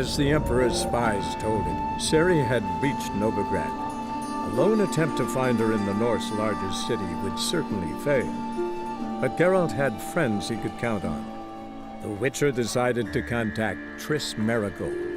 As the Emperor's spies told him, Ciri had reached Novigrad. A lone attempt to find her in the North's largest city would certainly fail. But Geralt had friends he could count on. The Witcher decided to contact Triss Merigold.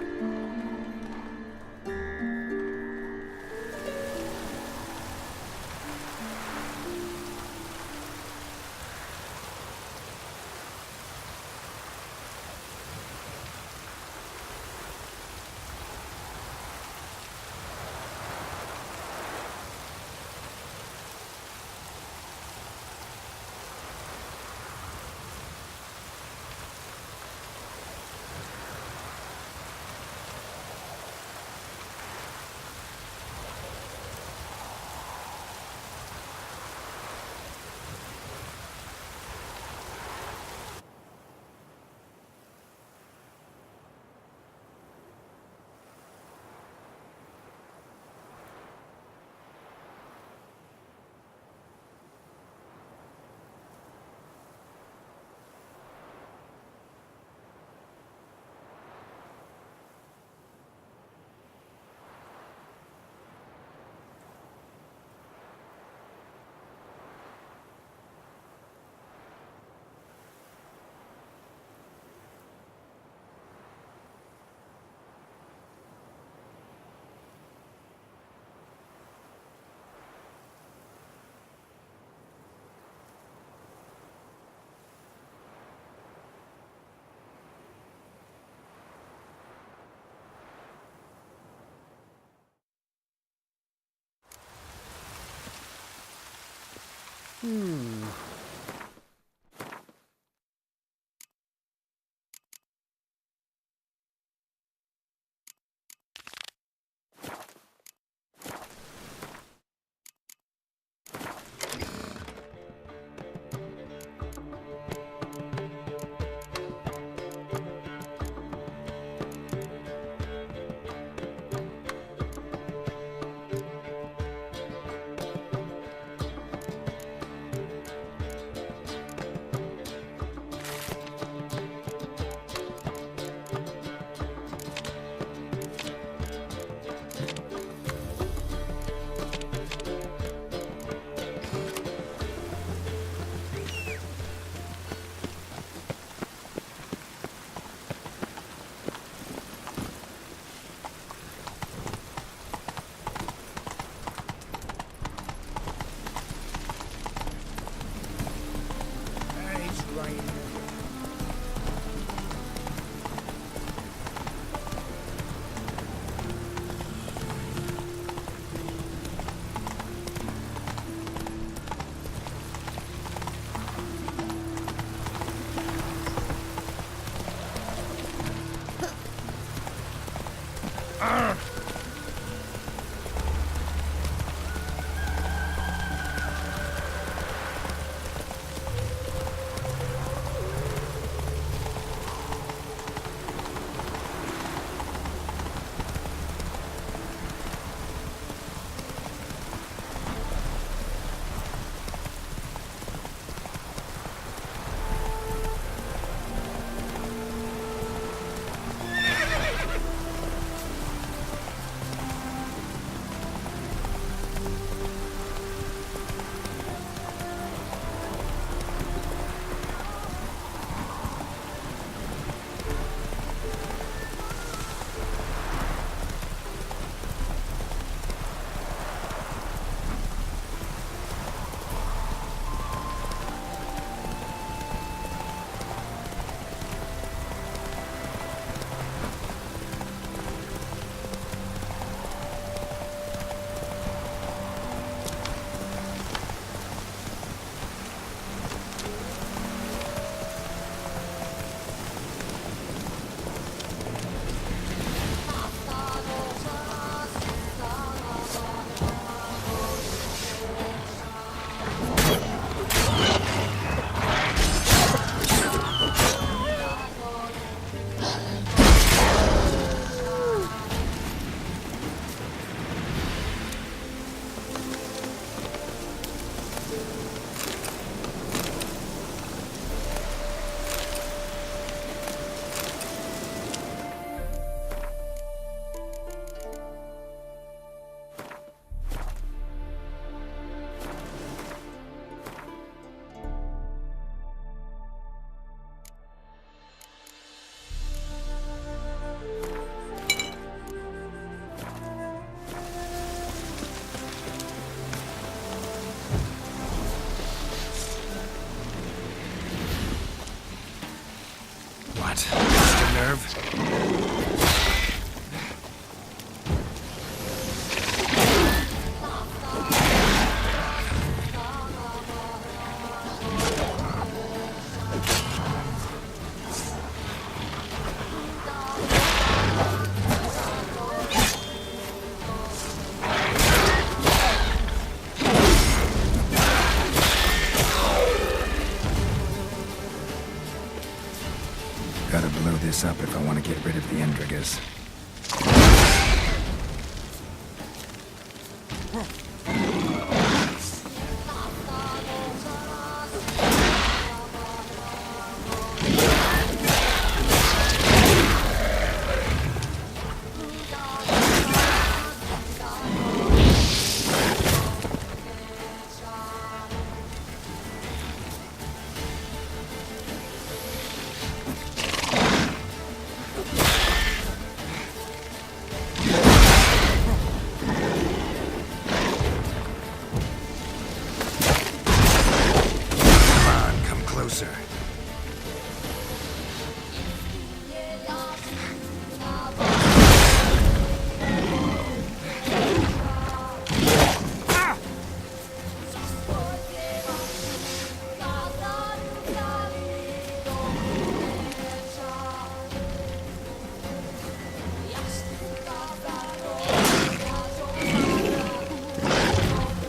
this up if I want to get rid of the Endrigas.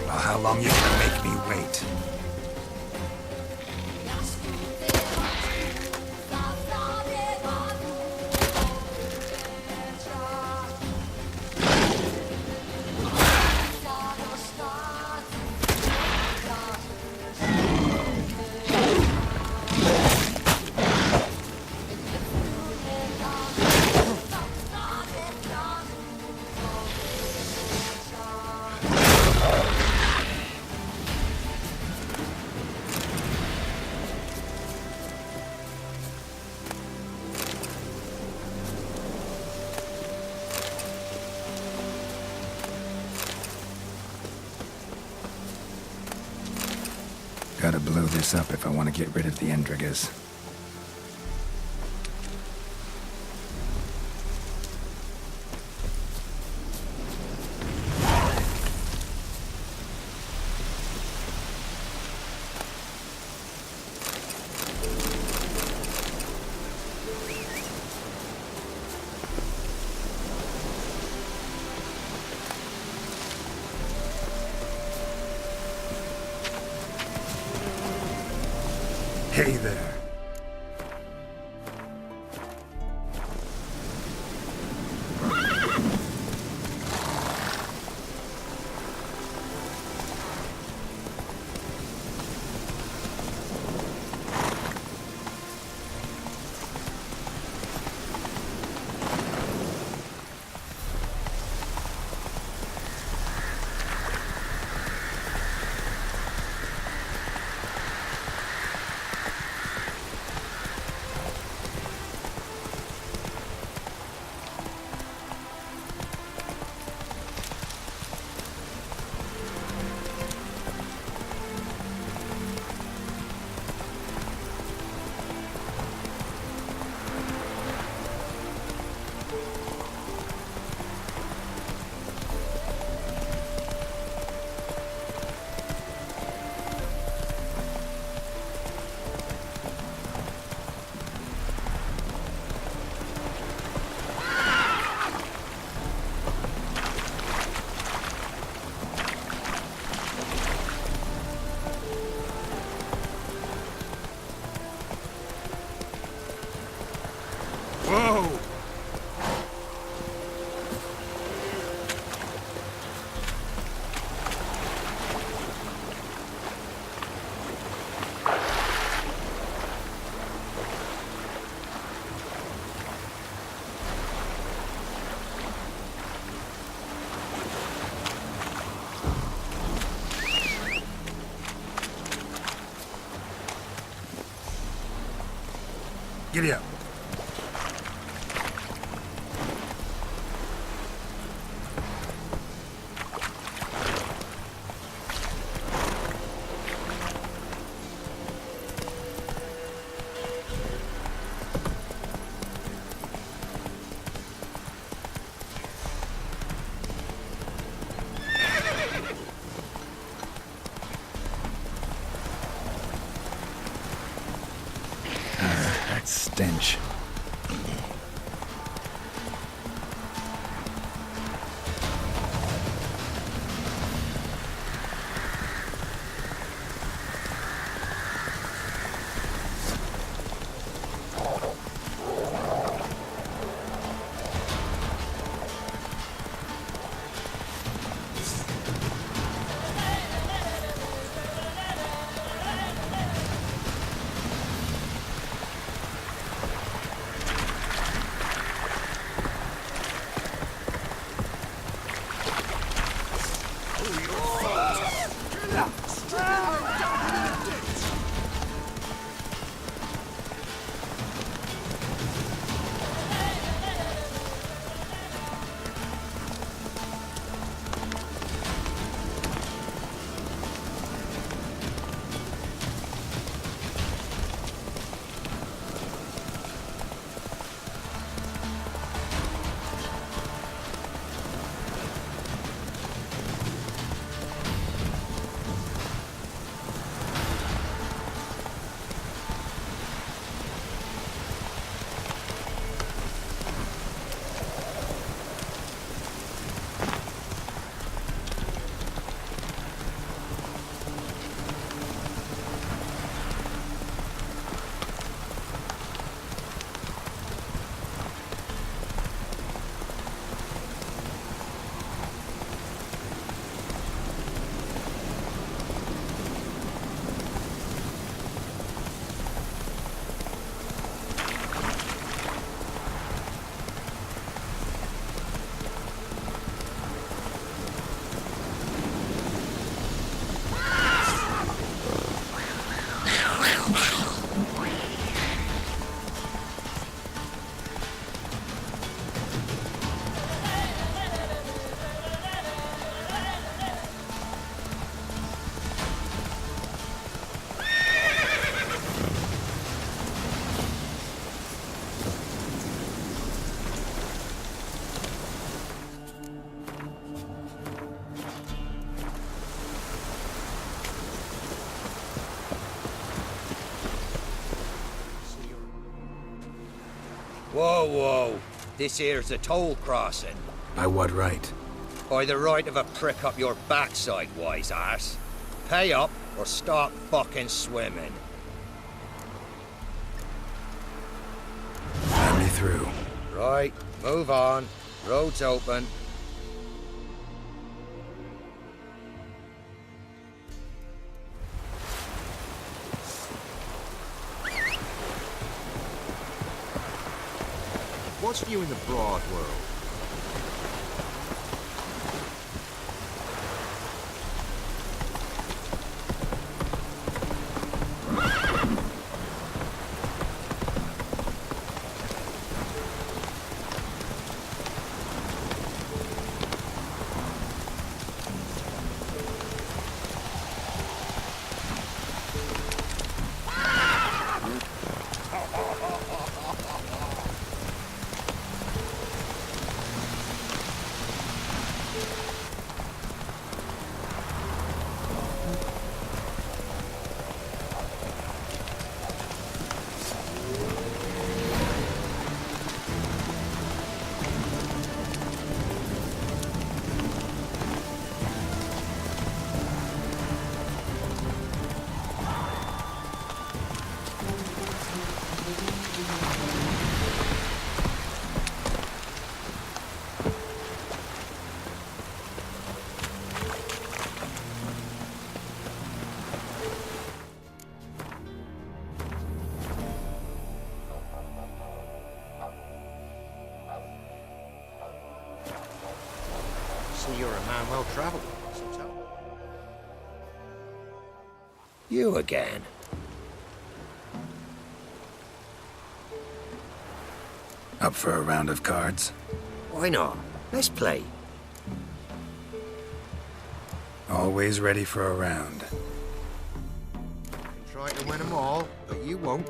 How long you gonna make me wait? Gotta blow this up if I want to get rid of the Endrigas. Hey there. Whoa! Giddy up. That stench. Whoa, whoa. This here's a toll crossing. By what right? By the right of a prick up your backside, wise ass. Pay up or stop fucking swimming. Let me through. Right, move on. Road's open. What's new in the broad world? So you're a man well traveled. So tell me. You again. Up for a round of cards? Why not? Let's play. Always ready for a round. Try to win them all, but you won't.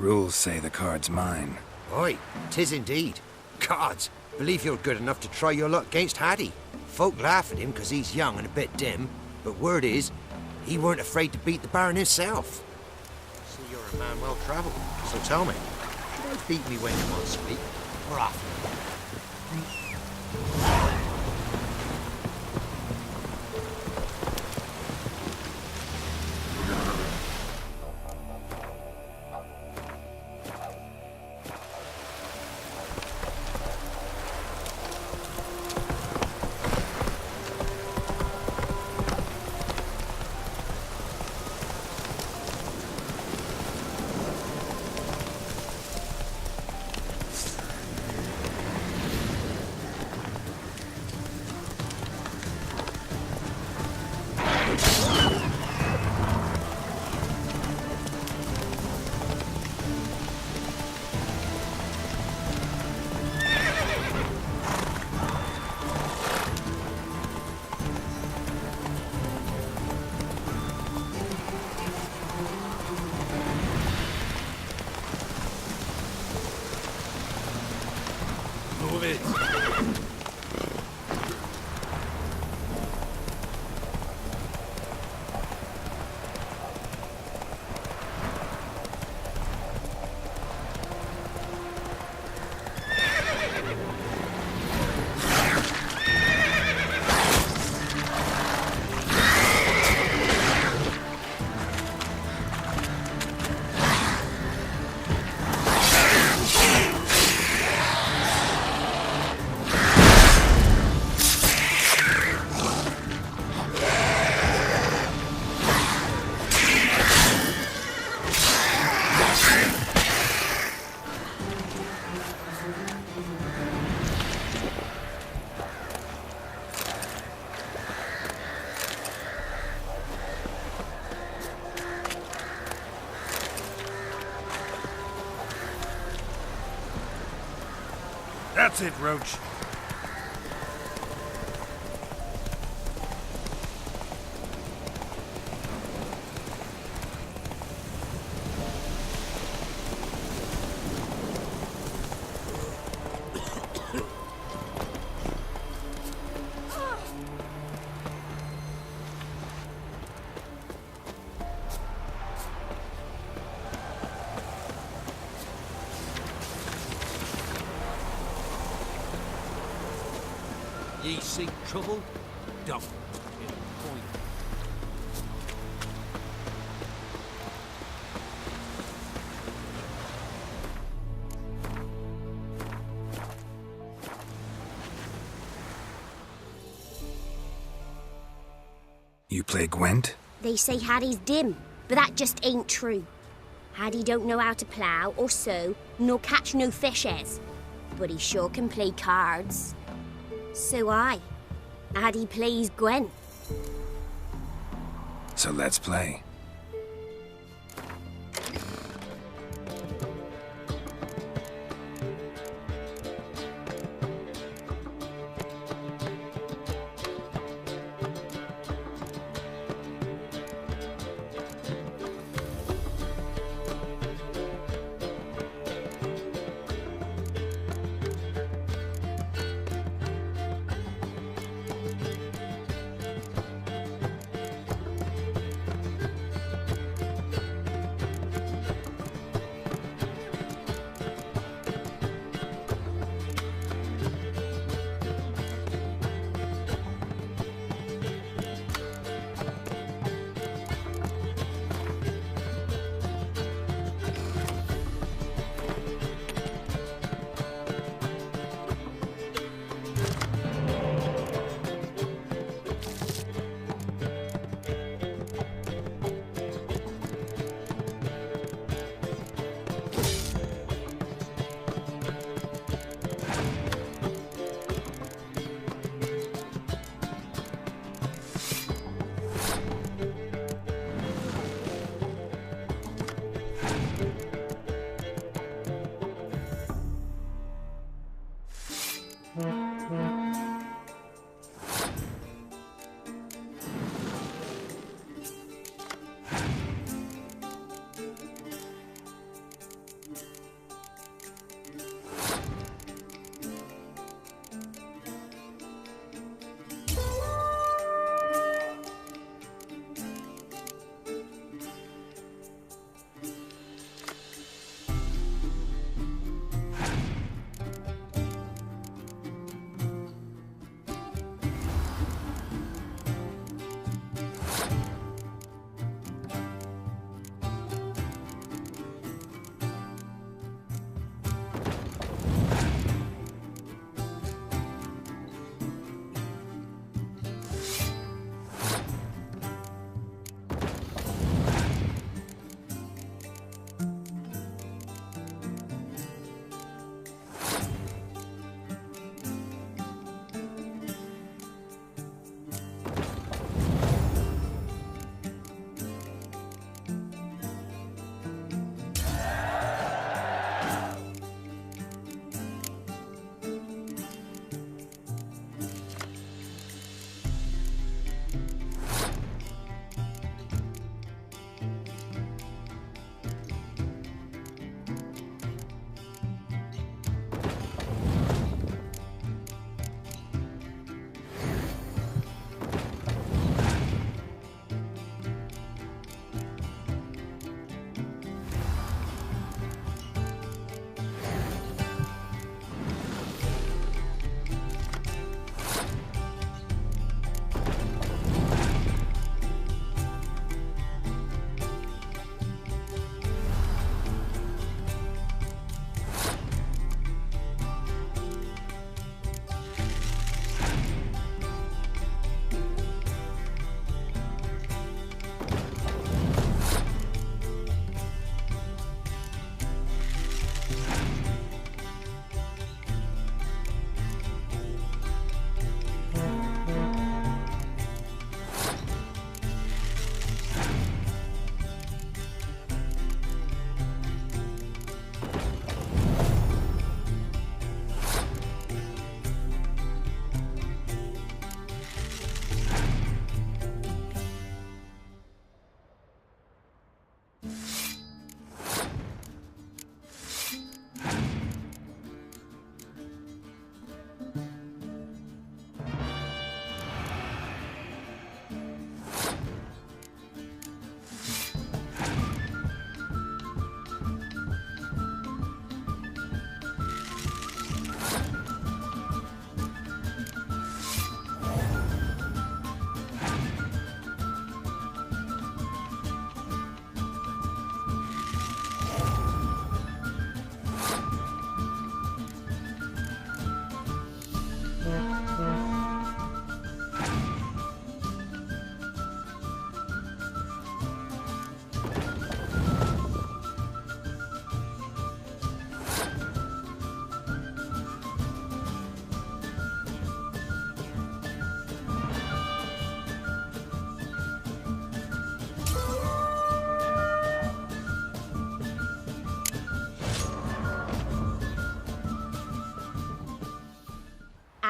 Rules say the card's mine. Aye, 'tis indeed. Gods, believe you're good enough to try your luck against Hattie. Folk laugh at him 'cause he's young and a bit dim, but word is, he weren't afraid to beat the Baron himself. See, you're a man well-travelled, so tell me, should I beat me when you want to speak, or after? Move it. That's it, Roach. Ye seek trouble? Don't. It'll point. You play Gwent? They say Hattie's dim, but that just ain't true. Hattie don't know how to plough or sow, nor catch no fishes. But he sure can play cards. So Hattie plays Gwen. So let's play.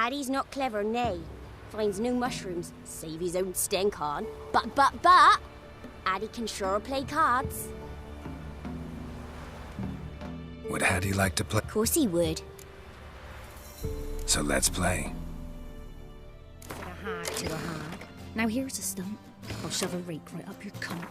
Addy's not clever, nay. Finds no mushrooms, save his own stink on. But, Addy can sure play cards. Would Hattie like to play? Of course he would. So let's play. To a hag, to a hag. Now here's a stump. I'll shove a rake right up your cunt.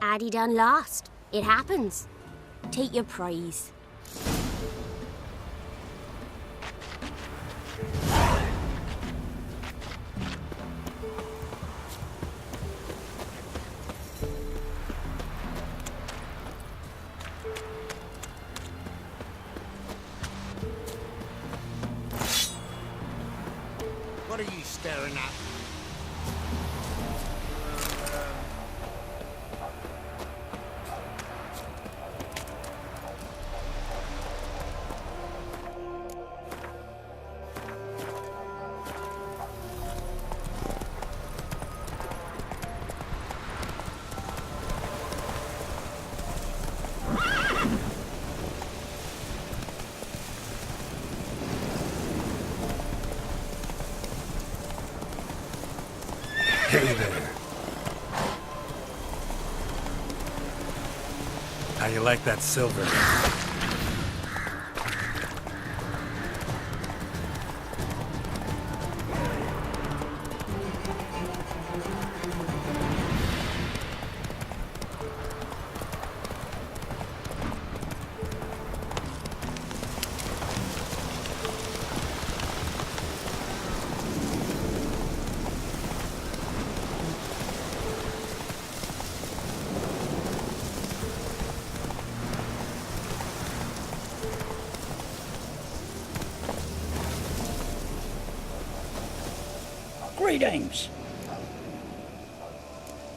Addy done lost. It happens. Take your prize. What are you staring at? Hey there. How you like that silver? Greetings.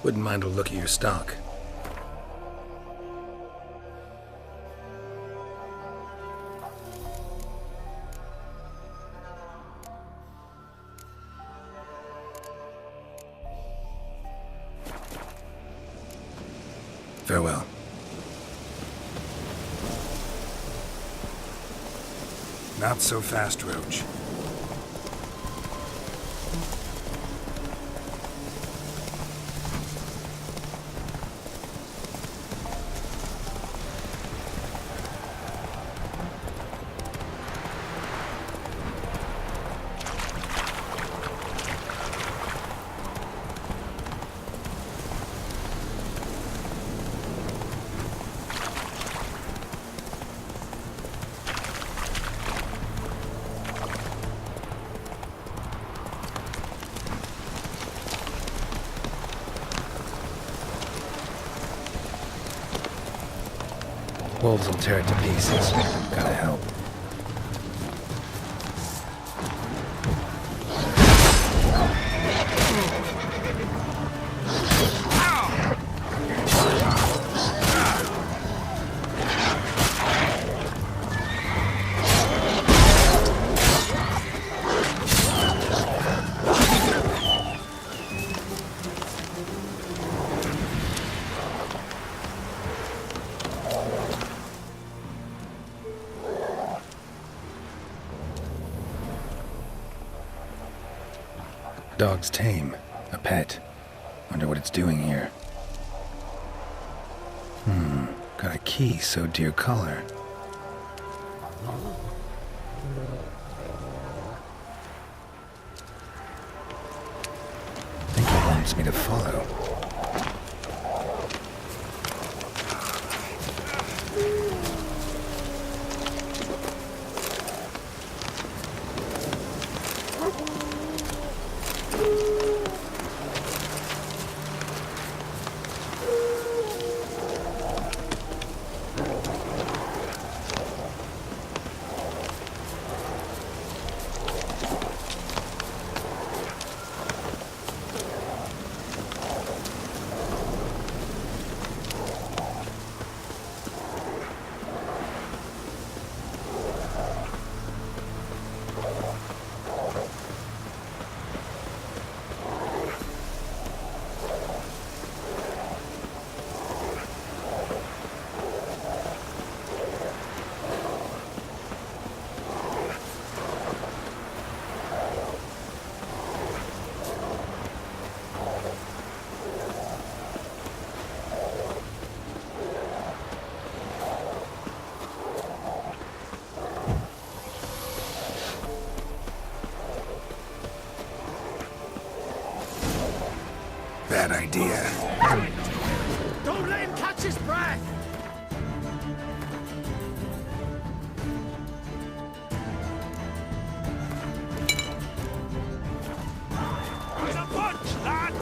Wouldn't mind a look at your stock. Farewell. Not so fast, Roach. Wolves will tear it to pieces. Gotta help. Dog's tame. A pet. Wonder what it's doing here. Got a key sewed to your collar. I think he wants me to follow. Bad idea. Don't let him catch his breath! There's a bunch, lad!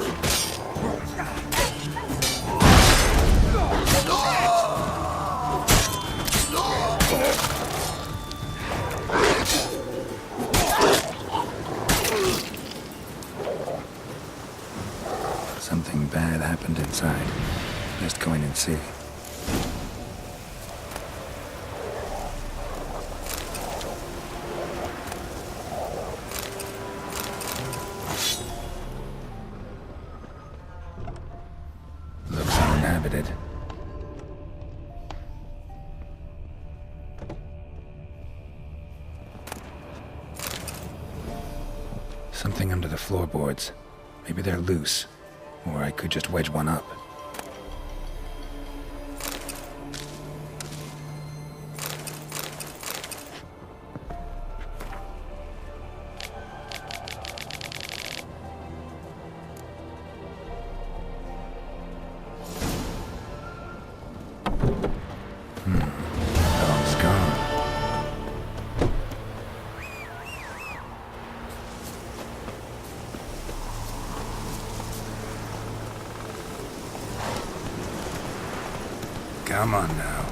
Something bad happened inside. Best go in and see. Looks uninhabited. Something under the floorboards. Maybe they're loose. Or I could just wedge one up. Dog's gone. Come on now.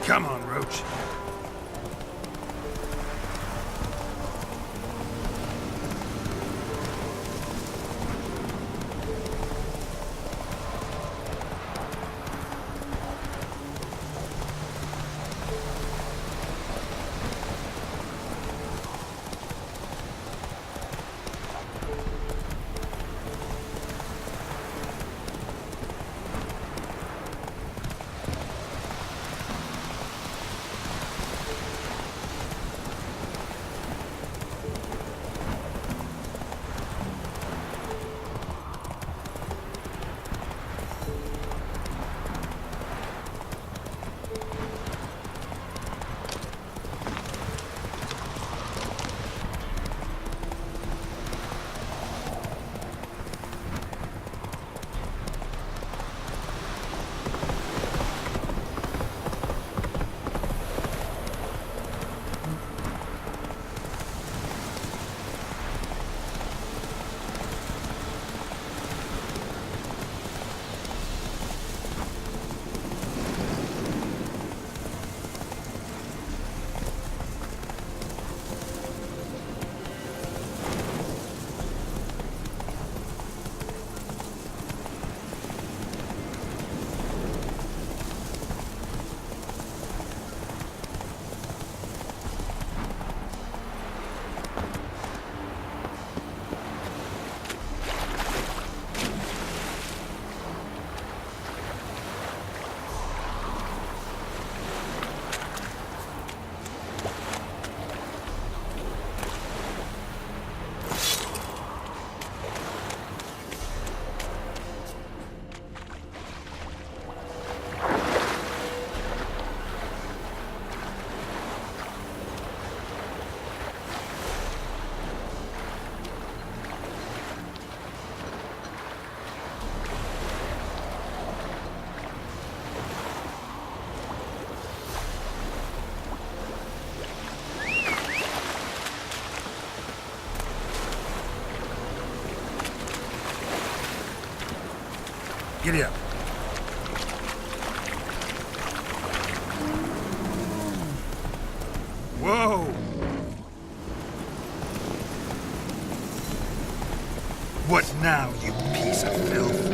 Come on, Roach. Giddy up. Whoa! What now, you piece of filth?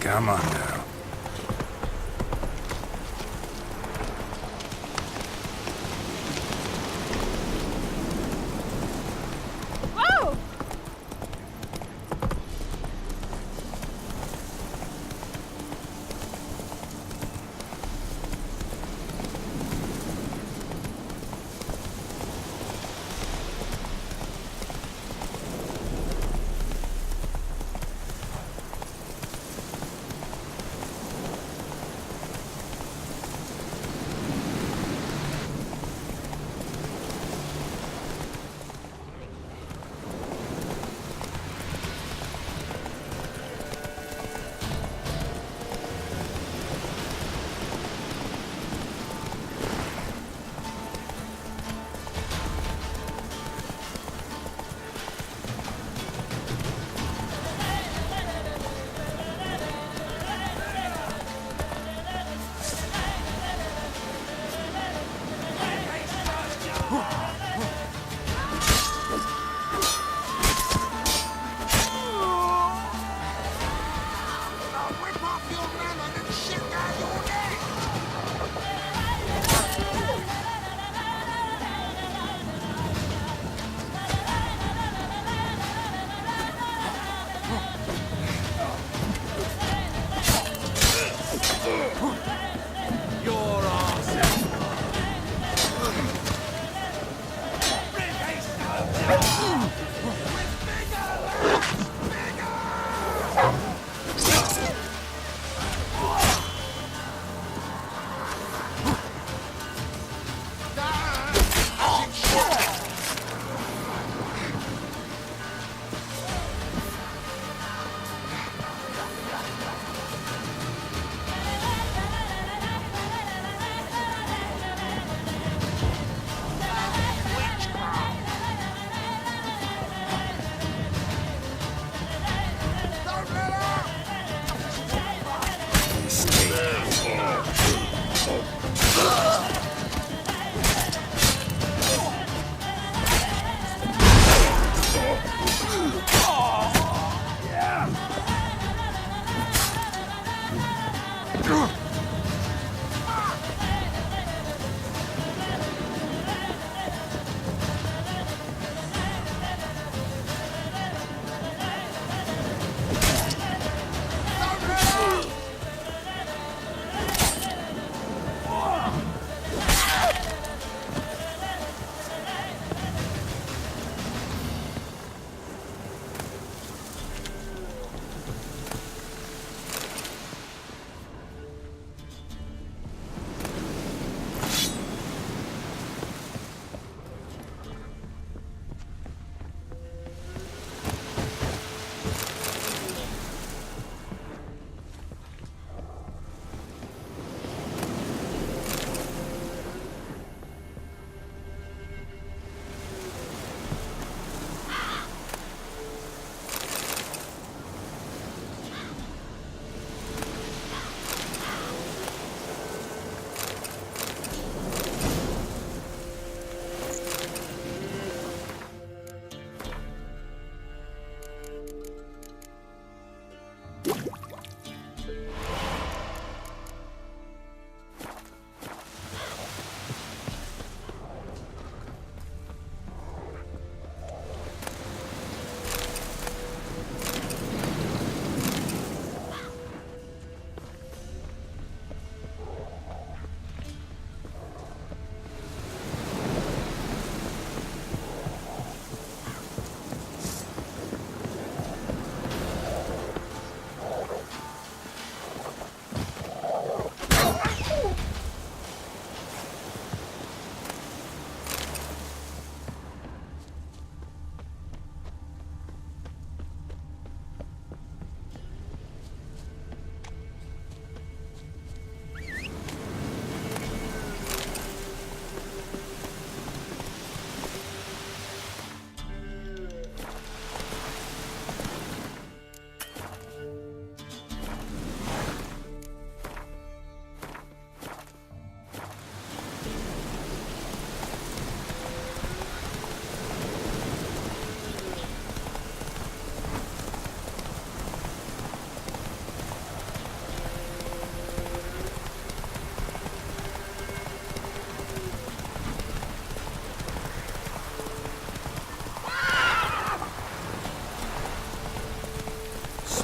Come on now. Whoa!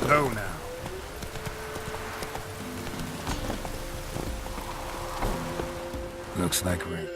Low now. Looks like we're...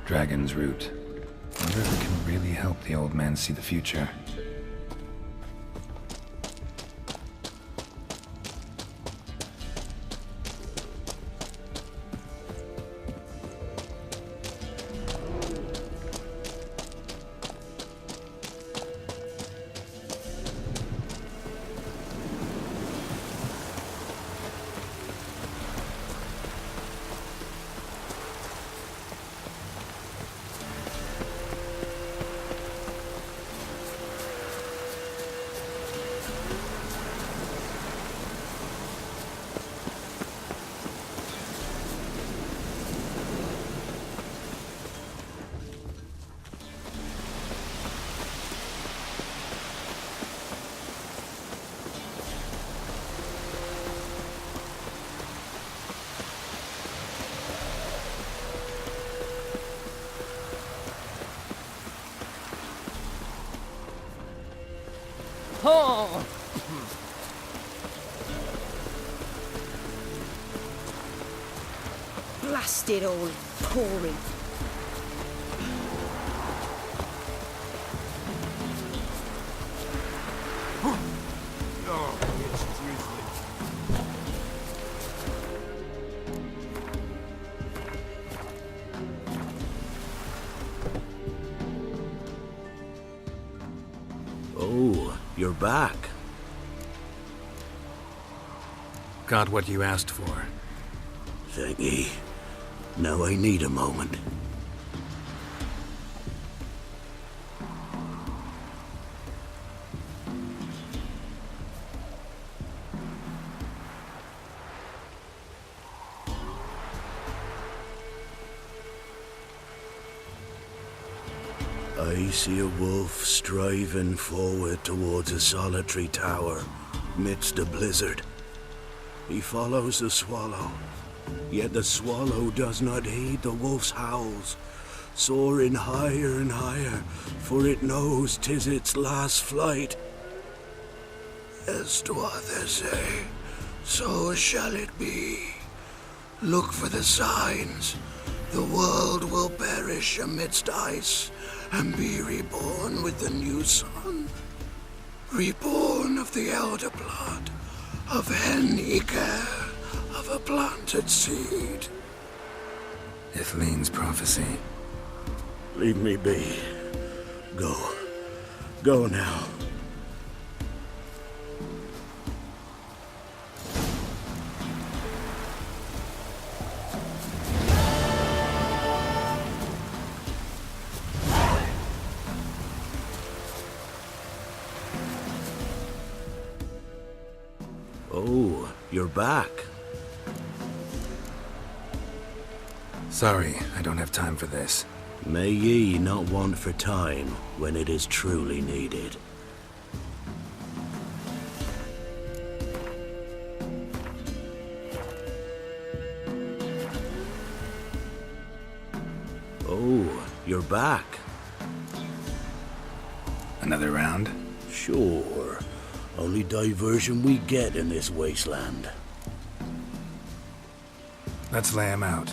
Dragon's Root. Wonder if it can really help the old man see the future. Oh! Blasted old Tory. Oh, it's drizzling. Oh, you're back. Got what you asked for. Thank ye. Now I need a moment. I see a wolf striving forward towards a solitary tower midst a blizzard. He follows the swallow, yet the swallow does not heed the wolf's howls, soaring higher and higher, for it knows 'tis its last flight. As to others say, so shall it be. Look for the signs. The world will perish amidst ice, and be reborn with the new sun. Reborn of the elder blood, of Hen-Iker, of a planted seed. Ithleen's prophecy. Leave me be. Go. Go now. Oh, you're back. Sorry, I don't have time for this. May ye not want for time when it is truly needed. Oh, you're back. Another round? Sure. Only diversion we get in this wasteland. Let's lay him out.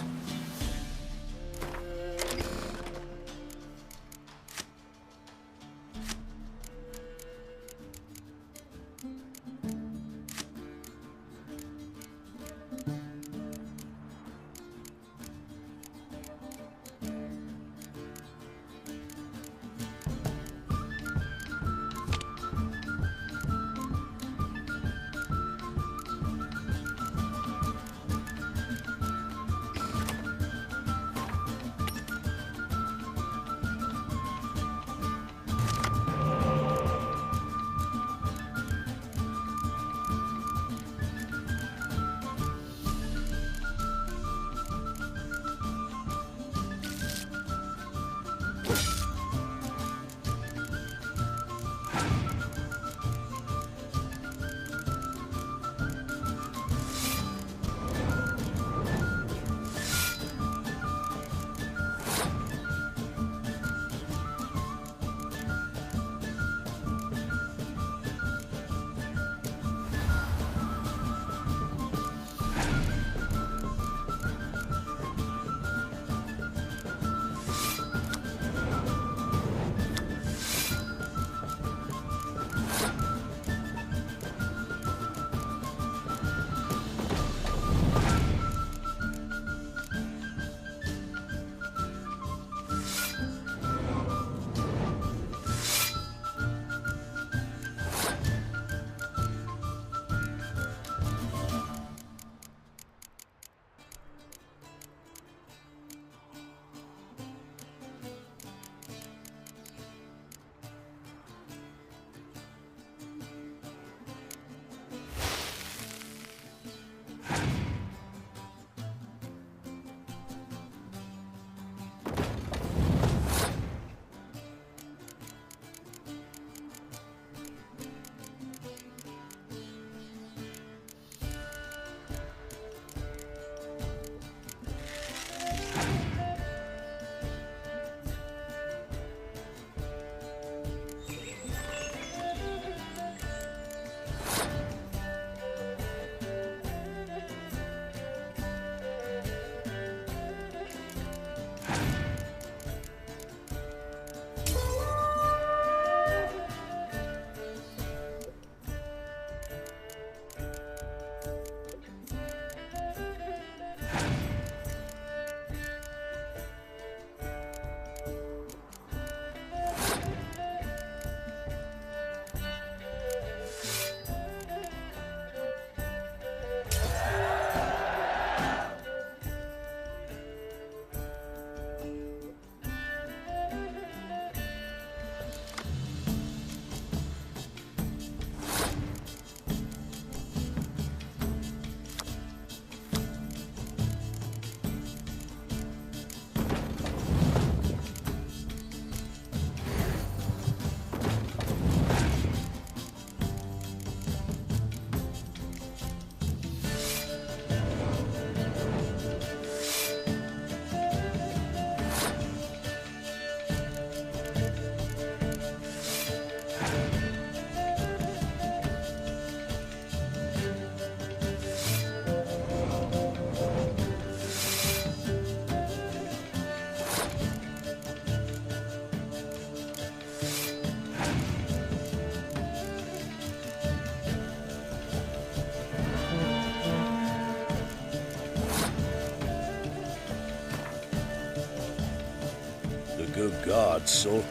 good God, so...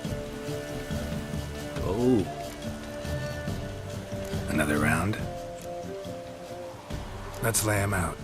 Oh. Another round? Let's lay him out.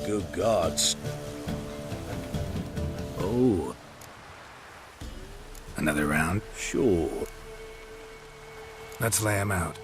Good gods. Oh. Another round? Sure. Let's lay him out.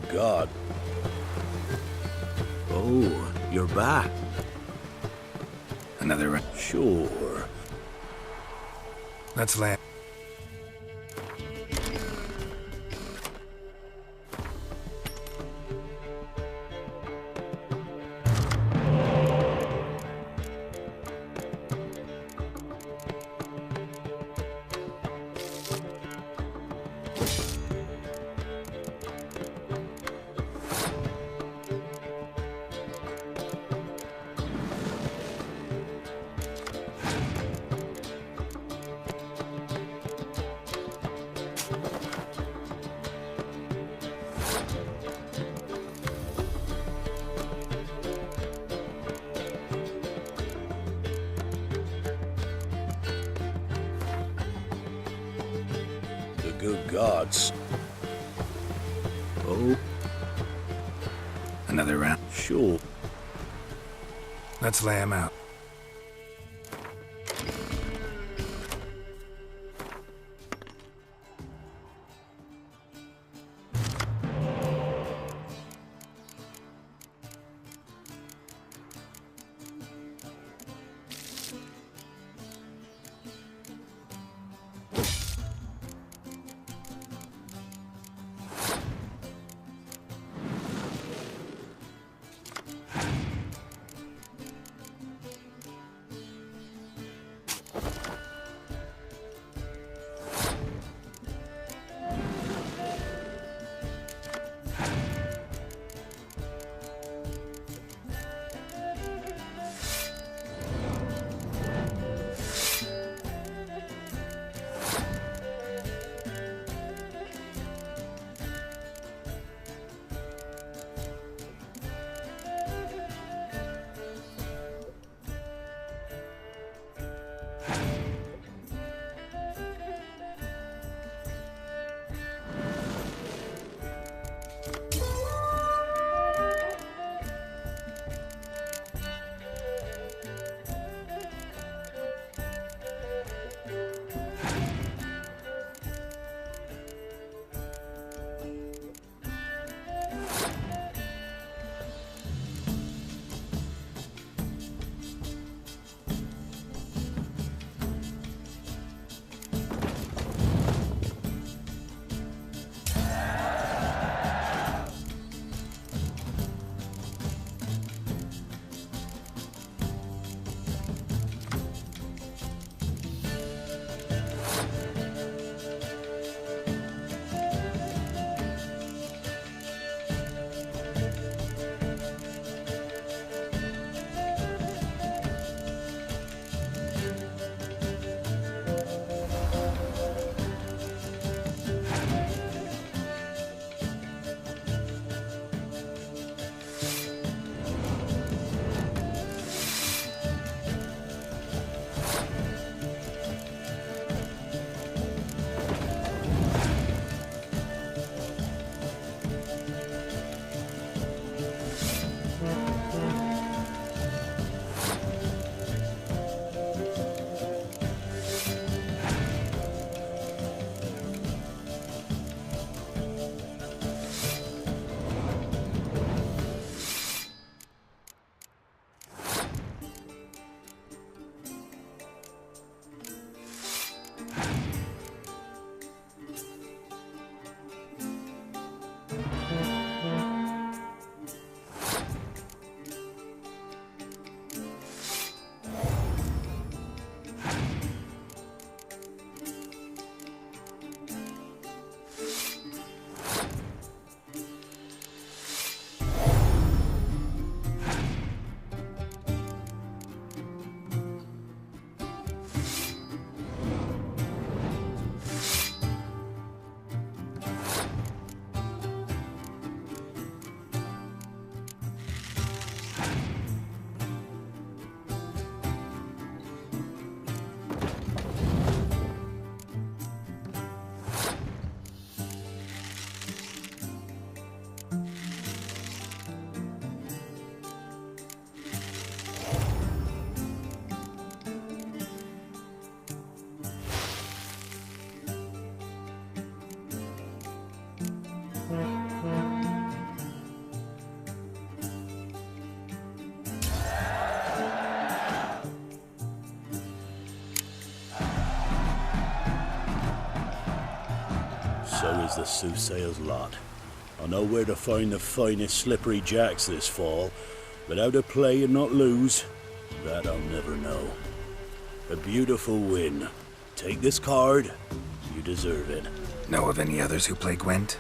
good God. Oh, you're back. Another round. Sure. Let's land. The good gods. Oh, Another round. sure. Let's lay him out. as the soothsayer's lot. I know where to find the finest slippery jacks this fall, but how to play and not lose, that I'll never know. A beautiful win. Take this card. You deserve it. Know of any others who play Gwent?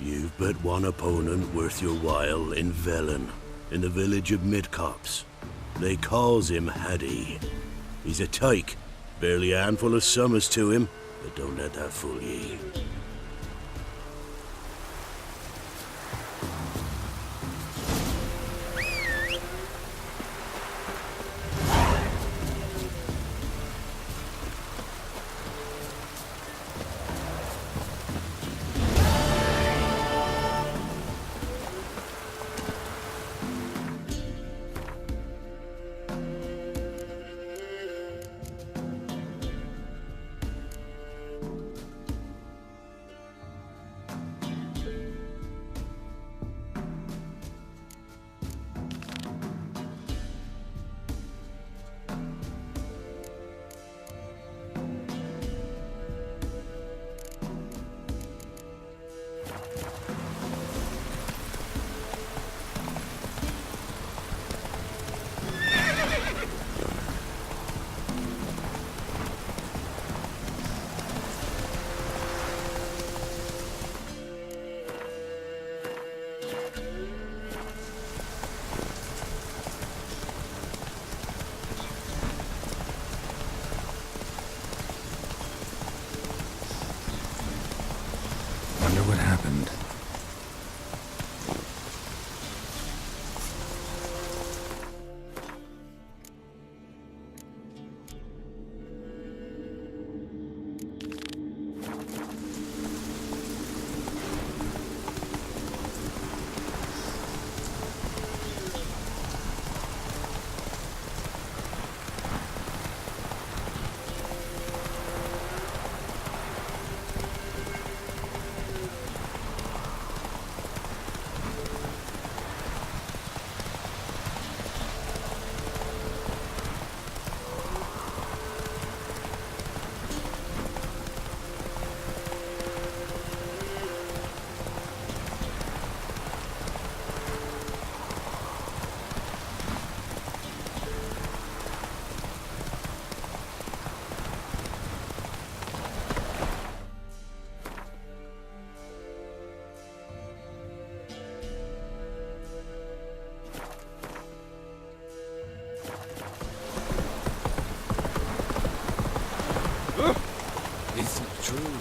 You've but one opponent worth your while in Velen, in the village of Midcops. They calls him Haddy. He's a tyke, barely a handful of summers to him, but don't let that fool ye. Wonder what happened. It's not true.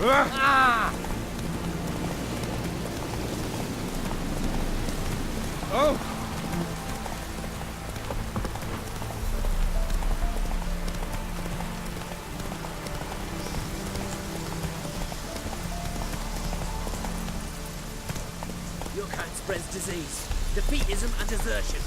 Ah! Oh! Your kind spreads disease, defeatism and desertion.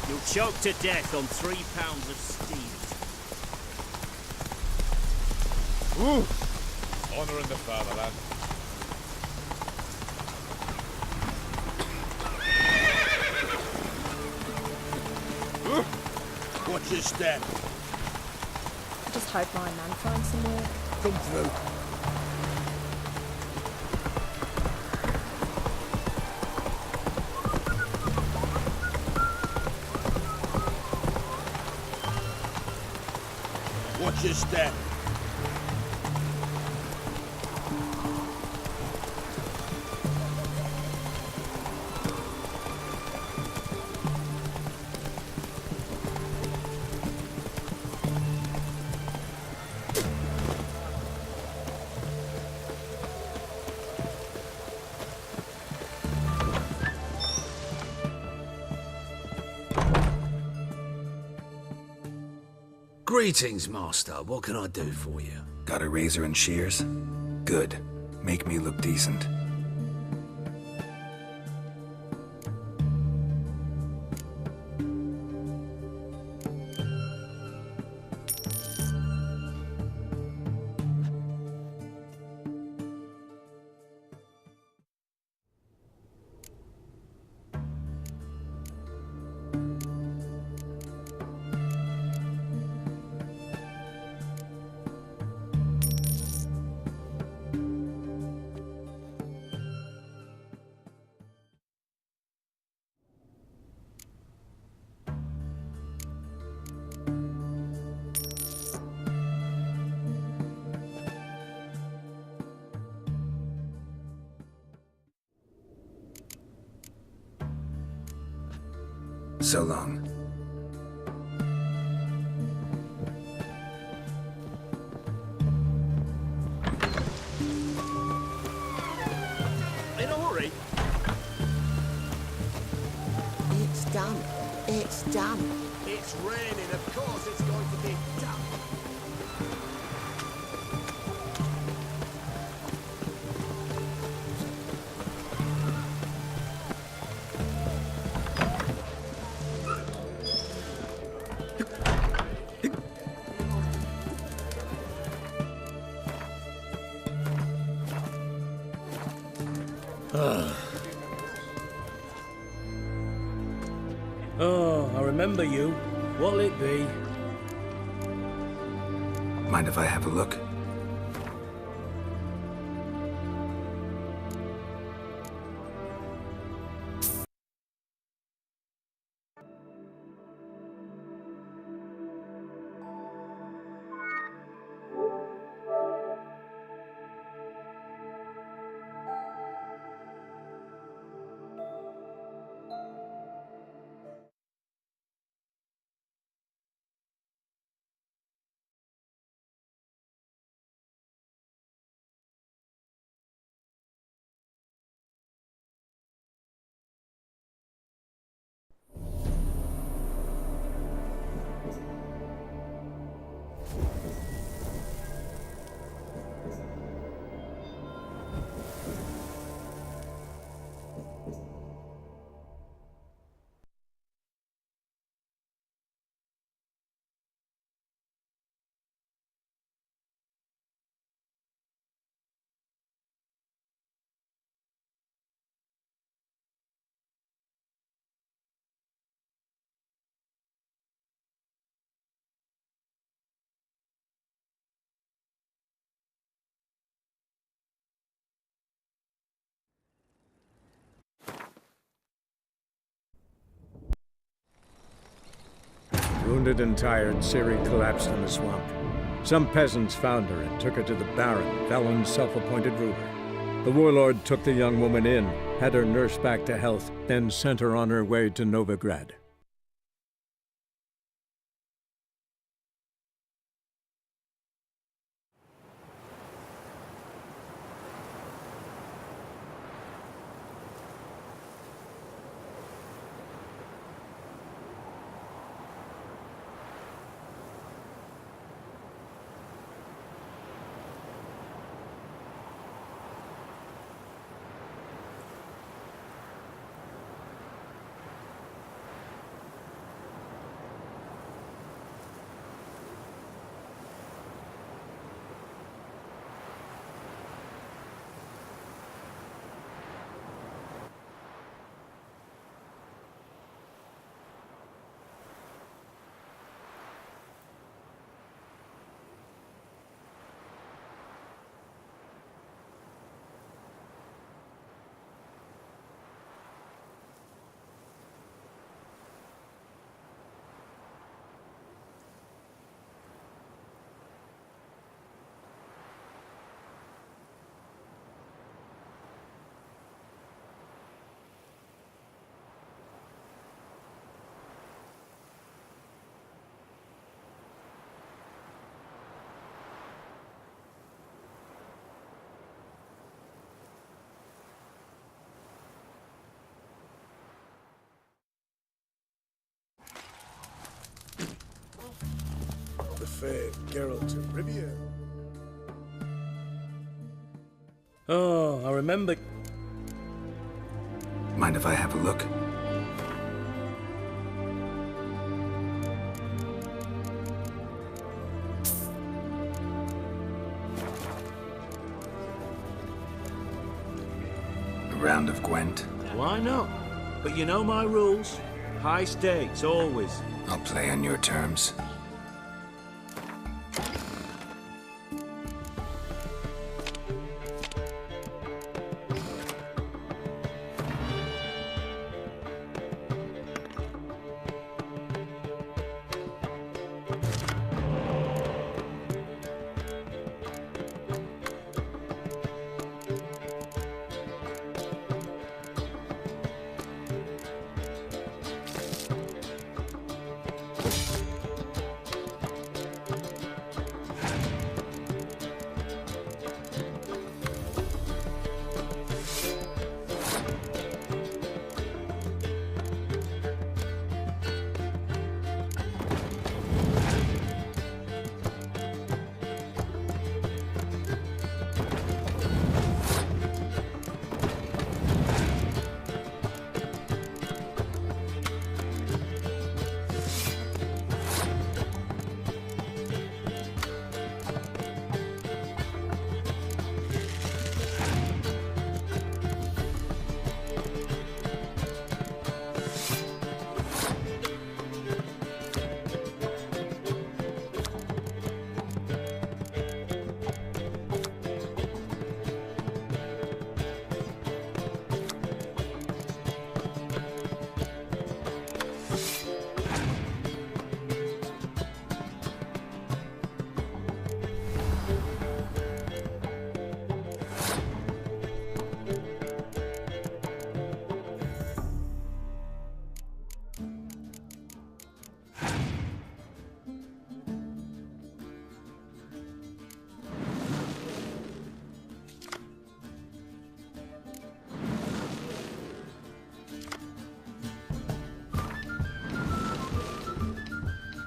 You'll choke to death on 3 pounds of steam. Ooh! Honor in the fatherland. Watch your step. I just hope my man finds some more. Come through. Watch your step. Greetings, Master. What can I do for you? Got a razor and shears? Good. Make me look decent. So long. In a hurry? It's done. It's done. It's raining, of course it's going to be done. Oh, I remember you. What'll it be? Mind if I have a look? Wounded and tired, Ciri collapsed in the swamp. Some peasants found her and took her to the Baron, Valen's self-appointed ruler. The warlord took the young woman in, had her nursed back to health, then sent her on her way to Novigrad. fair Geralt of Rivia. Oh, I remember. Mind if I have a look? A round of Gwent? Why not? But you know my rules. High stakes, always. I'll play on your terms.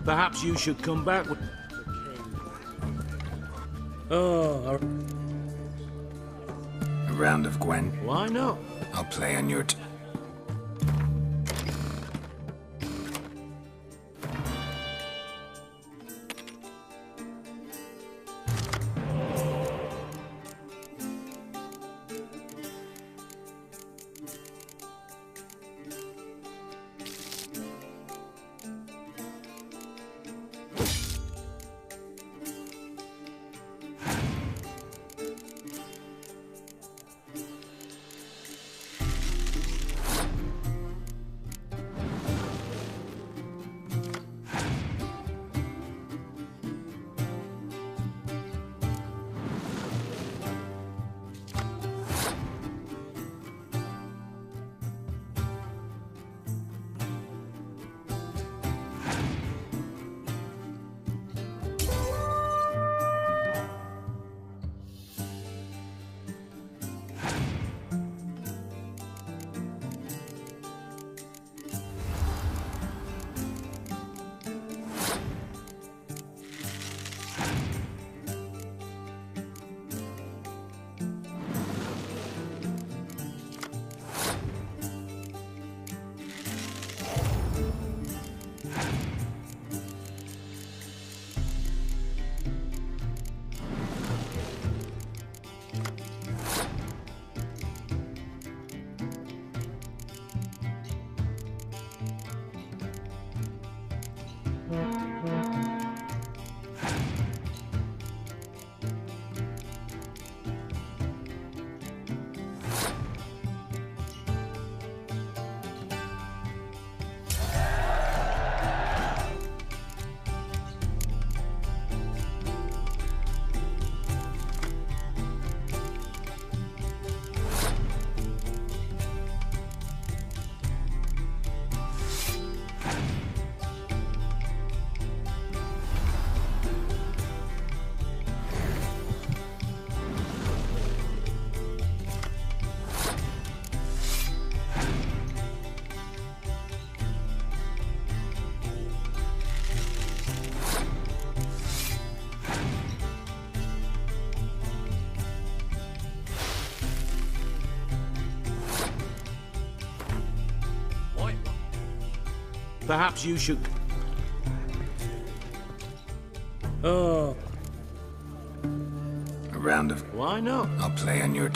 Perhaps you should come back with... Oh, A round of Gwent? Why not? I'll play on your Perhaps you should... Oh. A round of... Why not? I'll play on your...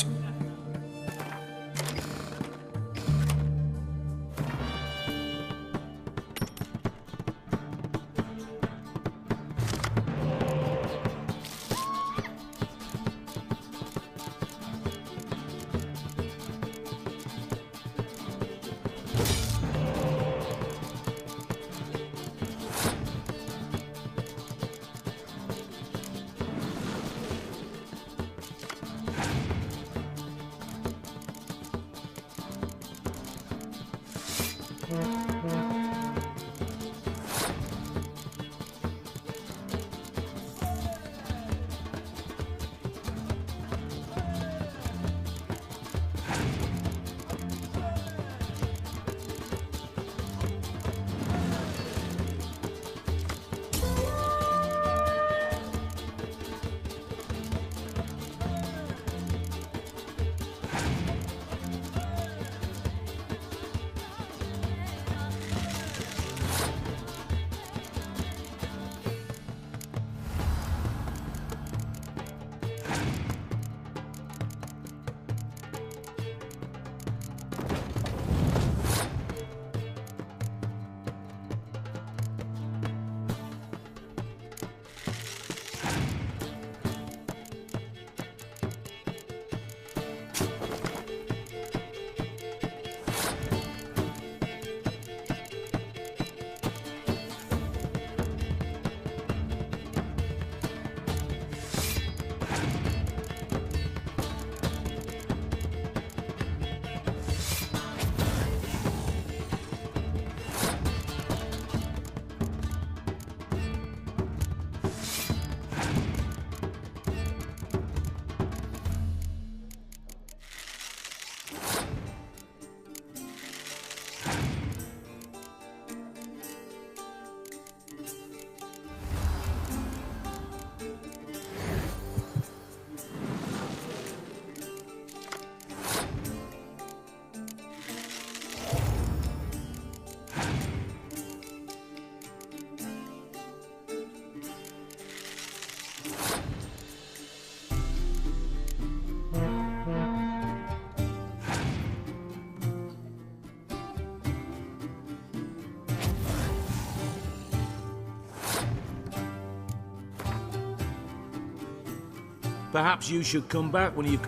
Perhaps you should come back when you...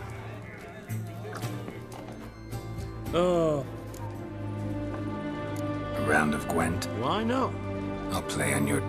Oh. A round of Gwent? Why not? I'll play on your...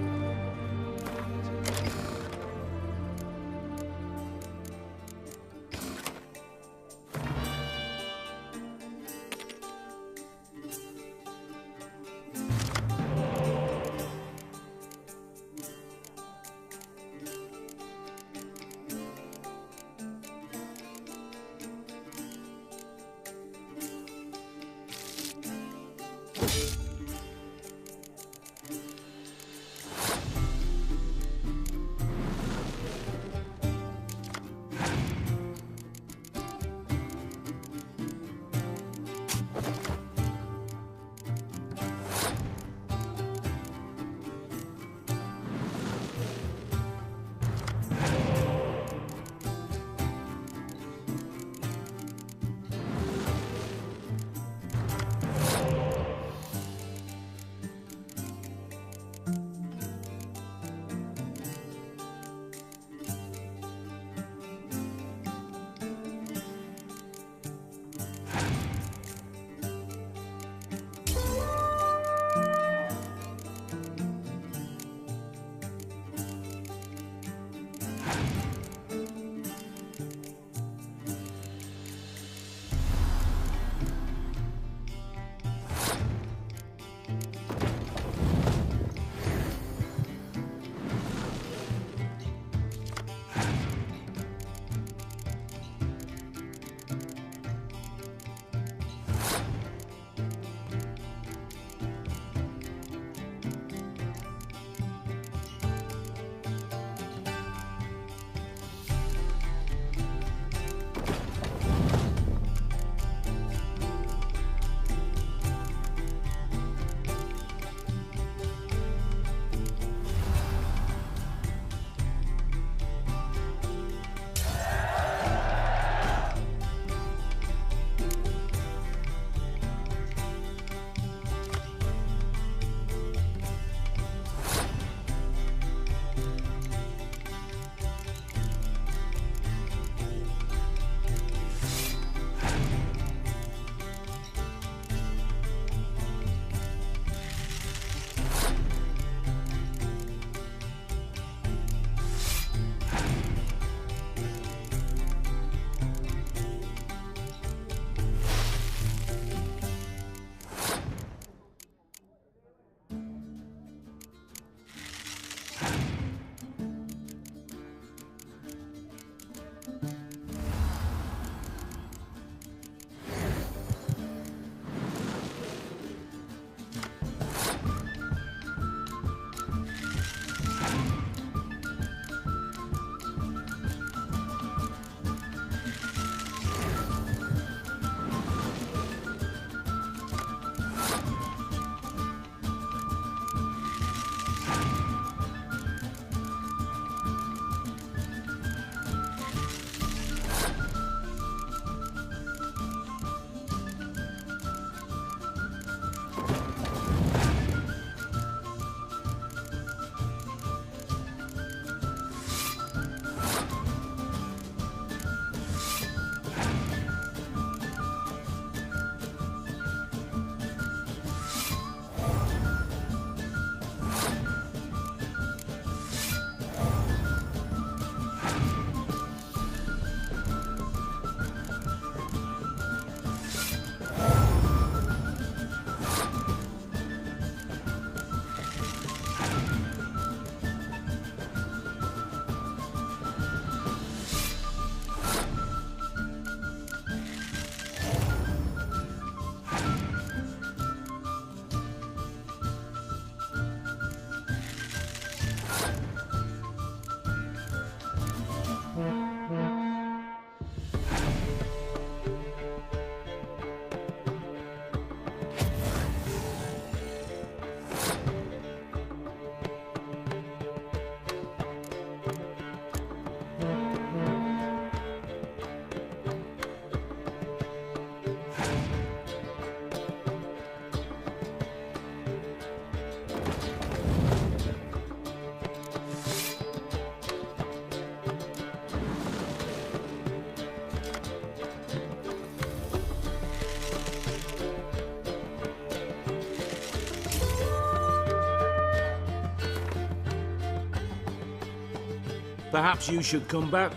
Perhaps you should come back.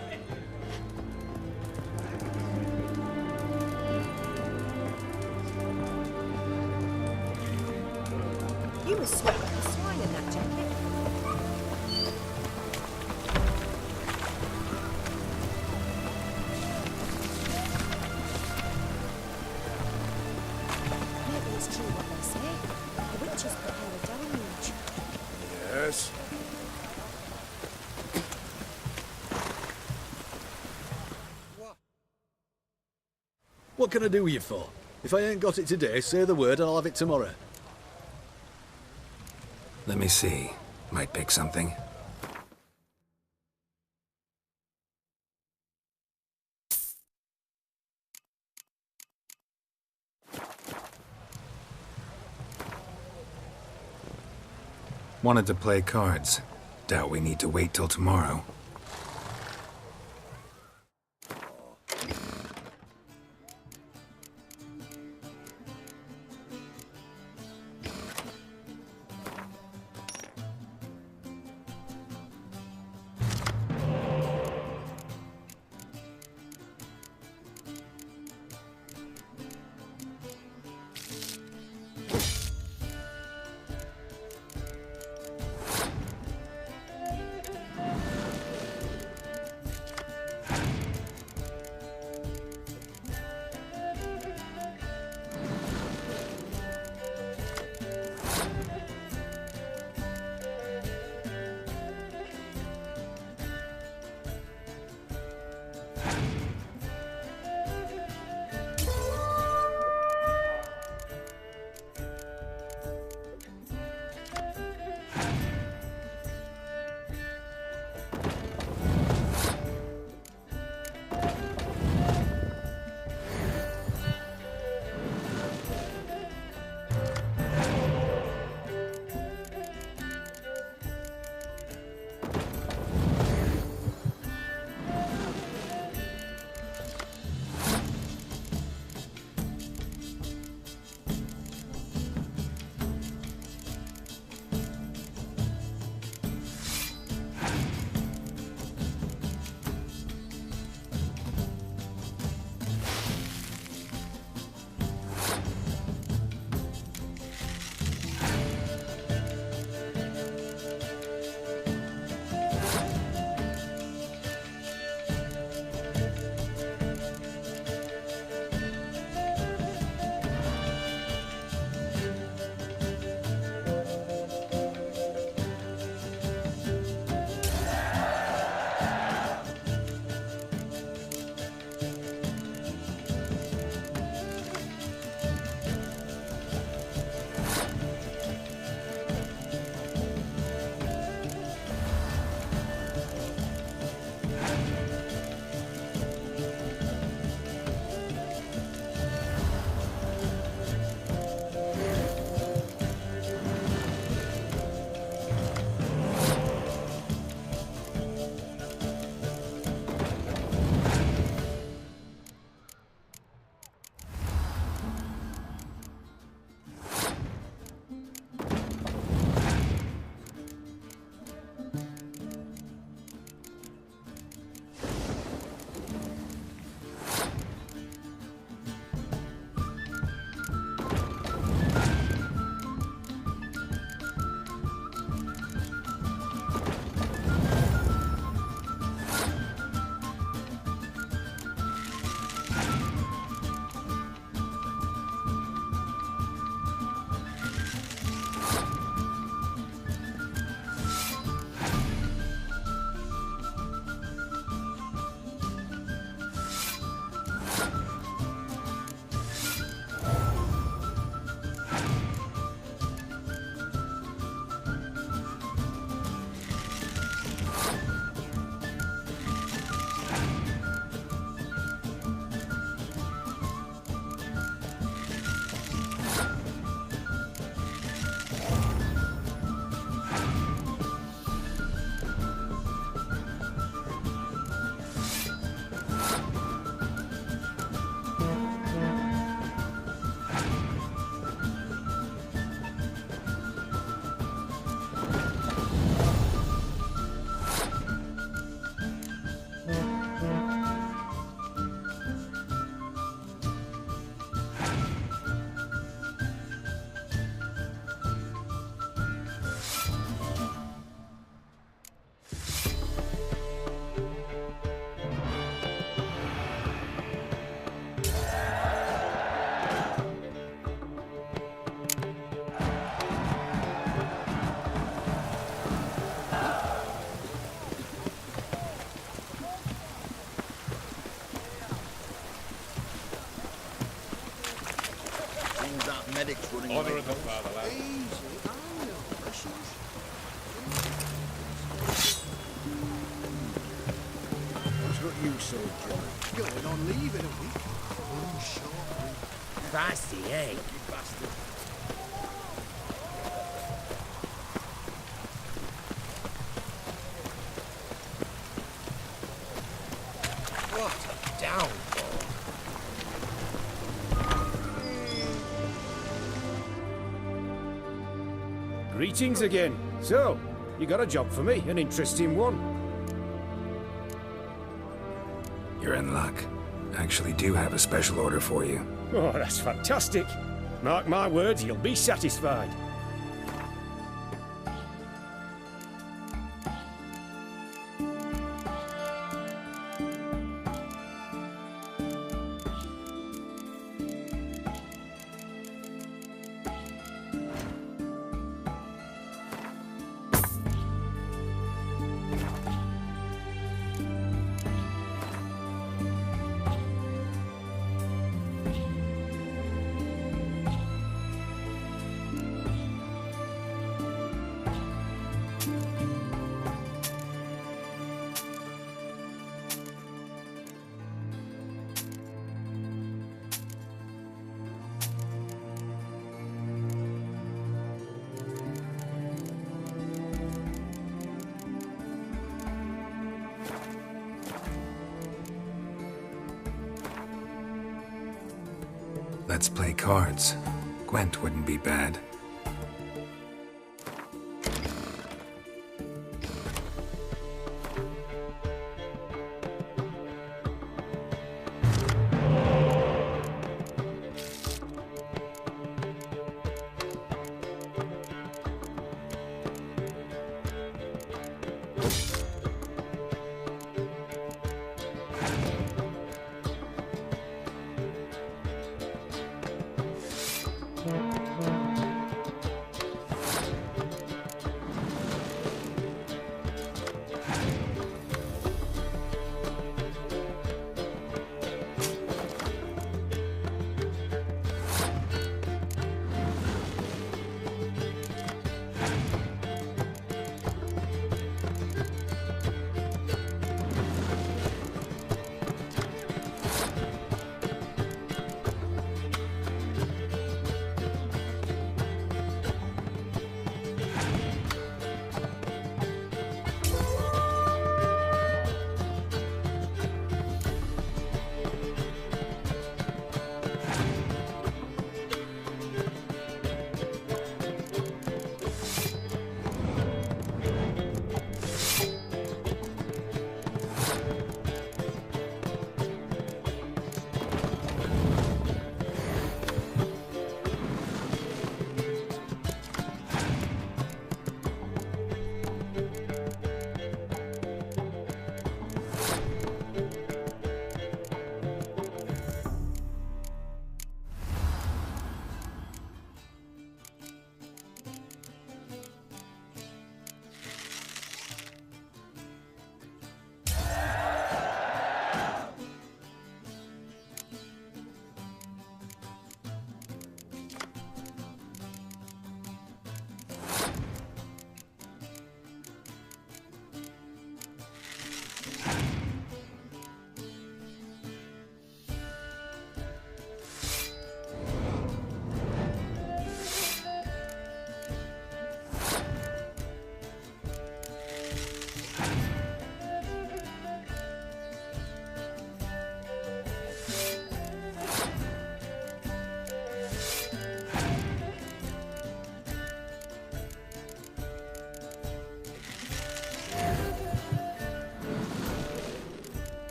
You must sweat like a swine in that jacket. Maybe it's true what they say. The witches prepare a deluge. Yes. What can I do with you for? If I ain't got it today, say the word and I'll have it tomorrow. Let me see. Might pick something. Wanted to play cards. Doubt we need to wait till tomorrow. Medics running Honor in the fatherland. Easy, I know, precious. What's got you so drunk? Going on leave in a week. One short week. Fasty, eh? You bastard. What a downfall. Greetings again. So, you got a job for me, an interesting one. You're in luck. I actually do have a special order for you. Oh, that's fantastic. Mark my words, you'll be satisfied. Let's play cards. Gwent wouldn't be bad.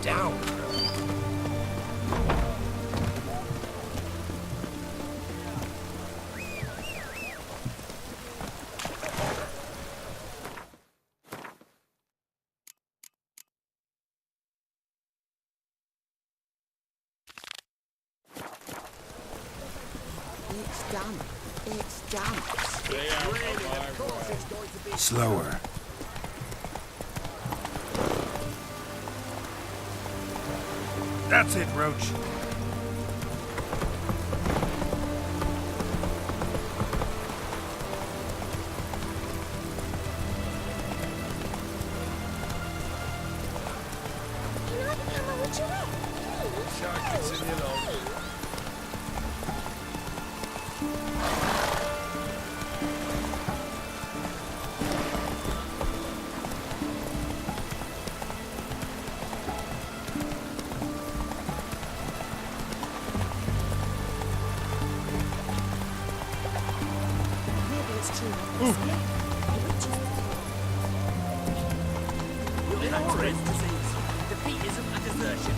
down. It's damp. It's damp. Stay out of my way. Slower. That's it, Roach. Can I become a witcherette? Shark gets in your long. Maybe it's true. You're in orange disease. Defeatism and desertion.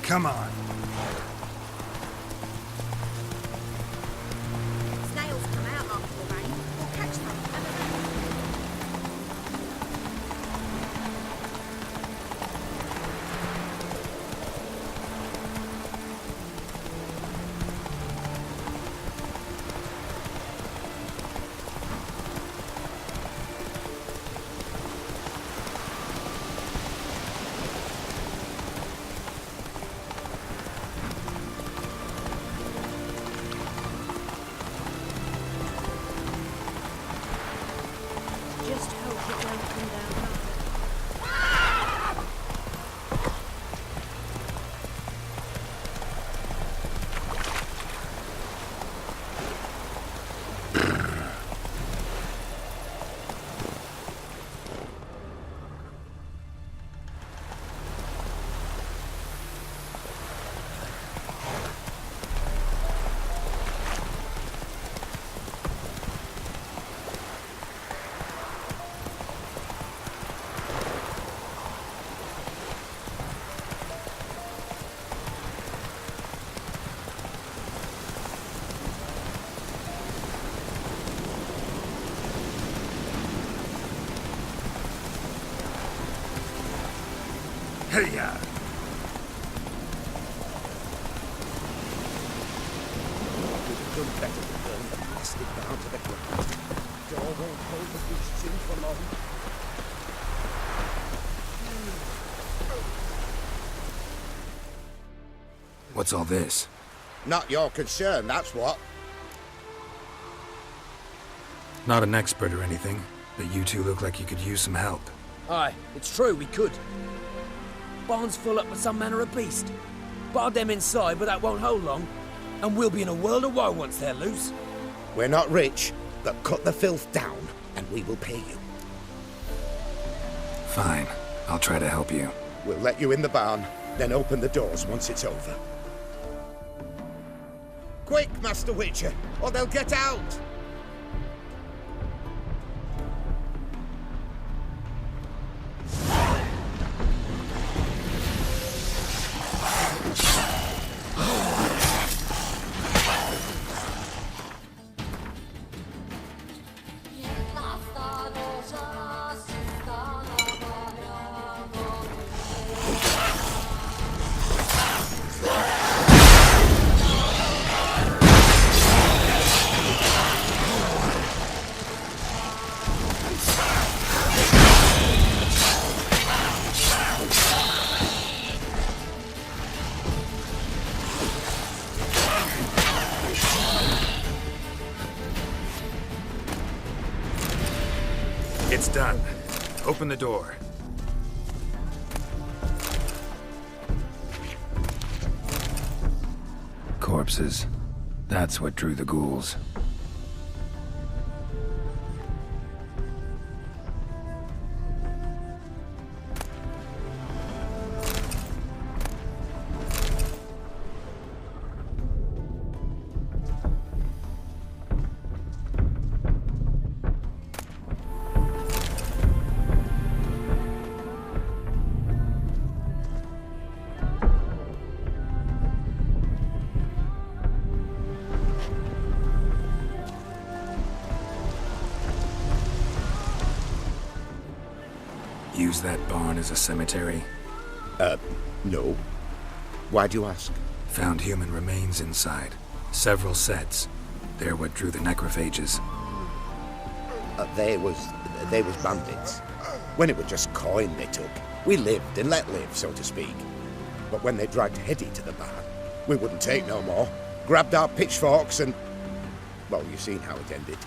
Come on. Snails come out after the rain. We'll catch them. Just hope it don't come down hard. Hey, ya. We'd have done better to burn the blasted down to the ground. Door won't hold the beasts in for long. What's all this? Not your concern, that's what. Not an expert or anything, but you two look like you could use some help. Aye, it's true, we could. Barn's full up with some manner of beast. Bar them inside, but that won't hold long. And we'll be in a world of woe once they're loose. We're not rich, but cut the filth down, and we will pay you. Fine. I'll try to help you. We'll let you in the barn, then open the doors once it's over. Quick, Master Witcher, or they'll get out! It's done. Open the door. Corpses. That's what drew the ghouls. use that barn as a cemetery? No. Why'd you ask? Found human remains inside. Several sets. They're what drew the necrophages. They was bandits. When it was just coin they took, we lived and let live, so to speak. But when they dragged Hetty to the barn, we wouldn't take no more. Grabbed our pitchforks and... well, you've seen how it ended.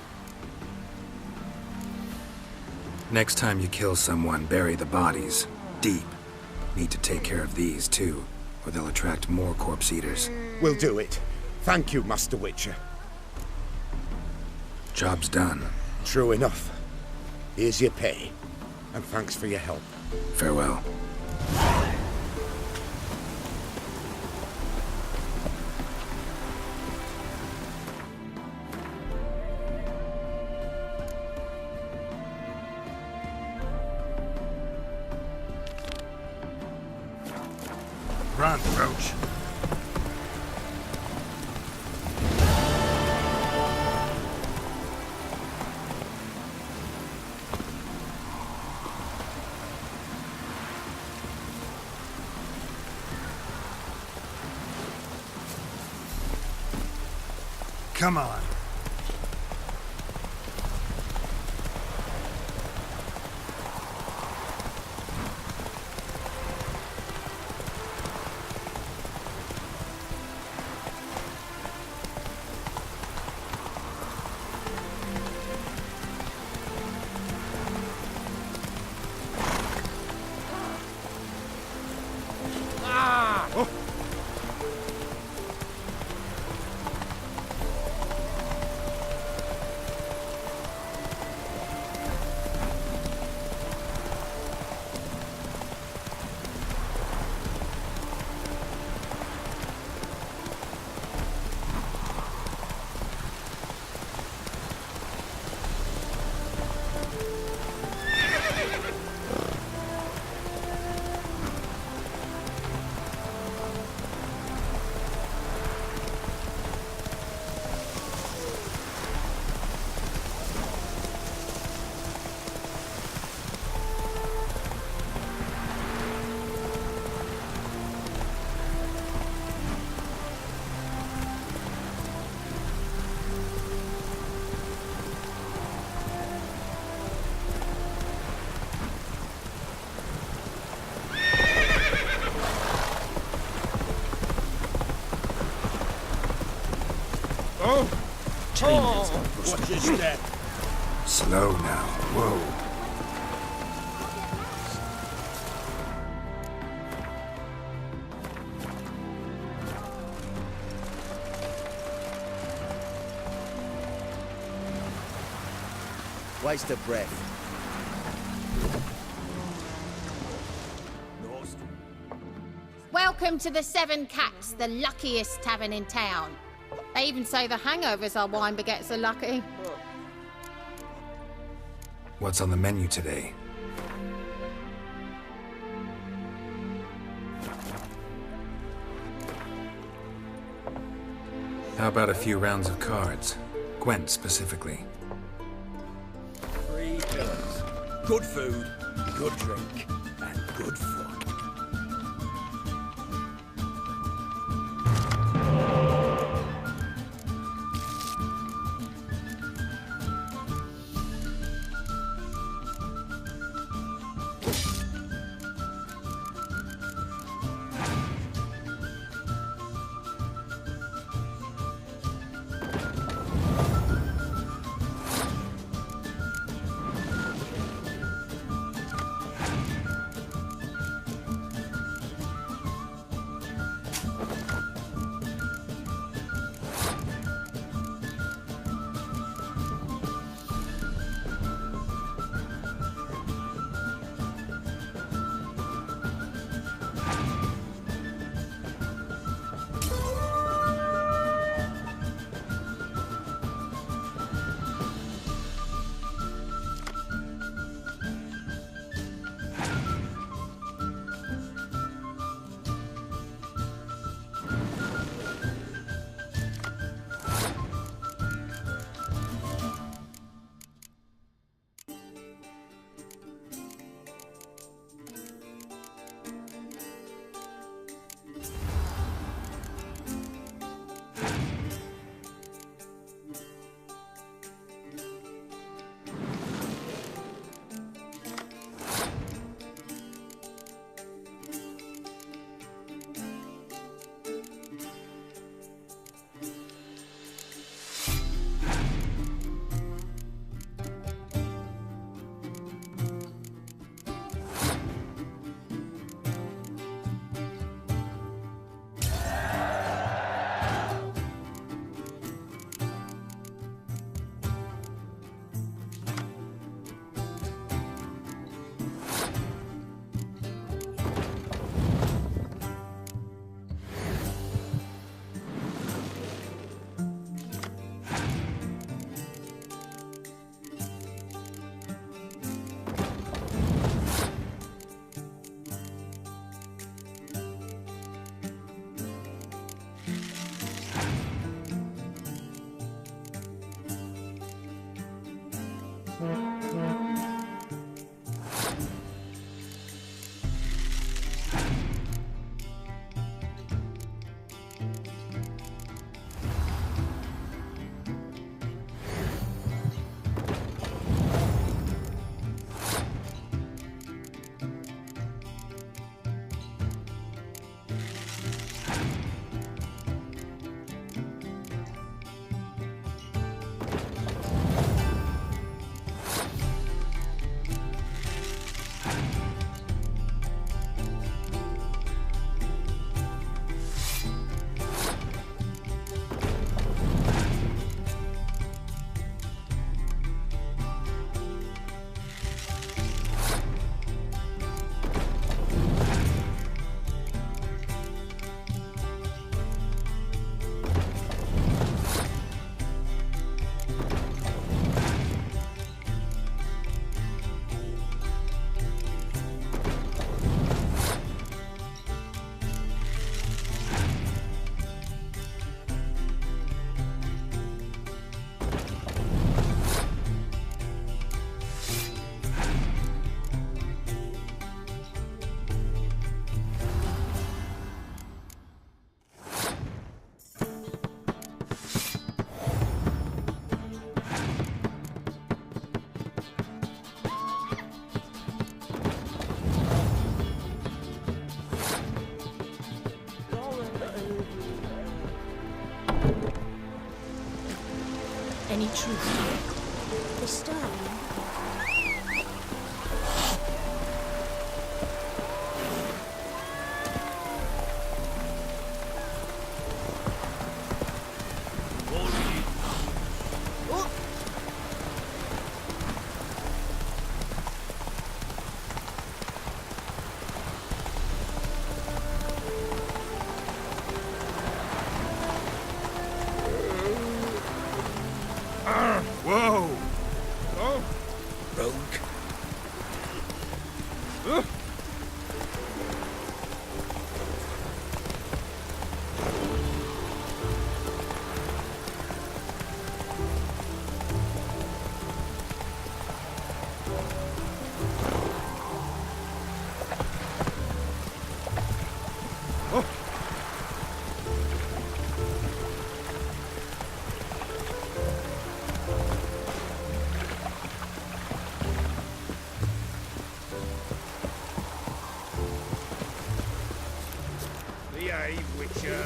Next time you kill someone, bury the bodies. Deep. Need to take care of these, too, or they'll attract more corpse eaters. We'll do it. Thank you, Master Witcher. Job's done. True enough. Here's your pay. And thanks for your help. Farewell. Run, Roach. Come on. Watch your step. Slow now. Whoa. Waste of breath. Welcome to the Seven Cats, the luckiest tavern in town. They even say the hangovers our wine begets are lucky. What's on the menu today? How about a few rounds of cards? Gwent specifically. 3 pillars. Good food, good drink, and good fun. any truth to it. The story? Whoa! Oh! Rogue. Behave, Witcher.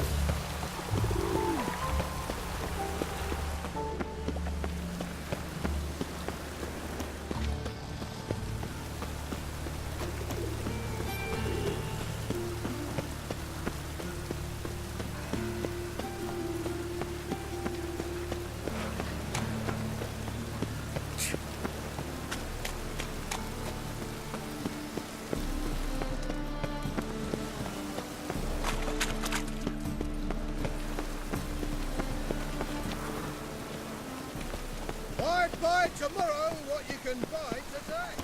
Buy tomorrow what you can buy today.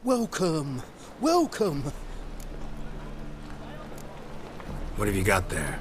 Welcome, welcome. What have you got there?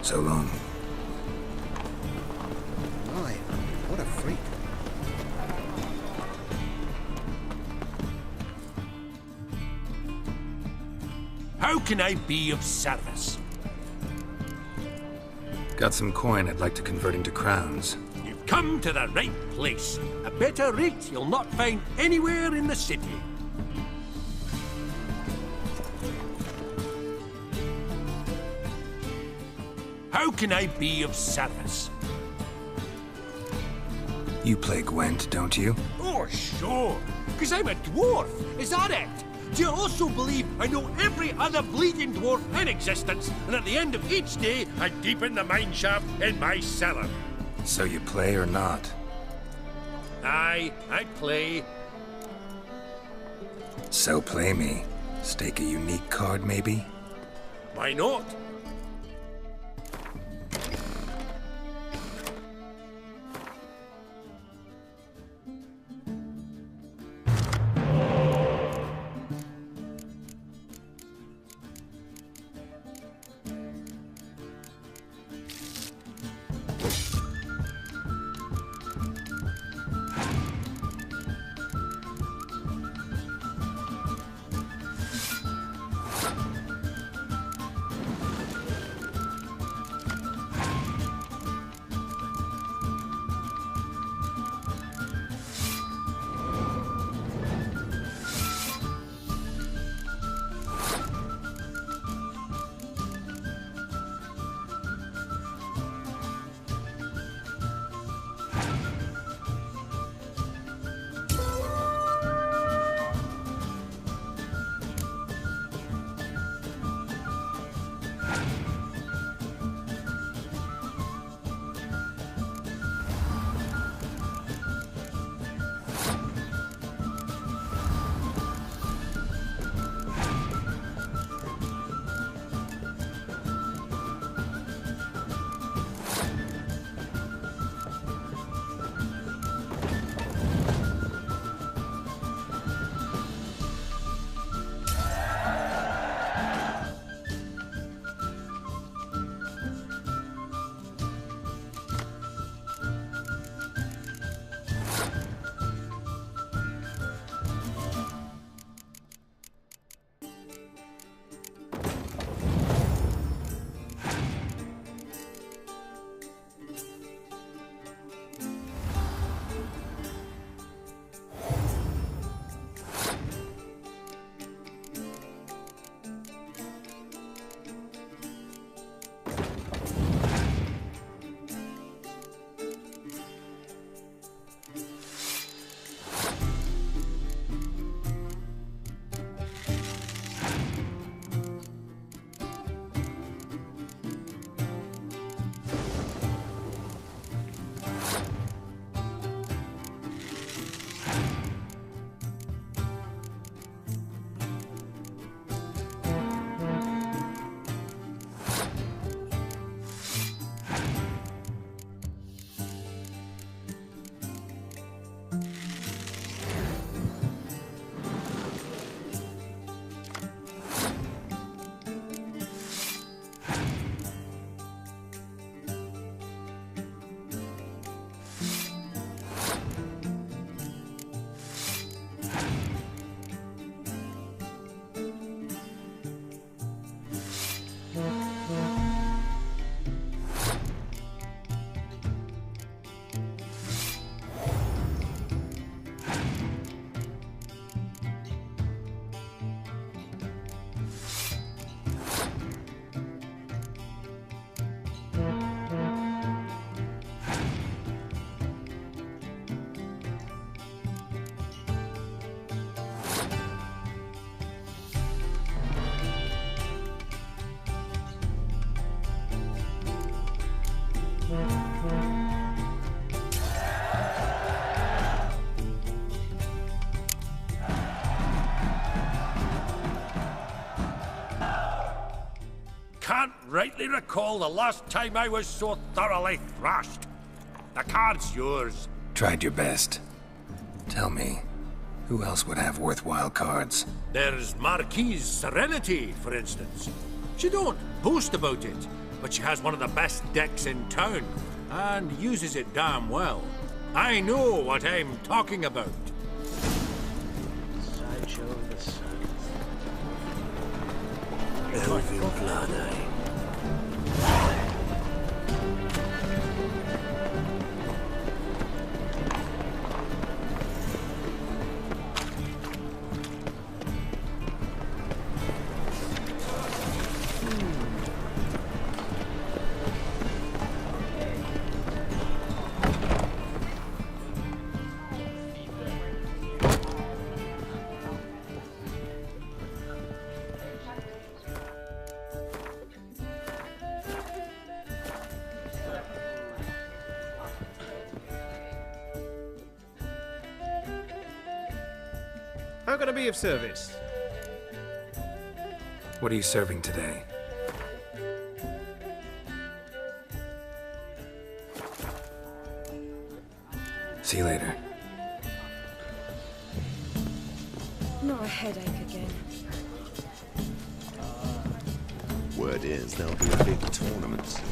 So long. My, what a freak. How can I be of service? Got some coin I'd like to convert into crowns. You've come to the right place. A better rate you'll not find anywhere in the city. How can I be of service? You play Gwent, don't you? Oh, sure. Because I'm a dwarf. Is that it? Do you also believe I know every other bleeding dwarf in existence, and at the end of each day, I deepen the mineshaft in my cellar? So you play or not? Aye, I play. So play me. Stake a unique card, maybe? Why not? rightly recall the last time I was so thoroughly thrashed. The card's yours. Tried your best. Tell me, who else would have worthwhile cards? There's Marquise Serenity, for instance. She don't boast about it, but she has one of the best decks in town, and uses it damn well. I know what I'm talking about. Sideshow of the Sun. Elvin Vlade. How can I be of service? What are you serving today? See you later. Not a headache again. Word is there'll be a big tournament.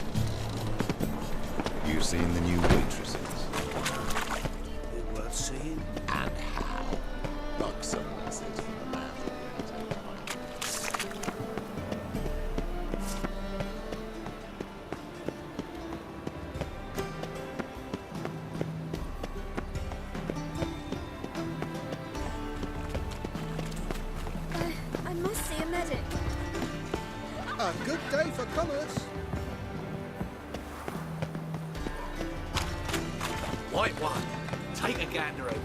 You seen the new waitresses? Worth seeing? And how? Like some message from the man. I must see a medic. A good day for commerce. White one. Take a gander over here.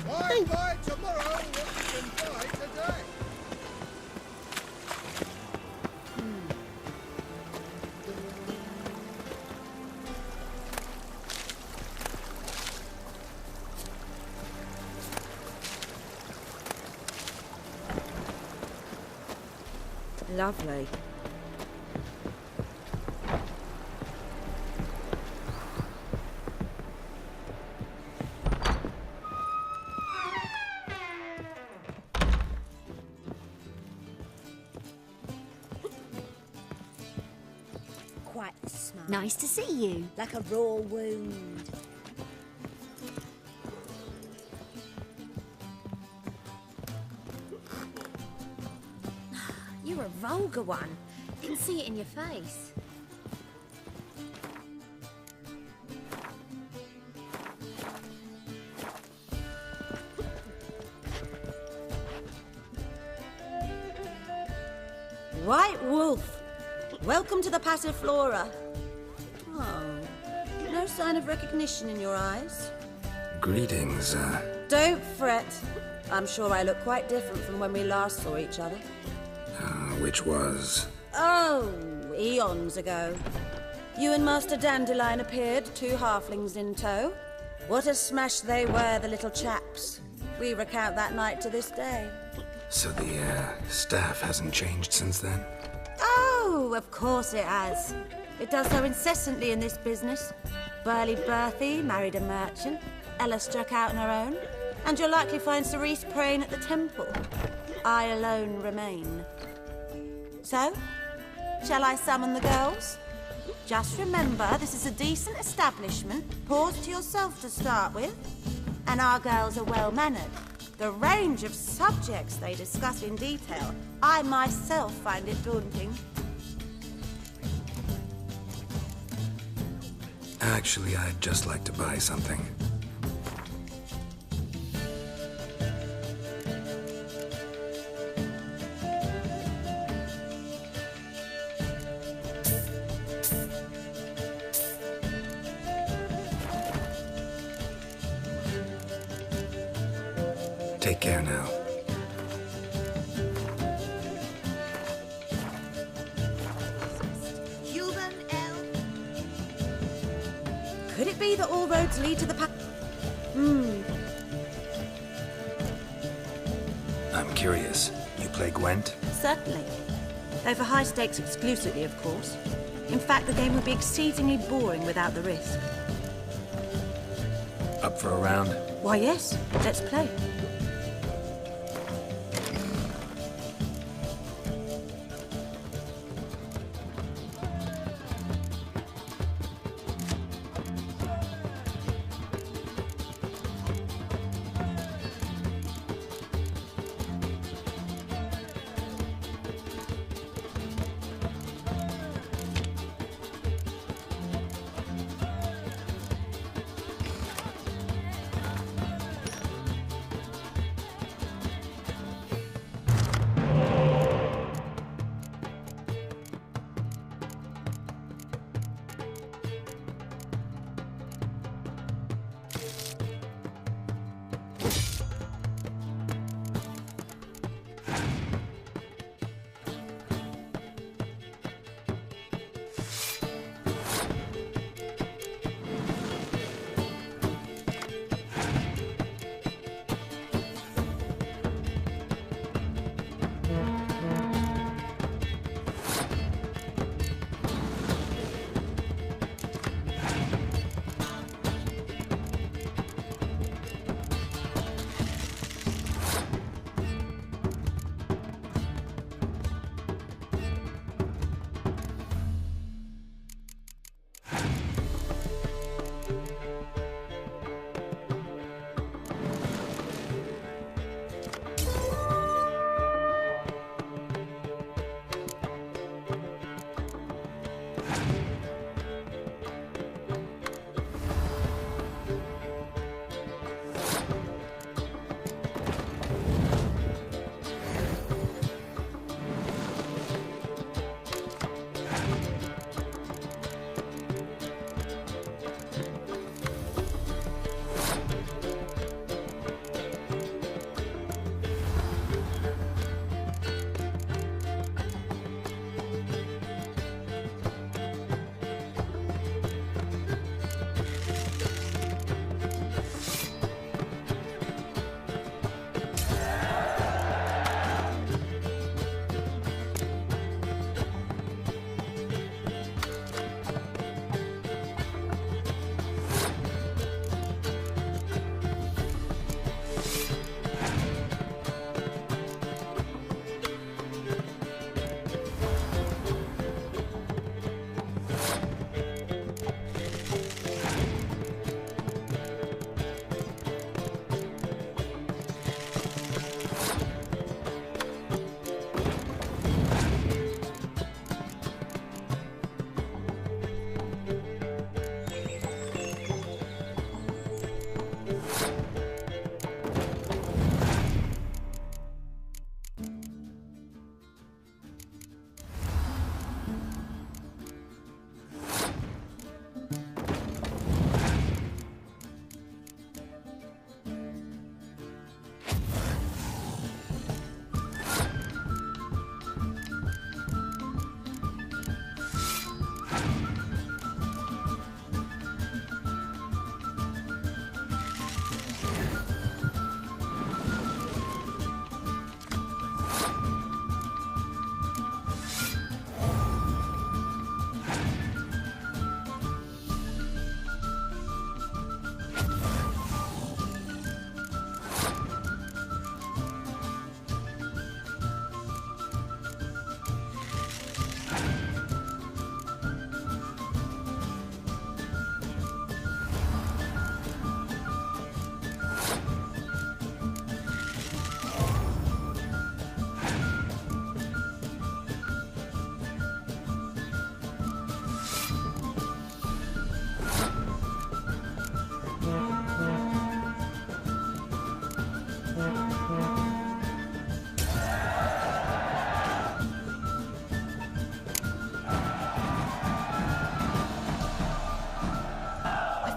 Why buy tomorrow what you can buy today? Lovely. Quite smart. Nice to see you. Like a raw wound. You're a vulgar one. You can see it in your face. White Wolf, welcome to the Passiflora. Oh, no sign of recognition in your eyes. Greetings, Don't fret. I'm sure I look quite different from when we last saw each other. which was... Oh, eons ago. You and Master Dandelion appeared, two halflings in tow. What a smash they were, the little chaps. We recount that night to this day. So the, staff hasn't changed since then? Oh, of course it has. It does so incessantly in this business. Burly Berthy married a merchant. Ella struck out on her own. And you'll likely find Cerise praying at the temple. I alone remain. So, shall I summon the girls? Just remember, this is a decent establishment. Pause to yourself to start with. And our girls are well-mannered. The range of subjects they discuss in detail, I myself find it daunting. Actually, I'd just like to buy something. Take care now. Human L. Could it be that all roads lead to the I'm curious. You play Gwent? Certainly. Though for high stakes exclusively, of course. In fact, the game would be exceedingly boring without the risk. Up for a round? Why, yes. Let's play.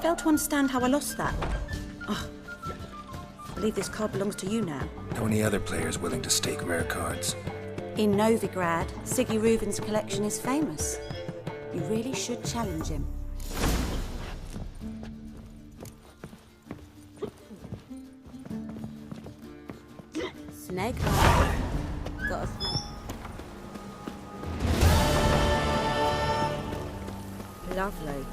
fail to understand how I lost that. Oh, I believe this card belongs to you now. Know any other players willing to stake rare cards? In Novigrad, Siggy Reuven's collection is famous. You really should challenge him. Snake eye. Got a snake. lovely.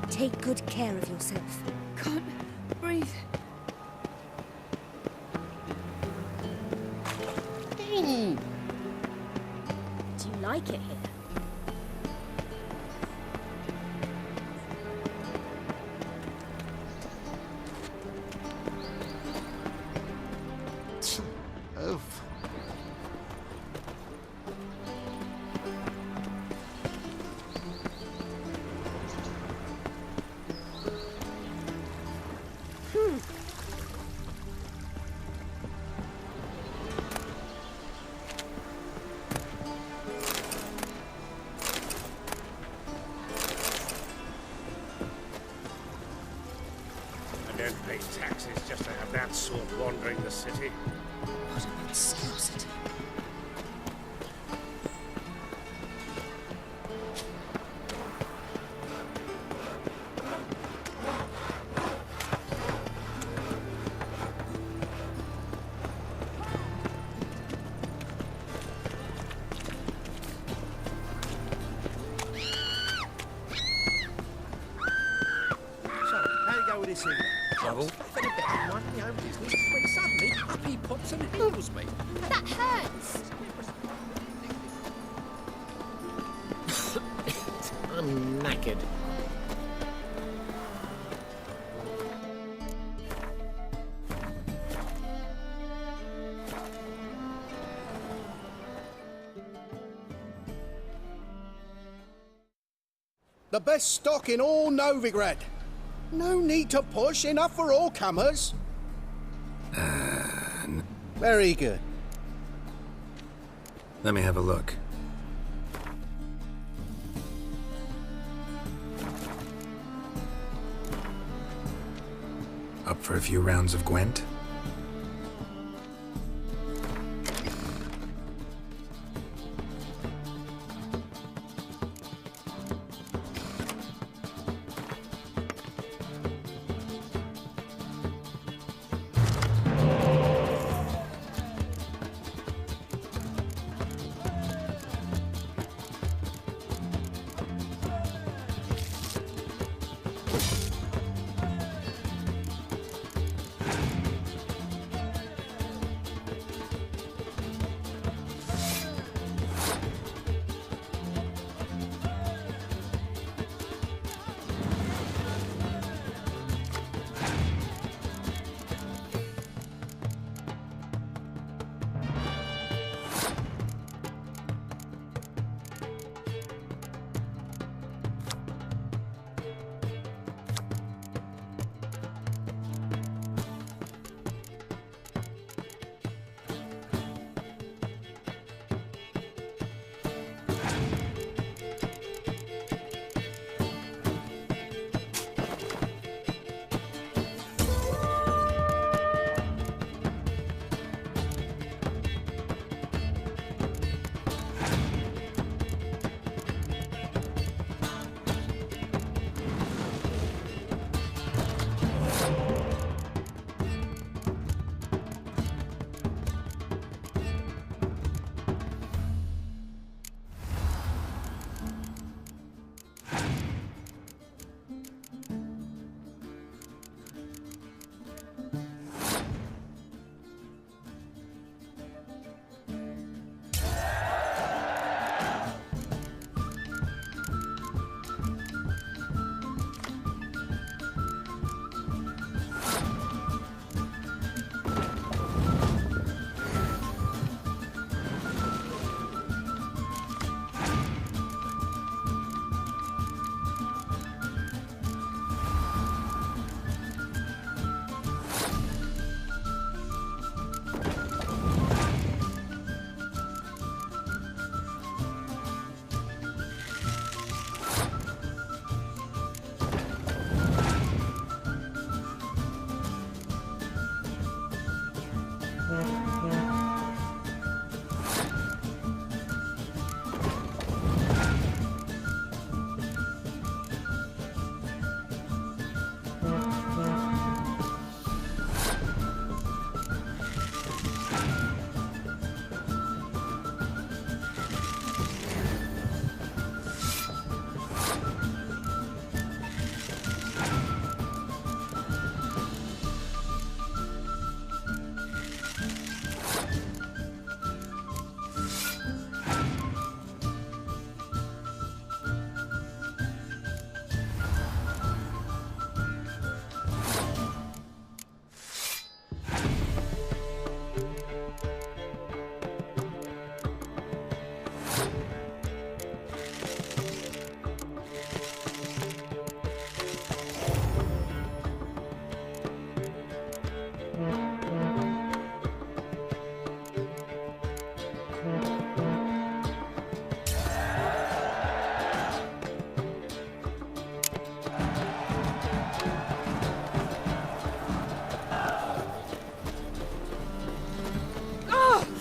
Take good care of yourself. Can't breathe. Do you like it here? Oof. I don't pay taxes just to have that sort wandering the city. What a monstrosity. Trouble? I've been a bit of minding my own business when suddenly up he pops and heals me. That hurts. I'm knackered. The best stock in all Novigrad. No need to push, enough for all comers. Very good. Let me have a look. Up for a few rounds of Gwent?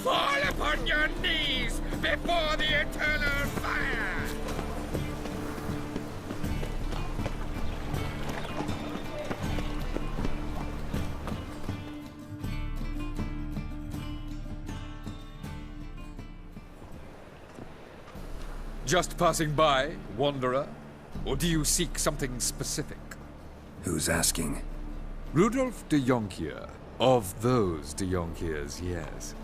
Fall upon your knees before the eternal fire! Just passing by, wanderer? Or do you seek something specific? Who's asking? Rudolf de Jonkier. Of those de Jonkiers, yes.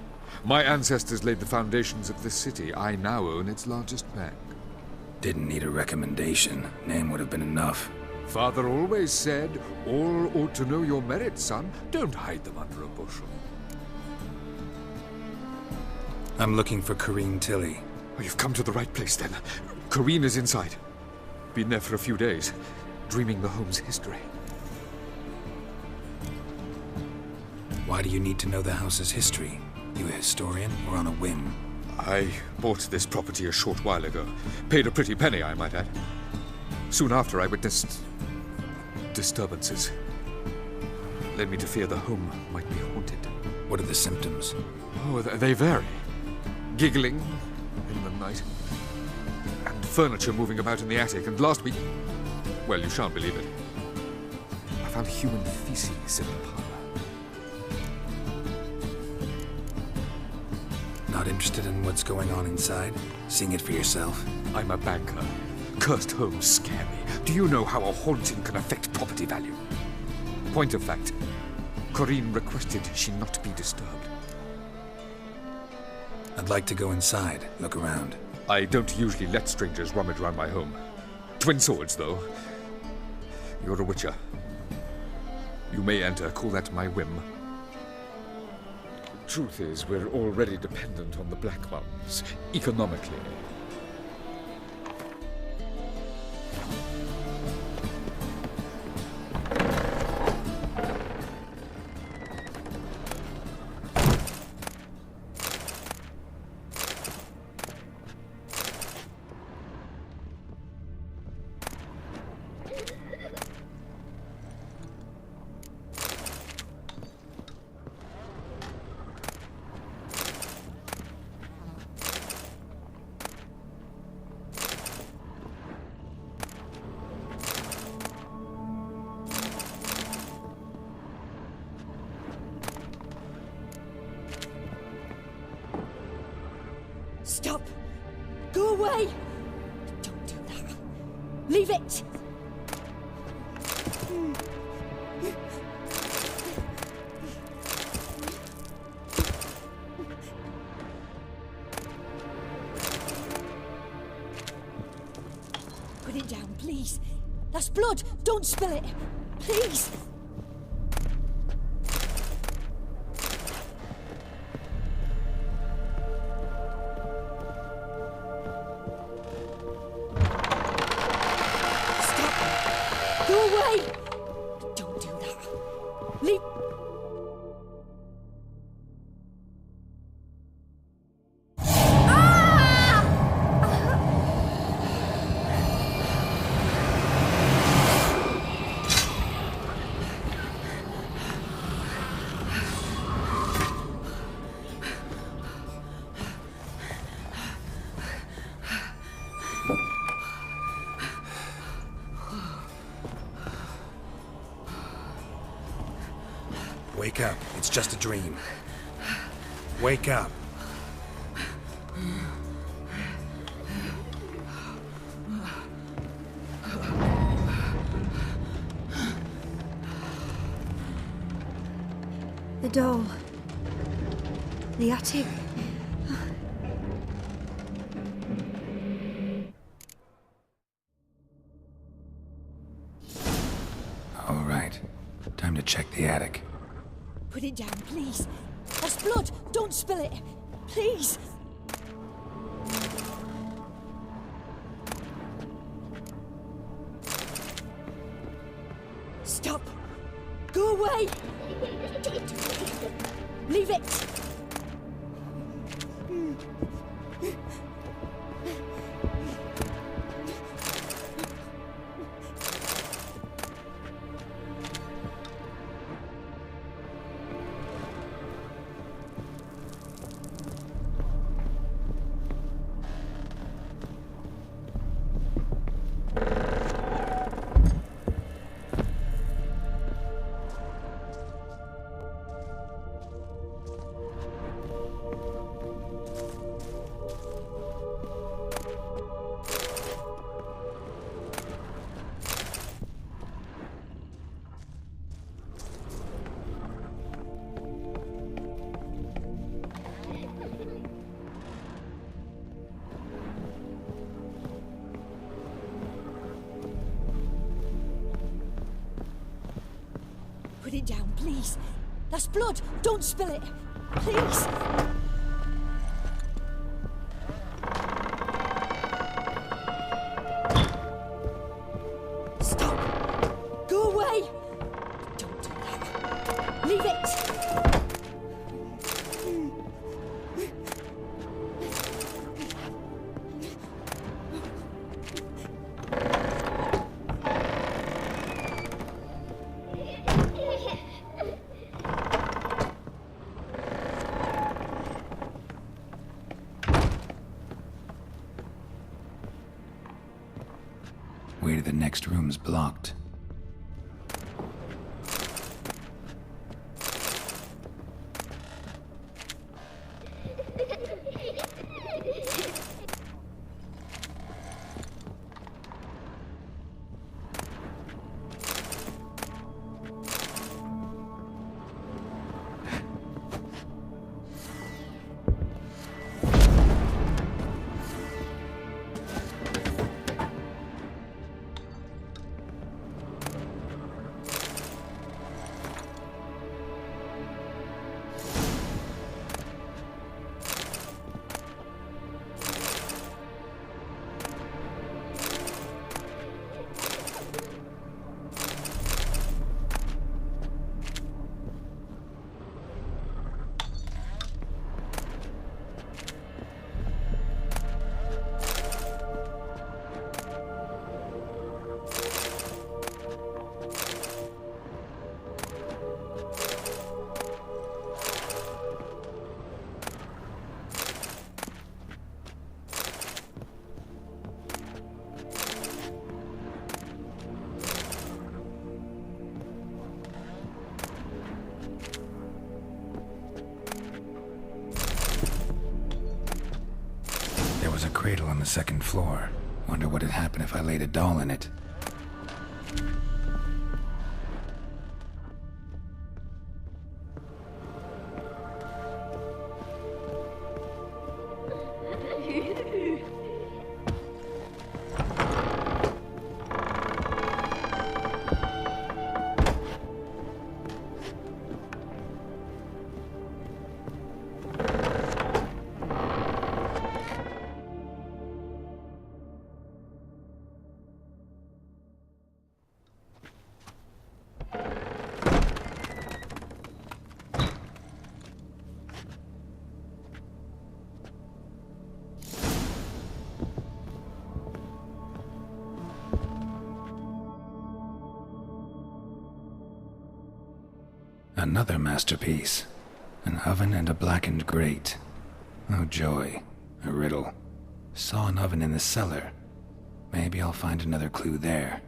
My ancestors laid the foundations of this city. I now own its largest bank. Didn't need a recommendation. Name would have been enough. Father always said, all ought to know your merits, son. Don't hide them under a bushel. I'm looking for Corrine Tilly. Oh, you've come to the right place, then. Corrine is inside. Been there for a few days, dreaming the home's history. Why do you need to know the house's history? You a historian, or on a whim? I bought this property a short while ago. Paid a pretty penny, I might add. Soon after, I witnessed disturbances. Led me to fear the home might be haunted. What are the symptoms? Oh, they vary. Giggling in the night, and furniture moving about in the attic, and last week... well, you shan't believe it. I found human feces in the parlor. Not interested in what's going on inside? Seeing it for yourself? I'm a banker. Cursed homes scare me. Do you know how a haunting can affect property value? Point of fact, Corrine requested she not be disturbed. I'd like to go inside, look around. I don't usually let strangers rummage around my home. Twin swords, though. You're a witcher. You may enter, call that my whim. Truth is, we're already dependent on the Black Ones, economically. Stop! Go away! Don't do that. Leave it! Put it down, please. That's blood! Don't spill it! Please! Go away! Don't do that. Leave... Wake up. It's just a dream. Wake up. The door. The attic. All right. Time to check the attic. Put it down, please. That's blood! Don't spill it! Please! Stop! Go Go away! Leave it! Put it down, please. That's blood. Don't spill it. Please. Stop. Go away. Don't do that. Leave it. Way to the next room's blocked. There was a cradle on the second floor. Wonder what had happened if I laid a doll in it. Another masterpiece. An oven and a blackened grate. Oh joy. A riddle. Saw an oven in the cellar. Maybe I'll find another clue there.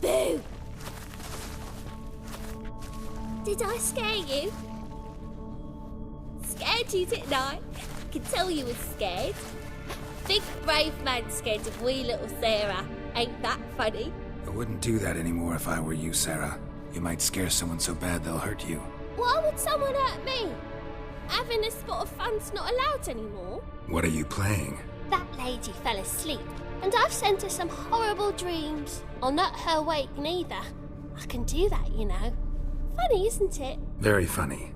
Boo! Did I scare you? Scared you, didn't I? I could tell you were scared. Big brave man scared of wee little Sarah. Ain't that funny? I wouldn't do that anymore if I were you, Sarah. You might scare someone so bad they'll hurt you. Why would someone hurt me? Having a spot of fun's not allowed anymore. What are you playing? That lady fell asleep, and I've sent her some horrible dreams. I'll not her wake neither. I can do that, you know. Funny, isn't it? Very funny.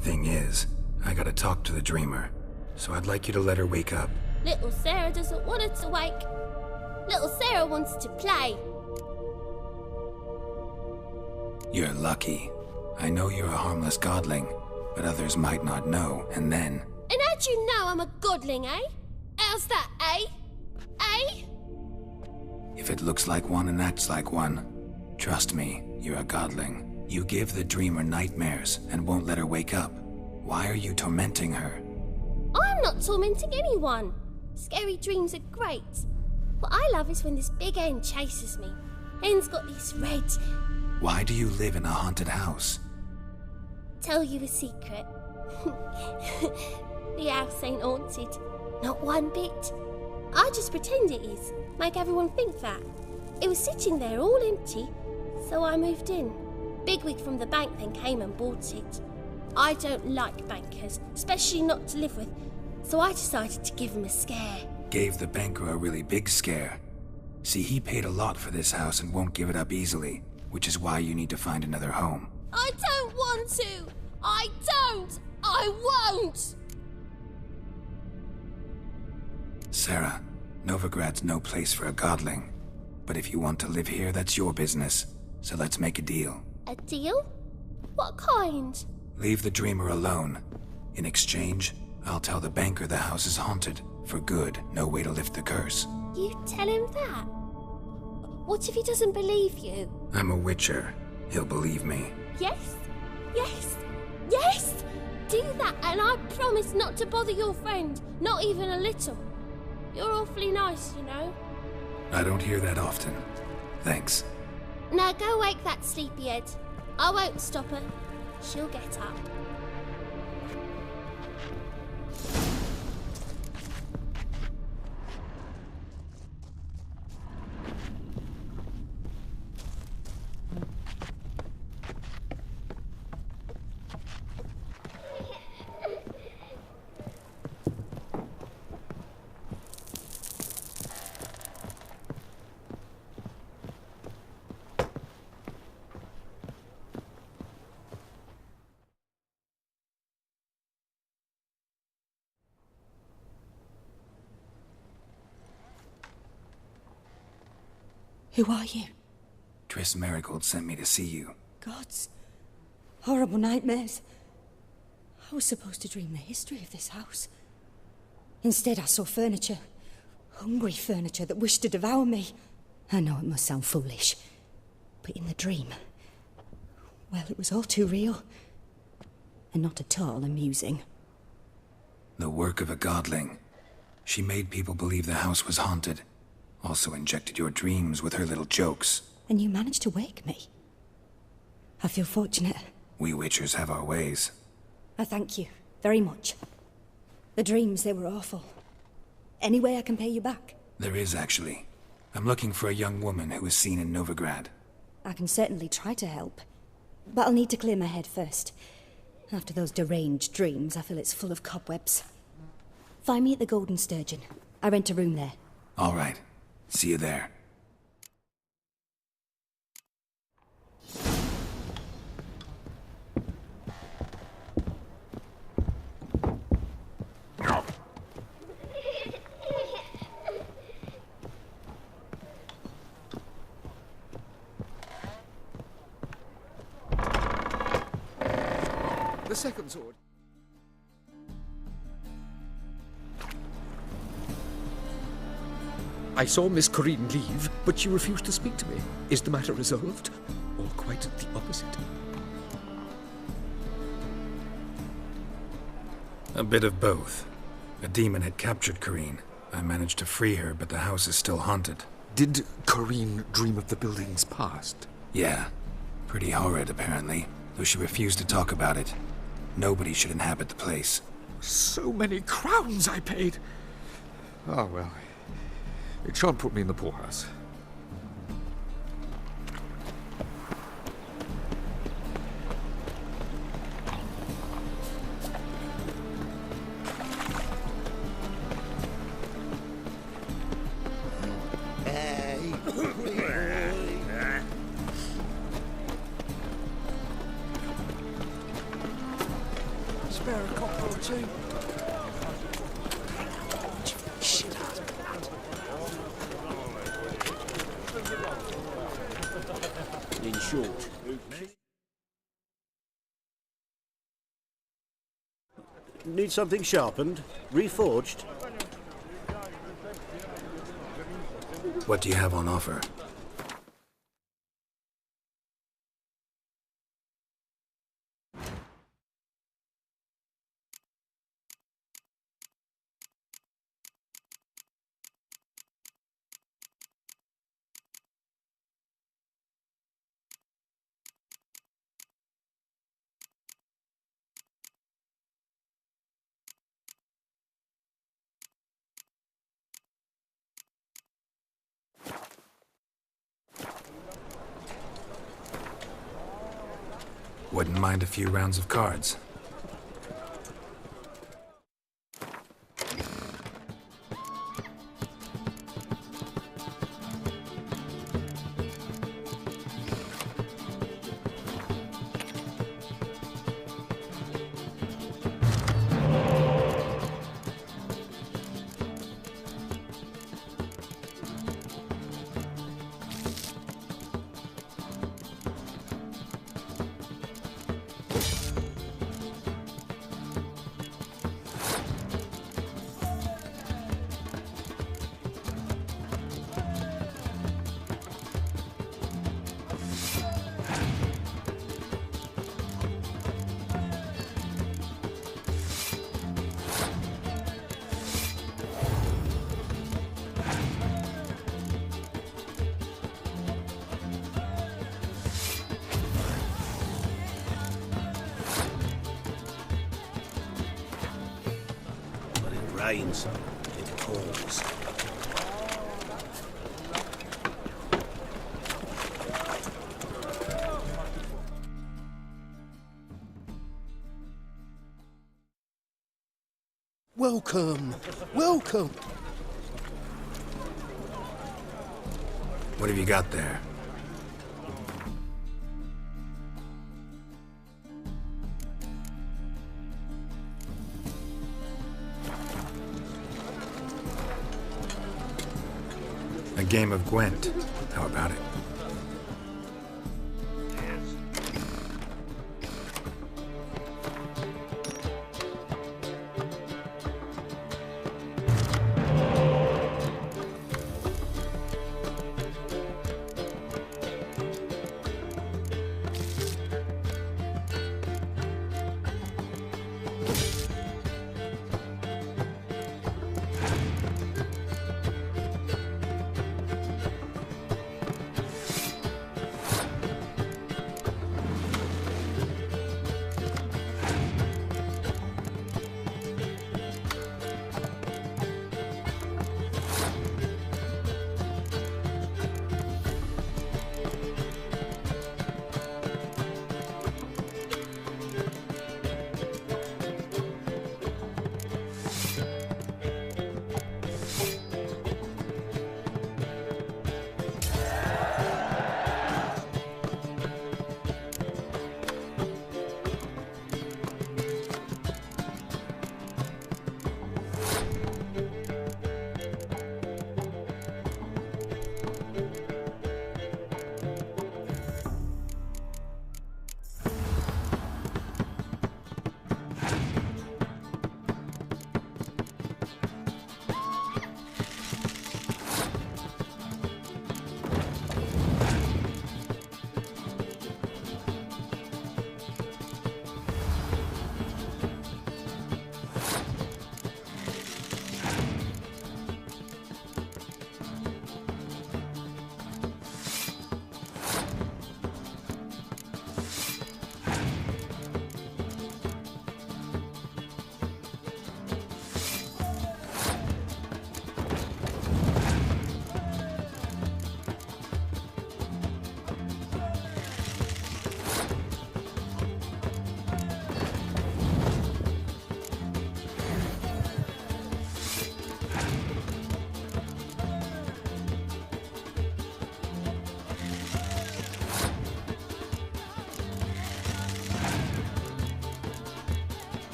Thing is, I gotta talk to the dreamer, so I'd like you to let her wake up. Little Sarah doesn't want her to wake. Little Sarah wants to play. You're lucky. I know you're a harmless godling, but others might not know, and then... And how'd you know I'm a godling, eh? How's that, eh? Eh? If it looks like one and acts like one, trust me, you're a godling. You give the dreamer nightmares and won't let her wake up. Why are you tormenting her? I'm not tormenting anyone. Scary dreams are great. What I love is when this big hen chases me. Hen's got this red... Why do you live in a haunted house? Tell you a secret. The house ain't haunted. Not one bit. I just pretend it is. Make everyone think that. It was sitting there all empty, so I moved in. Bigwig from the bank then came and bought it. I don't like bankers, especially not to live with, so I decided to give him a scare. Gave the banker a really big scare. See, he paid a lot for this house and won't give it up easily, which is why you need to find another home. I don't want to! I don't! I won't! Sarah, Novigrad's no place for a godling. But if you want to live here, that's your business. So let's make a deal. A deal? What kind? Leave the dreamer alone. In exchange, I'll tell the banker the house is haunted. For good, no way to lift the curse. You tell him that? What if he doesn't believe you? I'm a witcher. He'll believe me. Yes? Yes? Yes! Do that and I promise not to bother your friend. Not even a little. You're awfully nice, you know. I don't hear that often. Thanks. Now go wake that sleepyhead. I won't stop her. She'll get up. Who are you? Triss Marigold sent me to see you. Gods. Horrible nightmares. I was supposed to dream the history of this house. Instead, I saw furniture. Hungry furniture that wished to devour me. I know it must sound foolish, but in the dream, well, it was all too real. And not at all amusing. The work of a godling. She made people believe the house was haunted. Also injected your dreams with her little jokes. And you managed to wake me. I feel fortunate. We witchers have our ways. I thank you very much. The dreams, they were awful. Any way I can pay you back? There is, actually. I'm looking for a young woman who was seen in Novigrad. I can certainly try to help. But I'll need to clear my head first. After those deranged dreams, I feel it's full of cobwebs. Find me at the Golden Sturgeon. I rent a room there. All right. See you there. The second sword. I saw Miss Corinne leave, but she refused to speak to me. Is the matter resolved? Or quite the opposite? A bit of both. A demon had captured Corinne. I managed to free her, but the house is still haunted. Did Corinne dream of the building's past? Yeah. Pretty horrid, apparently, though she refused to talk about it. Nobody should inhabit the place. So many crowns I paid. Ah, well, it shan't put me in the poorhouse. Spare a copper or two. In short, Need something sharpened? Reforged? What do you have on offer? Wouldn't mind a few rounds of cards. Rains. It pours. Welcome. Welcome. What have you got there? A game of Gwent. How about it?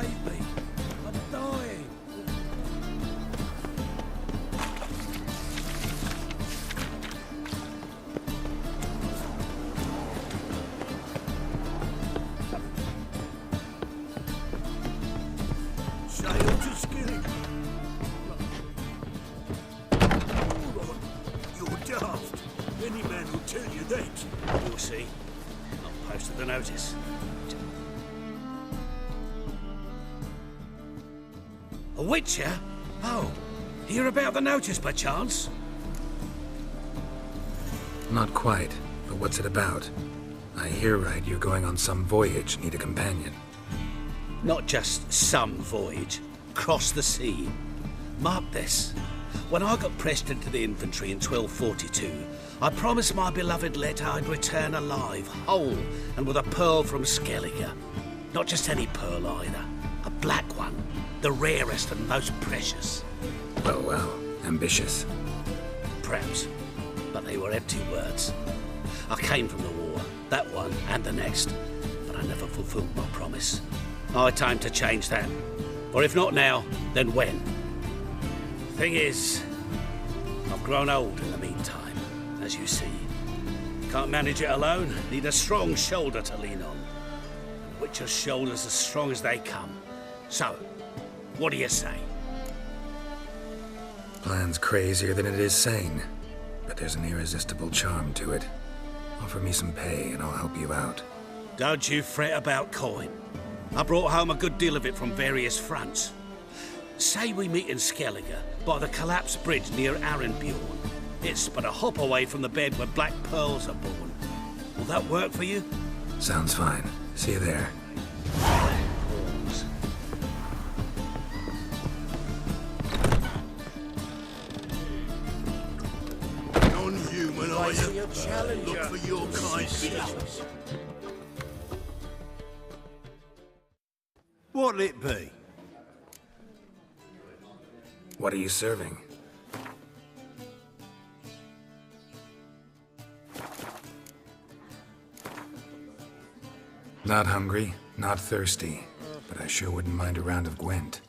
save me. I'm dying. Sail to Skilling. Hold on. You're daft. Any man will tell you that. You'll see. I've posted the notice. A witcher? Oh, hear about the notice by chance? Not quite, but what's it about? I hear right, you're going on some voyage, need a companion. Not just some voyage. Cross the sea. Mark this. When I got pressed into the infantry in 1242, I promised my beloved Let I'd return alive, whole, and with a pearl from Skellige. Not just any pearl either. A black one. The rarest and most precious. Well, well, ambitious. Perhaps. But they were empty words. I came from the war, that one and the next, but I never fulfilled my promise. High time to change that. Or if not now, then when? Thing is, I've grown old in the meantime, as you see. Can't manage it alone, need a strong shoulder to lean on. And Witcher's shoulders as strong as they come. So, what do you say? Plan's crazier than it is sane, but there's an irresistible charm to it. Offer me some pay and I'll help you out. Don't you fret about coin. I brought home a good deal of it from various fronts. Say we meet in Skellige, by the collapsed bridge near Arenbjorn. It's but a hop away from the bed where black pearls are born. Will that work for you? Sounds fine. See you there. Non-human, are you? Look for your kind species. What'll it be? What are you serving? Not hungry, not thirsty, but I sure wouldn't mind a round of Gwent.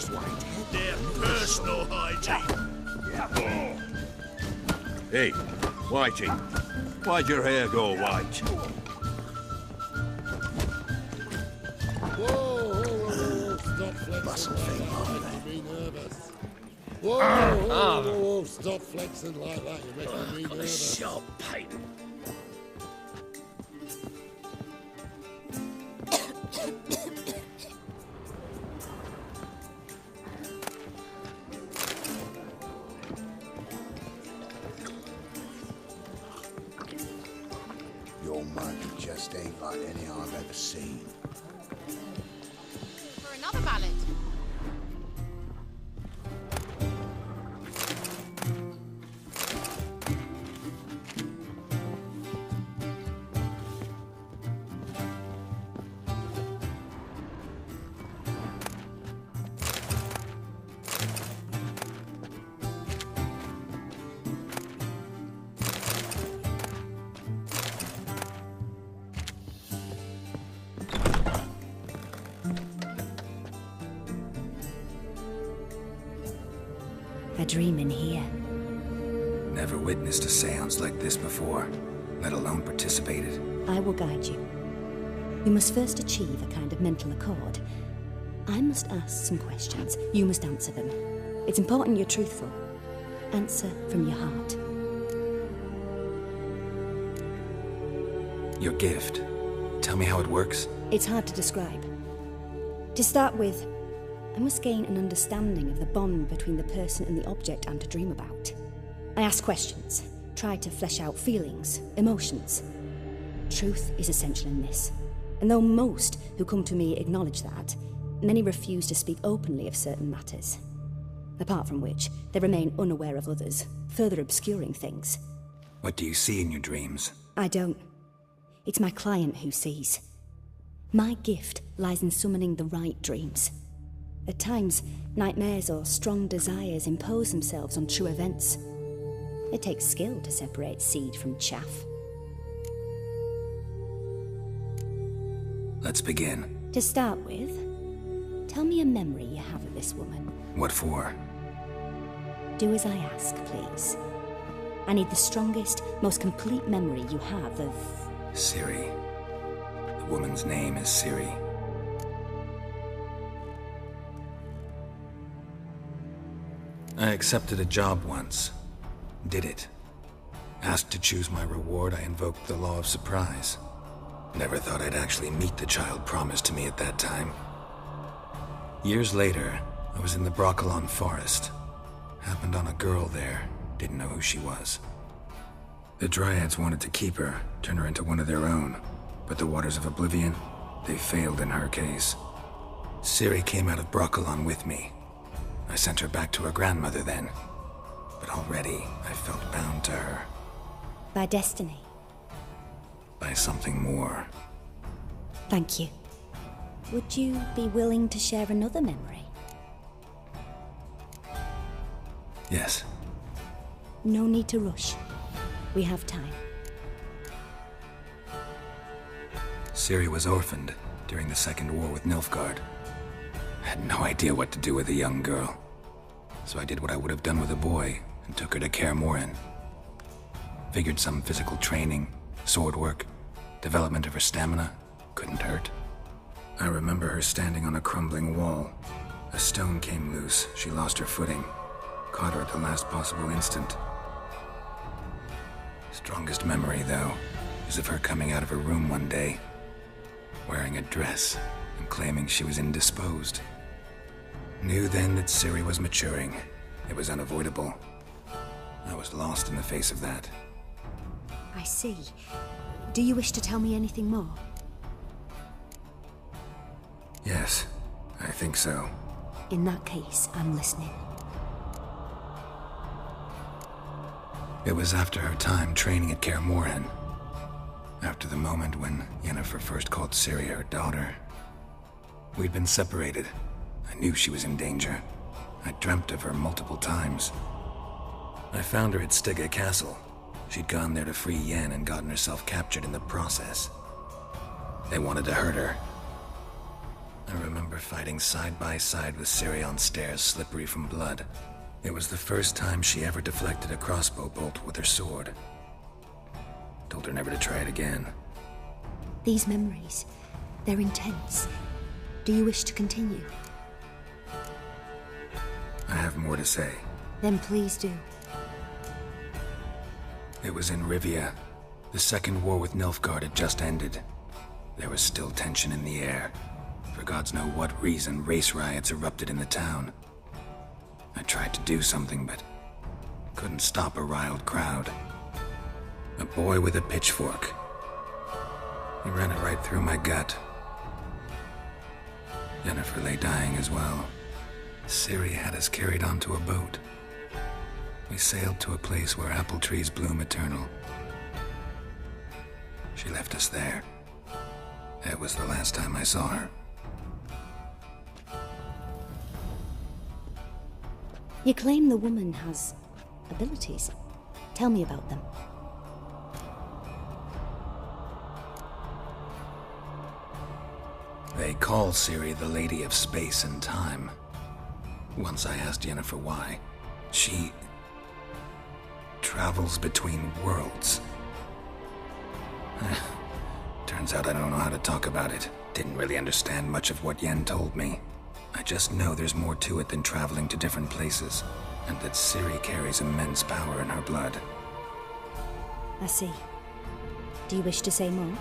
Just wait. Their personal hygiene. Hey, Whitey, why'd your hair go white? Whoa, stop flexing. Mustn't think more of that. Be nervous. Whoa, stop flexing like that. You're making me nervous. Sharp pain. Your money just ain't like any I've ever seen. For another ballad. A dream in here. Never witnessed a seance like this before, let alone participated. I will guide you. We must first achieve a kind of mental accord. I must ask some questions. You must answer them. It's important you're truthful. Answer from your heart. Your gift. Tell me how it works. It's hard to describe. To start with, I must gain an understanding of the bond between the person and the object I'm to dream about. I ask questions, try to flesh out feelings, emotions. Truth is essential in this, and though most who come to me acknowledge that, many refuse to speak openly of certain matters. Apart from which, they remain unaware of others, further obscuring things. What do you see in your dreams? I don't. It's my client who sees. My gift lies in summoning the right dreams. At times, nightmares or strong desires impose themselves on true events. It takes skill to separate seed from chaff. Let's begin. To start with, tell me a memory you have of this woman. What for? Do as I ask, please. I need the strongest, most complete memory you have of... Siri. The woman's name is Siri. I accepted a job once. Did it. Asked to choose my reward, I invoked the law of surprise. Never thought I'd actually meet the child promised to me at that time. Years later, I was in the Broccolon forest. Happened on a girl there. Didn't know who she was. The Dryads wanted to keep her, turn her into one of their own. But the Waters of Oblivion, they failed in her case. Siri came out of Broccolon with me. I sent her back to her grandmother then. But already, I felt bound to her. By destiny. By something more. Thank you. Would you be willing to share another memory? Yes. No need to rush. We have time. Ciri was orphaned during the Second War with Nilfgaard. I had no idea what to do with a young girl. So I did what I would have done with a boy and took her to Kaer Morhen. Figured some physical training, sword work, development of her stamina couldn't hurt. I remember her standing on a crumbling wall. A stone came loose, she lost her footing. Caught her at the last possible instant. Strongest memory, though, is of her coming out of her room one day, wearing a dress and claiming she was indisposed. Knew then that Ciri was maturing. It was unavoidable. I was lost in the face of that. I see. Do you wish to tell me anything more? Yes, I think so. In that case, I'm listening. It was after her time training at Kaer Morhen. After the moment when Yennefer first called Ciri her daughter. We'd been separated. I knew she was in danger. I dreamt of her multiple times. I found her at Stygga Castle. She'd gone there to free Yen and gotten herself captured in the process. They wanted to hurt her. I remember fighting side by side with Ciri on stairs slippery from blood. It was the first time she ever deflected a crossbow bolt with her sword. Told her never to try it again. These memories, they're intense. Do you wish to continue? I have more to say. Then please do. It was in Rivia. The second war with Nilfgaard had just ended. There was still tension in the air. For gods know what reason, race riots erupted in the town. I tried to do something, but couldn't stop a riled crowd. A boy with a pitchfork. He ran it right through my gut. Yennefer lay dying as well. Ciri had us carried onto a boat. We sailed to a place where apple trees bloom eternal. She left us there. That was the last time I saw her. You claim the woman has abilities. Tell me about them. They call Ciri the Lady of Space and Time. Once I asked Yennefer why. She travels between worlds. Turns out I don't know how to talk about it. Didn't really understand much of what Yen told me. I just know there's more to it than traveling to different places, and that Ciri carries immense power in her blood. I see. Do you wish to say more?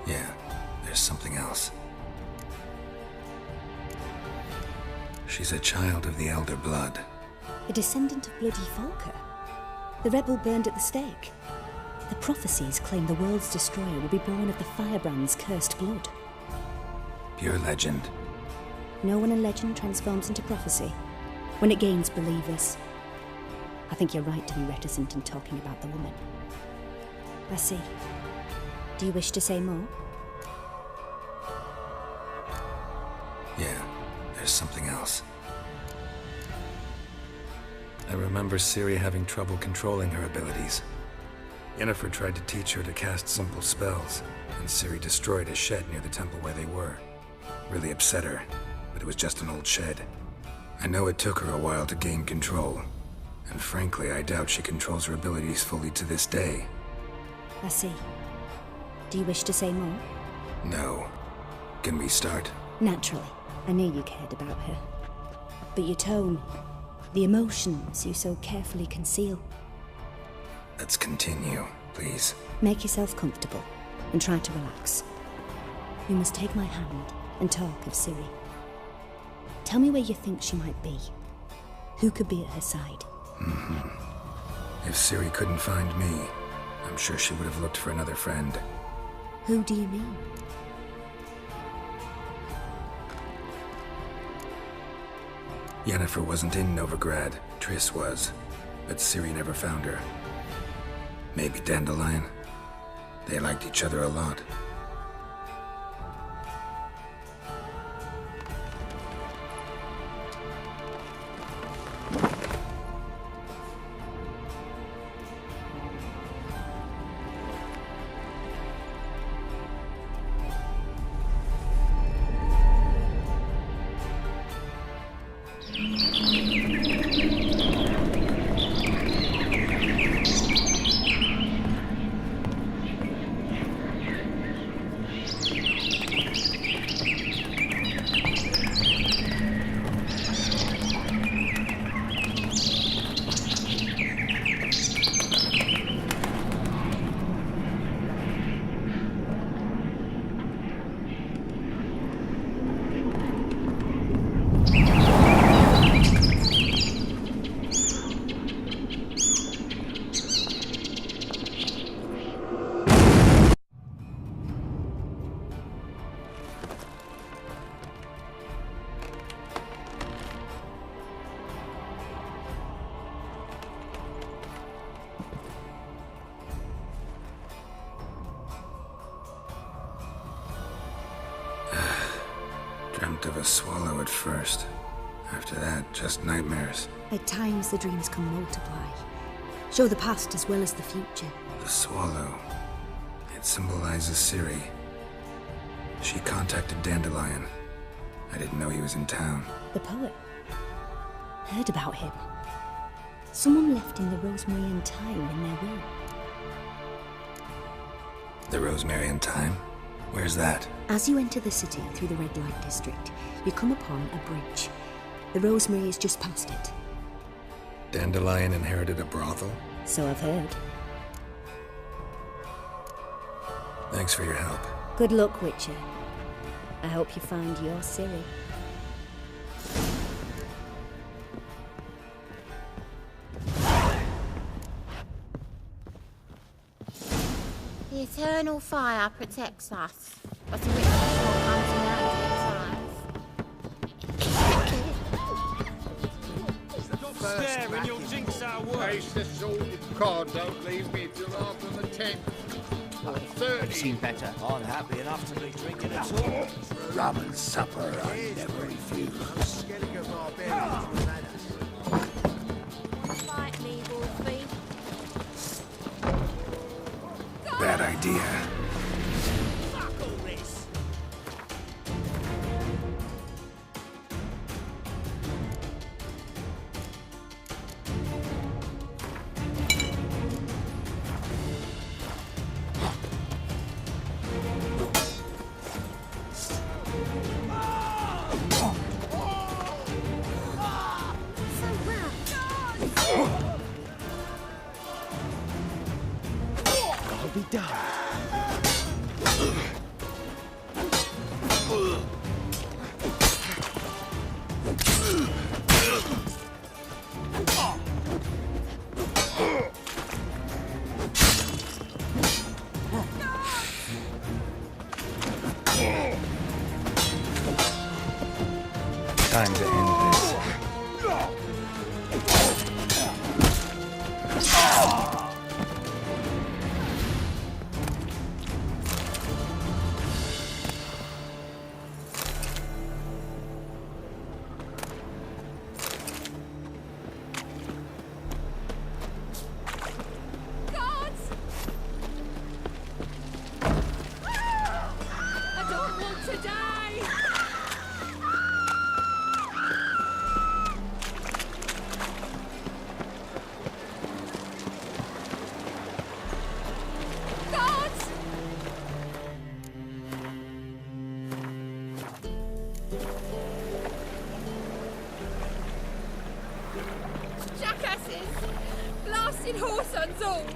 Yeah, there's something else. She's a child of the Elder Blood. A descendant of bloody Volker. The rebel burned at the stake. The prophecies claim the world's destroyer will be born of the firebrand's cursed blood. Pure legend. No one in legend transforms into prophecy when it gains believers. I think you're right to be reticent in talking about the woman. I see. Do you wish to say more? Yeah, there's something else. I remember Ciri having trouble controlling her abilities. Yennefer tried to teach her to cast simple spells, and Ciri destroyed a shed near the temple where they were. Really upset her, but it was just an old shed. I know it took her a while to gain control, and frankly, I doubt she controls her abilities fully to this day. I see. Do you wish to say more? No. Can we start? Naturally. I knew you cared about her. But your tone, the emotions you so carefully conceal. Let's continue, please. Make yourself comfortable and try to relax. You must take my hand and talk of Ciri. Tell me where you think she might be. Who could be at her side? If Ciri couldn't find me, I'm sure she would have looked for another friend. Who do you mean? Yennefer wasn't in Novigrad. Triss was. But Ciri never found her. Maybe Dandelion. They liked each other a lot. Dreamt of a swallow at first. After that, just nightmares. At times the dreams can multiply. Show the past as well as the future. The swallow. It symbolizes Ciri. She contacted Dandelion. I didn't know he was in town. The poet. Heard about him. Someone left him the Rosemary and Thyme in their will. The Rosemary and Thyme? Where's that? As you enter the city through the red light district, you come upon a bridge. The Rosemary is just past it. Dandelion inherited a brothel? So I've heard. Thanks for your help. Good luck, Witcher. I hope you find your Ciri. The eternal fire protects us, but the ritual comes in out Stop staring, you'll jinx our work. Face the sword. God, don't leave me till after the 10th. Or 30. I've seen better. I'm happy enough to be drinking at all. Rum and supper I never refuse. Fight me, Wolfie. Bad idea. Fuck all this. I'll be done. Time to end this. I don't want to die! Gods! Jackasses! Blasted whoresons all!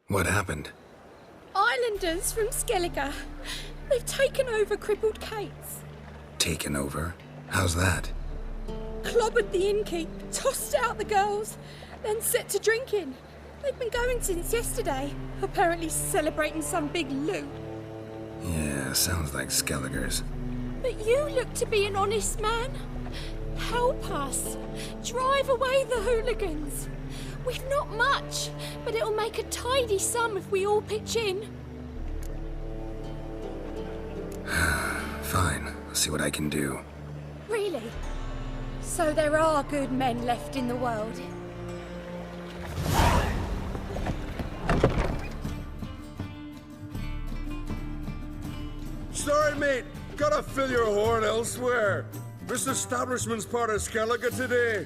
What happened? Islanders from Skellige. They've taken over crippled Kate's. Taken over? How's that? Clobbered the innkeep, tossed out the girls, then set to drinking. They've been going since yesterday, apparently celebrating some big loot. Yeah, sounds like Skellige's. But you look to be an honest man. Help us. Drive away the hooligans. We've not much, but it'll make a tidy sum if we all pitch in. Fine, I'll see what I can do. Really? So there are good men left in the world. Sorry, mate. Gotta fill your horn elsewhere. This establishment's part of Skellige today.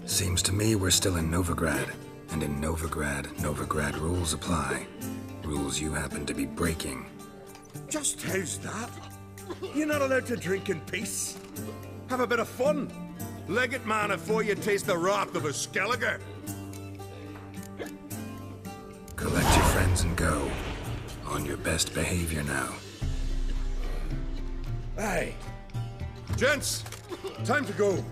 Seems to me we're still in Novigrad. And in Novigrad rules apply. Rules you happen to be breaking. Just how's that? You're not allowed to drink in peace. Have a bit of fun. Leg it, man, before you taste the wrath of a Skellige. Collect your friends and go. On your best behavior now. Hey. Gents, time to go.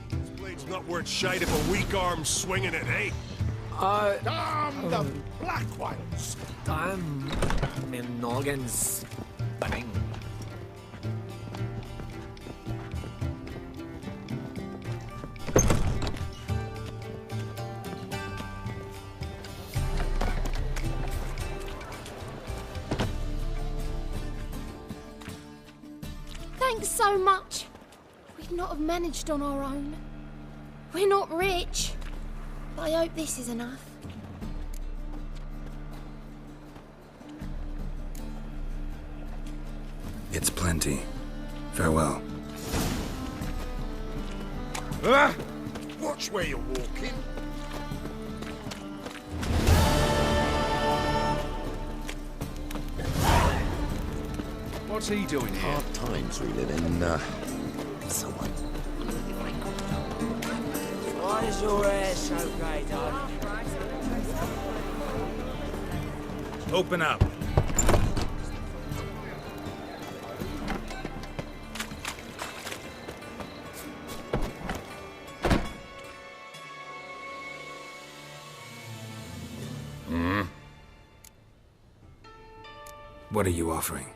This blade's not worth shite if a weak arm's swinging it, eh? Damn the black ones! Damn, my noggin's spinning. Thanks so much. We've could not have managed on our own. We're not rich. But I hope this is enough. It's plenty. Farewell. Ah! Watch where you're walking. What's he doing here? Hard times we live in, someone. Why is your hair so grey, darling? Open up. What are you offering?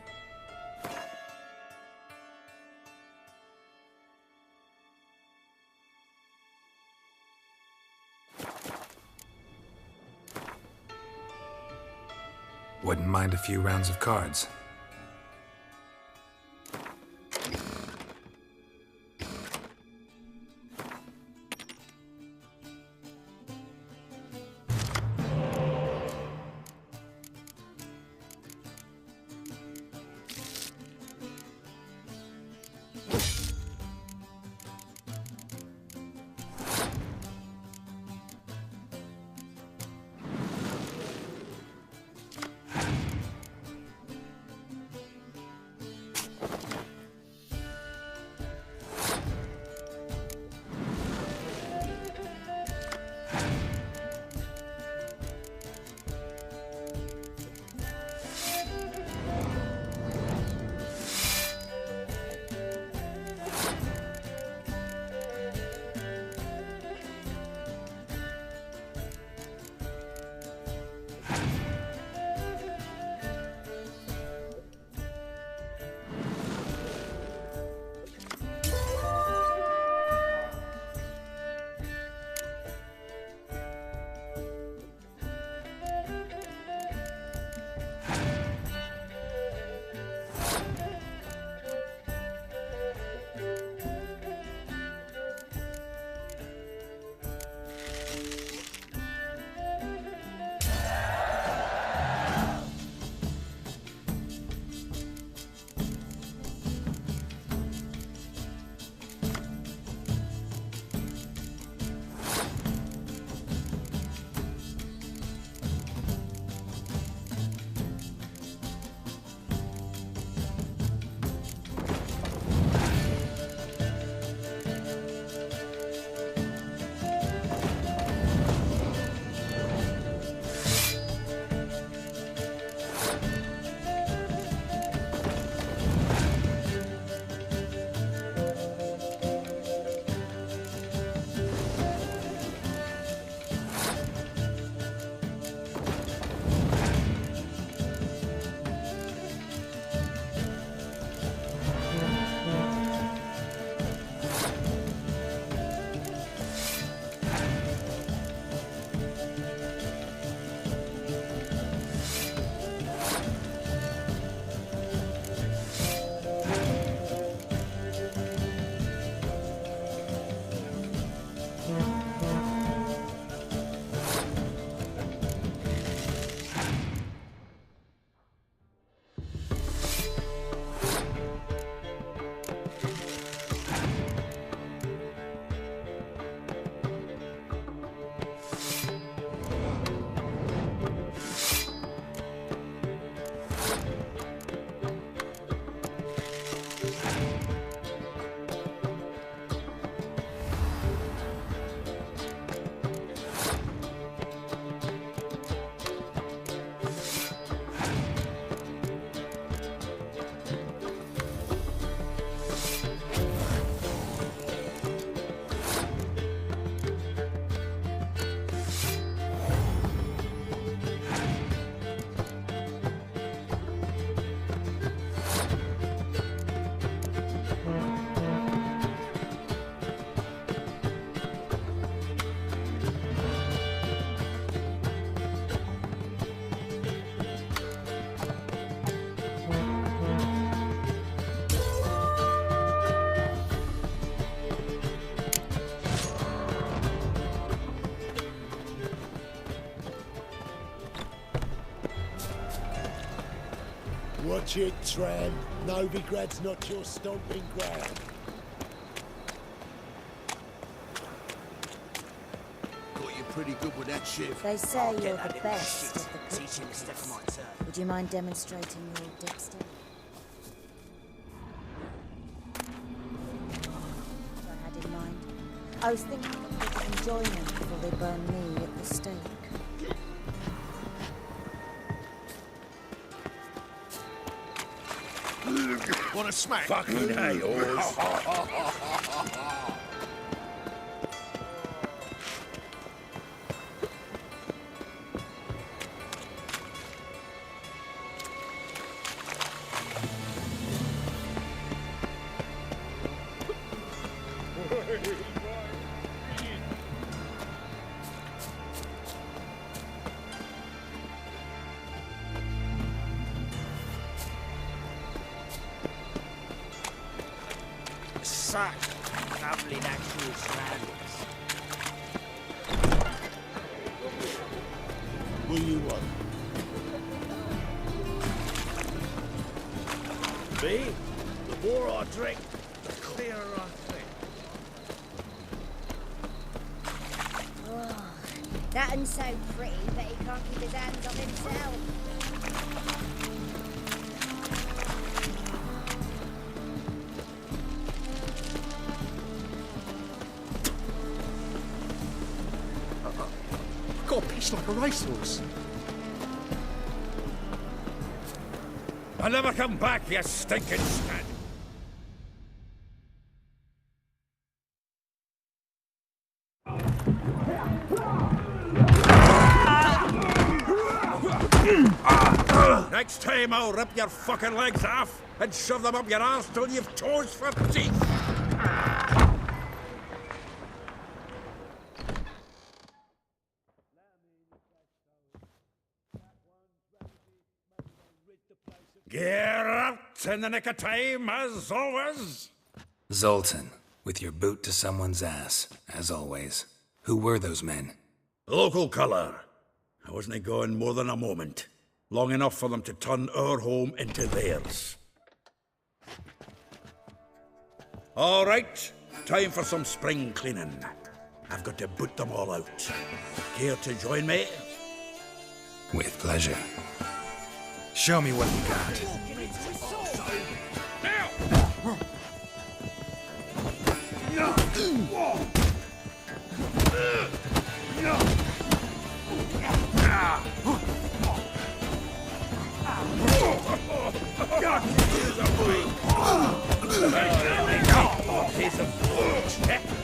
Wouldn't mind a few rounds of cards. Watch it, tramp. Novigrad's not your stomping ground. Got you pretty good with that shiv. They say you're the best of the cooks. Would you mind demonstrating your dexterity? I had in mind. I was thinking of making enjoyment before they burn me at the stake. Want a smack? Fucking hey, yours. Such lovely natural surroundings. What do you want? Me? The more I drink, the clearer I think. Oh, that one's so pretty, but he can't keep his hands off himself. Got a piece like a racehorse. I'll never come back, you stinking scat. Next time I'll rip your fucking legs off and shove them up your arse till you've toes for teeth. Get out in the nick of time, as always. Zoltan, with your boot to someone's ass, as always. Who were those men? Local colour. I wasn't gone more than a moment. Long enough for them to turn our home into theirs. All right, time for some spring cleaning. I've got to boot them all out. Care to join me? With pleasure. Show me what you got.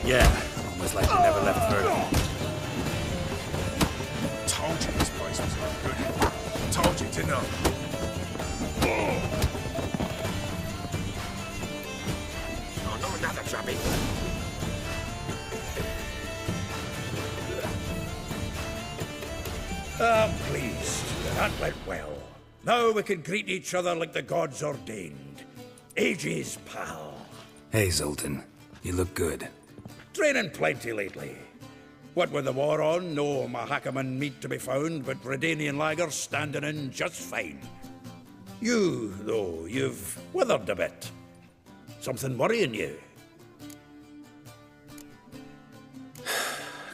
Yeah, almost like you never left Verdun. Told you this place was no good. Told you to know. Oh, not another drubbing. I'm pleased. That went well. Now we can greet each other like the gods ordained. Ages, pal. Hey, Zoltan. You look good. Training plenty lately. What with the war on, no Mahakaman meat to be found, but Redanian lagers standing in just fine. You, though, you've withered a bit. Something worrying you?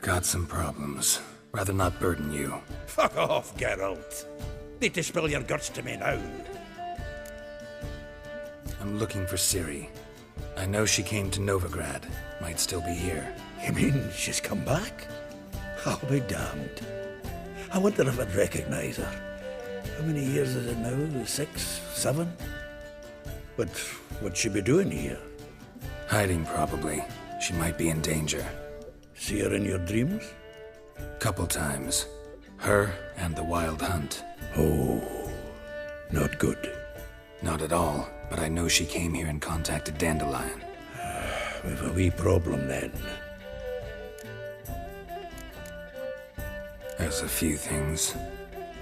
Got some problems. Rather not burden you. Fuck off, Geralt. Need to spill your guts to me now. I'm looking for Ciri. I know she came to Novigrad. Might still be here. You mean she's come back? I'll be damned. I wonder if I'd recognize her. How many years is it now? 6, 7? But what'd she be doing here? Hiding, probably. She might be in danger. See her in your dreams? Couple times. Her and the Wild Hunt. Oh, not good. Not at all, but I know she came here and contacted Dandelion. We've a wee problem then. There's a few things.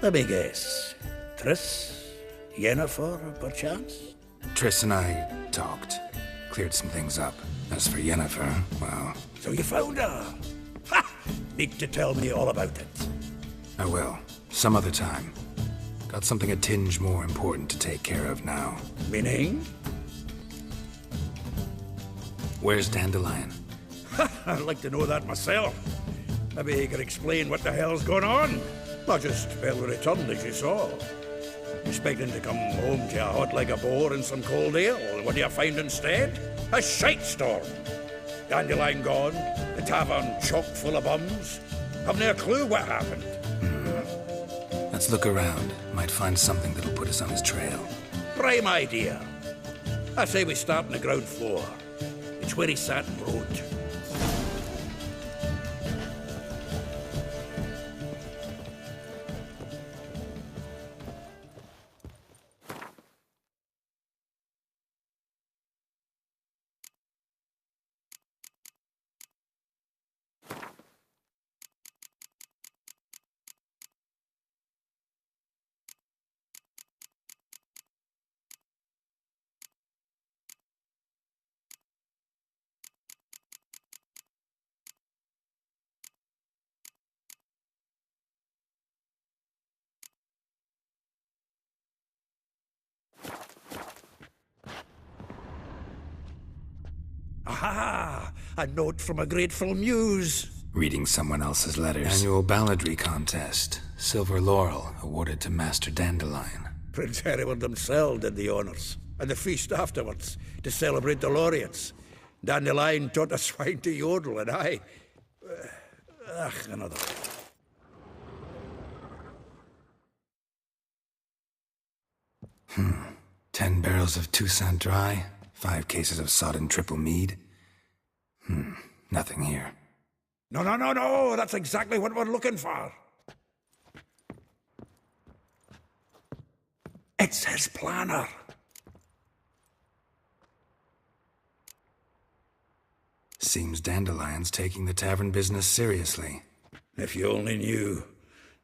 Let me guess. Triss? Yennefer, perchance? Triss and I talked. Cleared some things up. As for Yennefer, well... So you found her? Ha! Need to tell me all about it. I will. Some other time. Got something a tinge more important to take care of now. Meaning? Where's Dandelion? I'd like to know that myself. Maybe he could explain what the hell's going on. Not just barely returned, as you saw. Expecting to come home to a hot like a boar and some cold ale. What do you find instead? A shite storm. Dandelion gone, the tavern chock full of bums. Haven't a clue what happened. Let's look around. Might find something that'll put us on his trail. Prime idea. I say we start on the ground floor. It's where he sat and wrote. Aha! A note from a grateful muse. Reading someone else's letters. Annual balladry contest. Silver laurel awarded to Master Dandelion. Prince Hereward himself did the honours. And the feast afterwards, to celebrate the laureates. Dandelion taught a swine to yodel, and I... another. 10 barrels of Toussaint Dry, 5 cases of sodden triple mead. Nothing here. No, that's exactly what we're looking for. It's his planner. Seems Dandelion's taking the tavern business seriously. If you only knew.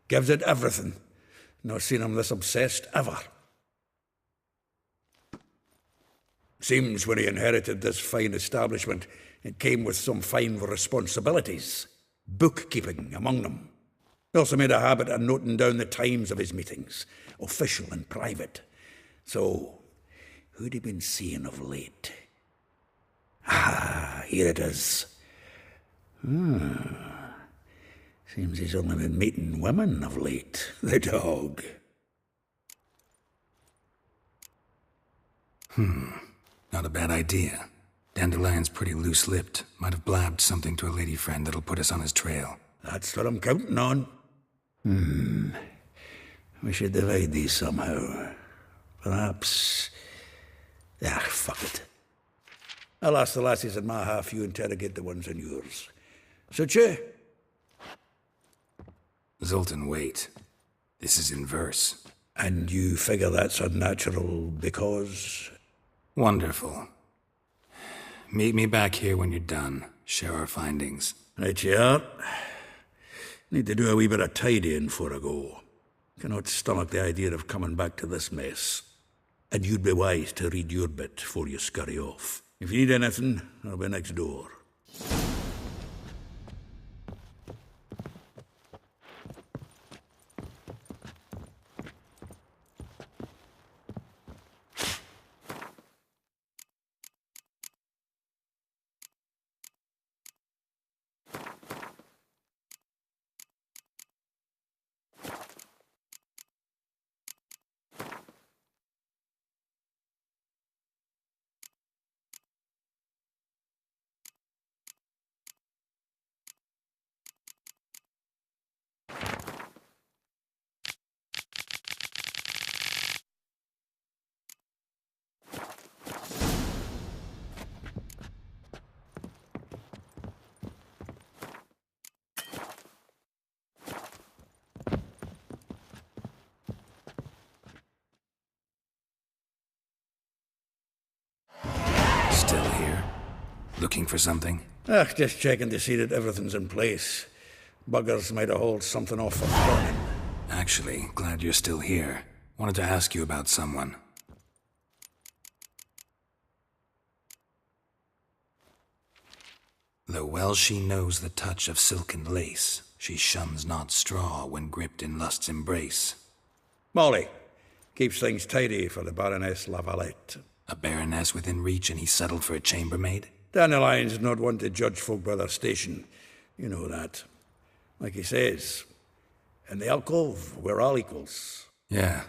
Gives it everything. Not seen him this obsessed ever. Seems when he inherited this fine establishment, it came with some fine responsibilities. Bookkeeping among them. He also made a habit of noting down the times of his meetings, official and private. So, who'd he been seeing of late? Ah, here it is. Seems he's only been meeting women of late, the dog. Not a bad idea. Dandelion's pretty loose-lipped. Might have blabbed something to a lady friend that'll put us on his trail. That's what I'm counting on. We should divide these somehow. Perhaps... fuck it. I'll ask the lassies in my half, you interrogate the ones in yours. Suit you? Zoltan, wait. This is in verse. And you figure that's unnatural because... Wonderful. Meet me back here when you're done. Share our findings. Right you are. Need to do a wee bit of tidying before I go. Cannot stomach the idea of coming back to this mess. And you'd be wise to read your bit before you scurry off. If you need anything, I'll be next door. Still here? Looking for something? Just checking to see that everything's in place. Buggers might have hauled something off for burning. Actually, glad you're still here. Wanted to ask you about someone. Though well she knows the touch of silken lace, she shuns not straw when gripped in lust's embrace. Molly. Keeps things tidy for the Baroness Lavalette. A baroness within reach and he settled for a chambermaid? Dandelion's not one to judge folk by their station. You know that. Like he says, in the alcove, we're all equals. Yeah.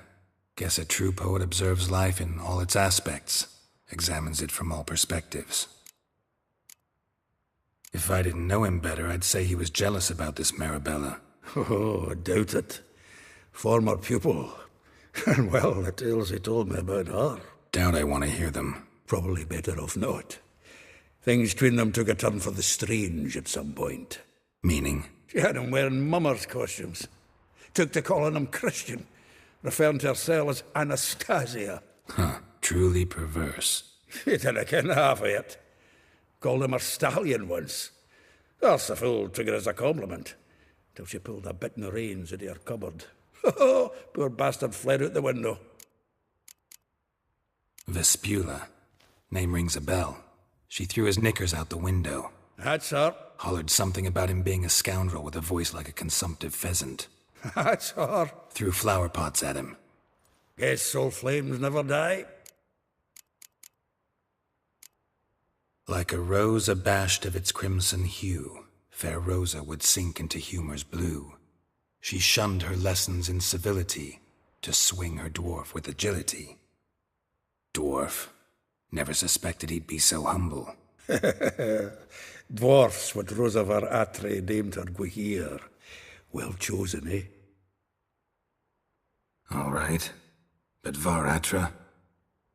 Guess a true poet observes life in all its aspects, examines it from all perspectives. If I didn't know him better, I'd say he was jealous about this Marabella. Oh, I doubt it. Former pupil. And well, the tales he told me about her. Doubt I want to hear them. Probably better off not. Things between them took a turn for the strange at some point. Meaning? She had him wearing mummers' costumes. Took to calling him Christian, referring to herself as Anastasia. Huh, truly perverse. She didn't ken half of it. Called him her stallion once. That's the fool took it as a compliment, till she pulled a bit in the reins into her cupboard. Poor bastard fled out the window. Vespula. Name rings a bell. She threw his knickers out the window. That's her. Hollered something about him being a scoundrel with a voice like a consumptive pheasant. That's her. Threw flower pots at him. Guess soul flames never die. Like a rose abashed of its crimson hue, fair Rosa would sink into humor's blue. She shunned her lessons in civility, to swing her dwarf with agility. Dwarf. Never suspected he'd be so humble. Dwarfs what Rosa var Atre deemed her Guihir. Well chosen, eh? All right. But Var Atra?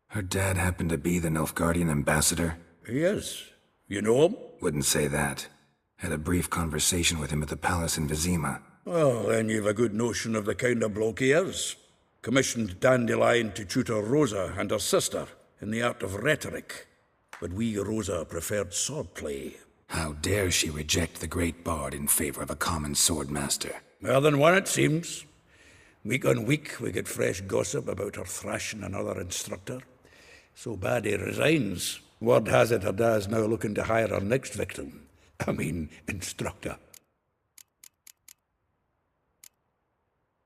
Her dad happened to be the Nilfgaardian ambassador? He is. You know him? Wouldn't say that. Had a brief conversation with him at the palace in Vizima. Well, then you've a good notion of the kind of bloke he is. Commissioned Dandelion to tutor Rosa and her sister in the art of rhetoric. But we Rosa preferred swordplay. How dare she reject the great bard in favor of a common swordmaster? More than one, it seems. Week on week, we get fresh gossip about her thrashing another instructor. So bad he resigns. Word has it her dad's now looking to hire her next victim. Instructor.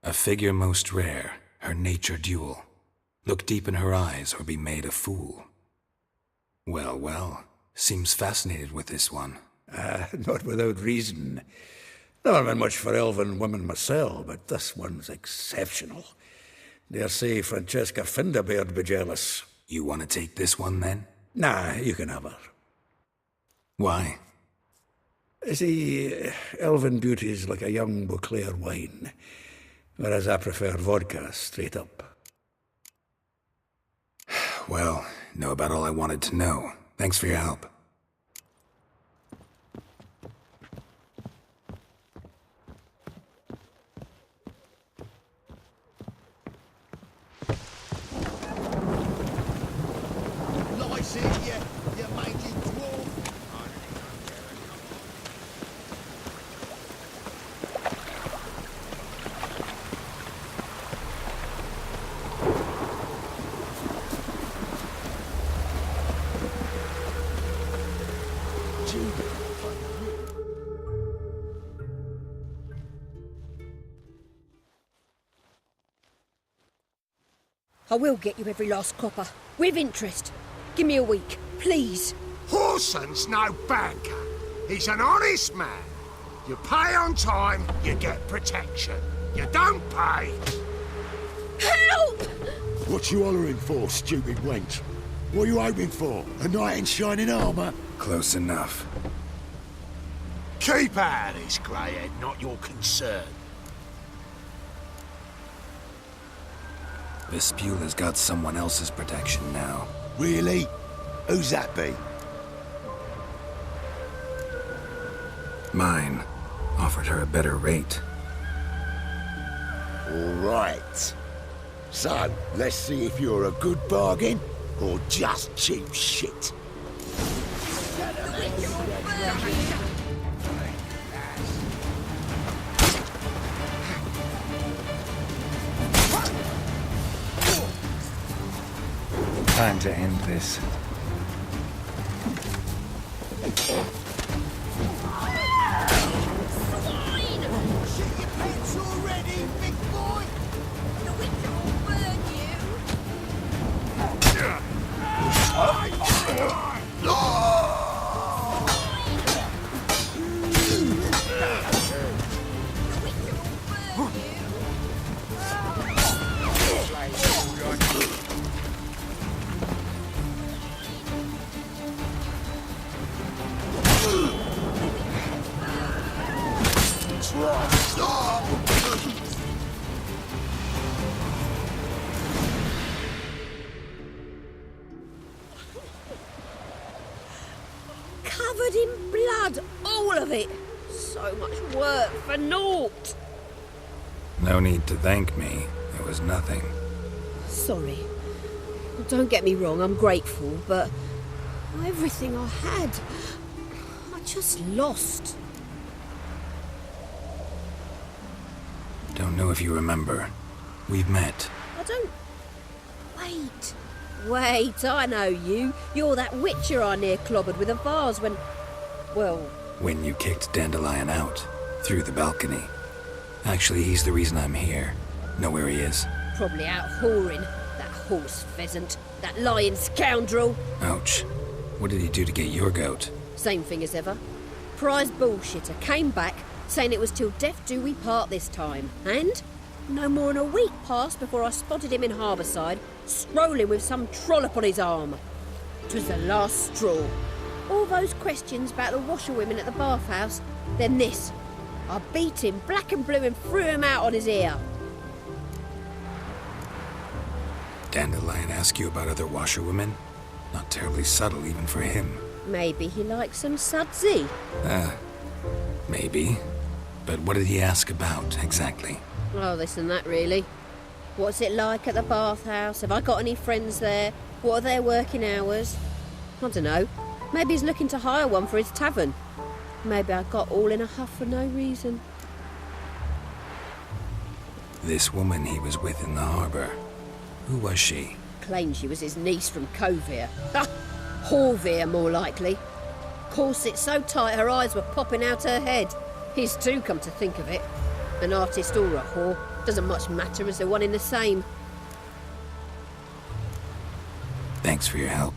A figure most rare, her nature dual. Look deep in her eyes or be made a fool. Well, well, seems fascinated with this one. Not without reason. Never been much for elven women myself, but this one's exceptional. Dare say Francesca Finderbeard be jealous. You want to take this one, then? Nah, you can have her. Why? See, elven beauty's like a young Beauclair wine, whereas I prefer vodka straight up. Well, know about all I wanted to know. Thanks for your help. Lies here, you mangy dwarf. I will get you every last copper, with interest. Give me a week, please. Horson's no banker. He's an honest man. You pay on time, you get protection. You don't pay. Help! What you hollering for, stupid wench? What are you hoping for? A knight in shining armour? Close enough. Keep out of this, greyhead, not your concern. Vespula's got someone else's protection now. Really? Who's that be? Mine. Offered her a better rate. All right. So, let's see if you're a good bargain or just cheap shit. Time to end this. Shit your pants already, big boy! Covered in blood, all of it. So much work for naught. No need to thank me. It was nothing. Sorry. Don't get me wrong, I'm grateful, but everything I had, I just lost. Don't know if you remember. We've met. I don't... Wait, I know you. You're that witcher I near clobbered with a vase when... Well... When you kicked Dandelion out. Through the balcony. Actually, he's the reason I'm here. Know where he is? Probably out whoring. That horse pheasant. That lying scoundrel. Ouch. What did he do to get your goat? Same thing as ever. Prize bullshitter came back, saying it was till death do we part this time. And no more than a week passed before I spotted him in Harbourside, strolling with some trollop on his arm. 'Twas the last straw. All those questions about the washerwomen at the bathhouse, then this. I beat him black and blue and threw him out on his ear. Dandelion ask you about other washerwomen? Not terribly subtle even for him. Maybe he likes some sudsy. Maybe. But what did he ask about, exactly? Oh, this and that, really. What's it like at the bathhouse? Have I got any friends there? What are their working hours? I don't know. Maybe he's looking to hire one for his tavern. Maybe I got all in a huff for no reason. This woman he was with in the harbour. Who was she? Claimed she was his niece from Covere. Ha! Horvere, more likely. Corset so tight her eyes were popping out her head. His too, come to think of it. An artist or a whore. Doesn't much matter as they're one in the same. Thanks for your help.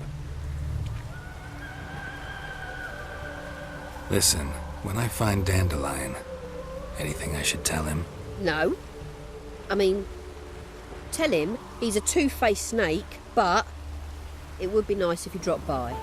Listen, when I find Dandelion, anything I should tell him? No. I mean, tell him he's a two-faced snake, but it would be nice if he dropped by.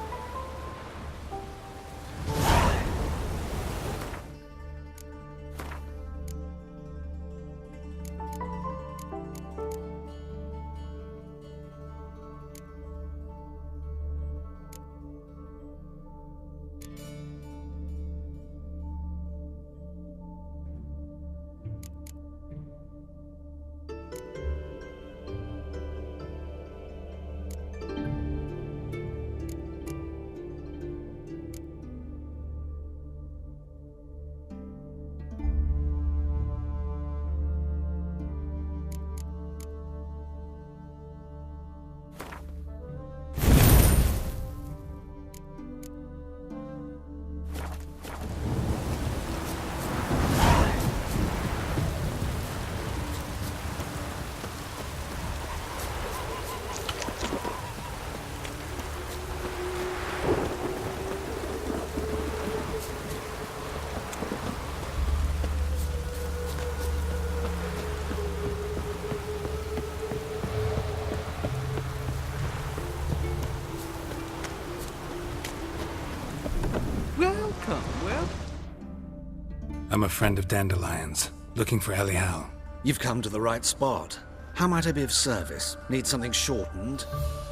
I'm a friend of Dandelion's, looking for Elial. You've come to the right spot. How might I be of service? Need something shortened?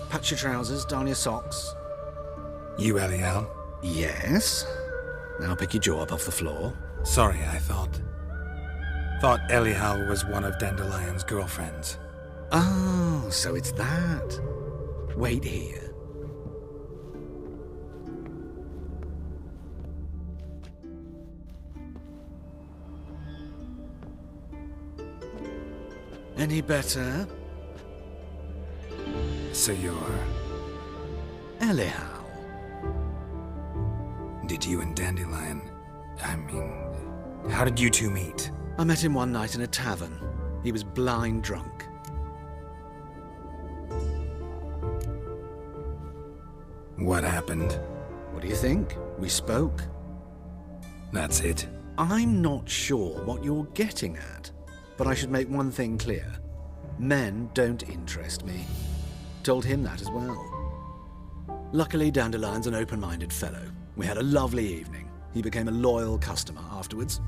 Patch your trousers, darn your socks? You Elial? Yes. Now pick your jaw up off the floor. Sorry, I thought Elial was one of Dandelion's girlfriends. Oh, so it's that. Wait here. Any better? So you're... Elial. Did you and Dandelion... how did you two meet? I met him one night in a tavern. He was blind drunk. What happened? What do you think? We spoke. That's it. I'm not sure what you're getting at, but I should make one thing clear. Men don't interest me. Told him that as well. Luckily, Dandelion's an open-minded fellow. We had a lovely evening. He became a loyal customer afterwards.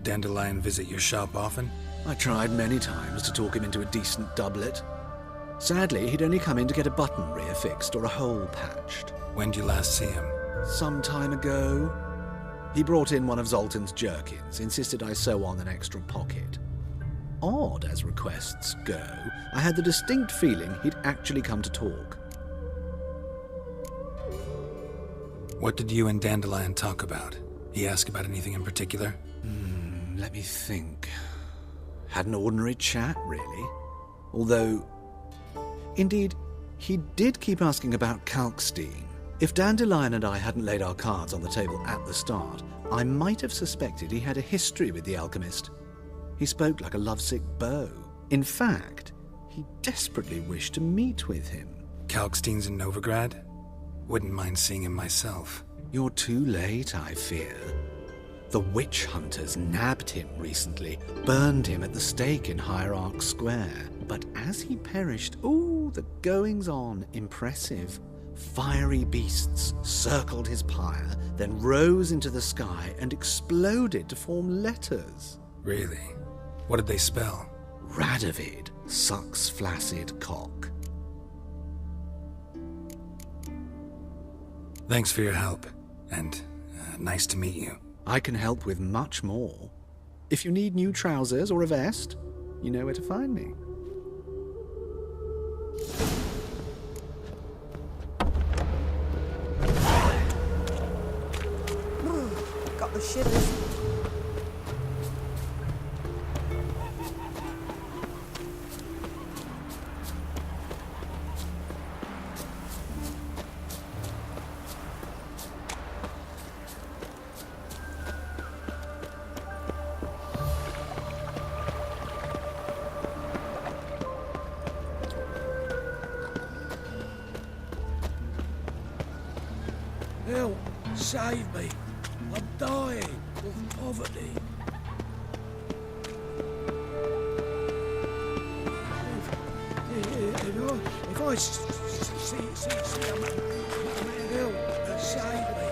Dandelion visit your shop often? I tried many times to talk him into a decent doublet. Sadly, he'd only come in to get a button reaffixed or a hole patched. When'd you last see him? Some time ago. He brought in one of Zoltan's jerkins, insisted I sew on an extra pocket. Odd as requests go, I had the distinct feeling he'd actually come to talk. What did you and Dandelion talk about? He ask about anything in particular? Let me think. Had an ordinary chat, really. Although, indeed, he did keep asking about Kalkstein. If Dandelion and I hadn't laid our cards on the table at the start, I might have suspected he had a history with the alchemist. He spoke like a lovesick beau. In fact, he desperately wished to meet with him. Kalkstein's in Novigrad? Wouldn't mind seeing him myself. You're too late, I fear. The witch hunters nabbed him recently, burned him at the stake in Hierarch Square. But as he perished, the goings-on, impressive. Fiery beasts circled his pyre, then rose into the sky and exploded to form letters. Really? What did they spell? Radovid sucks flaccid cock. Thanks for your help, and nice to meet you. I can help with much more. If you need new trousers or a vest, you know where to find me. Got the shivers. Help! Save me! I'm dying of poverty. If I see a man, help! Save me!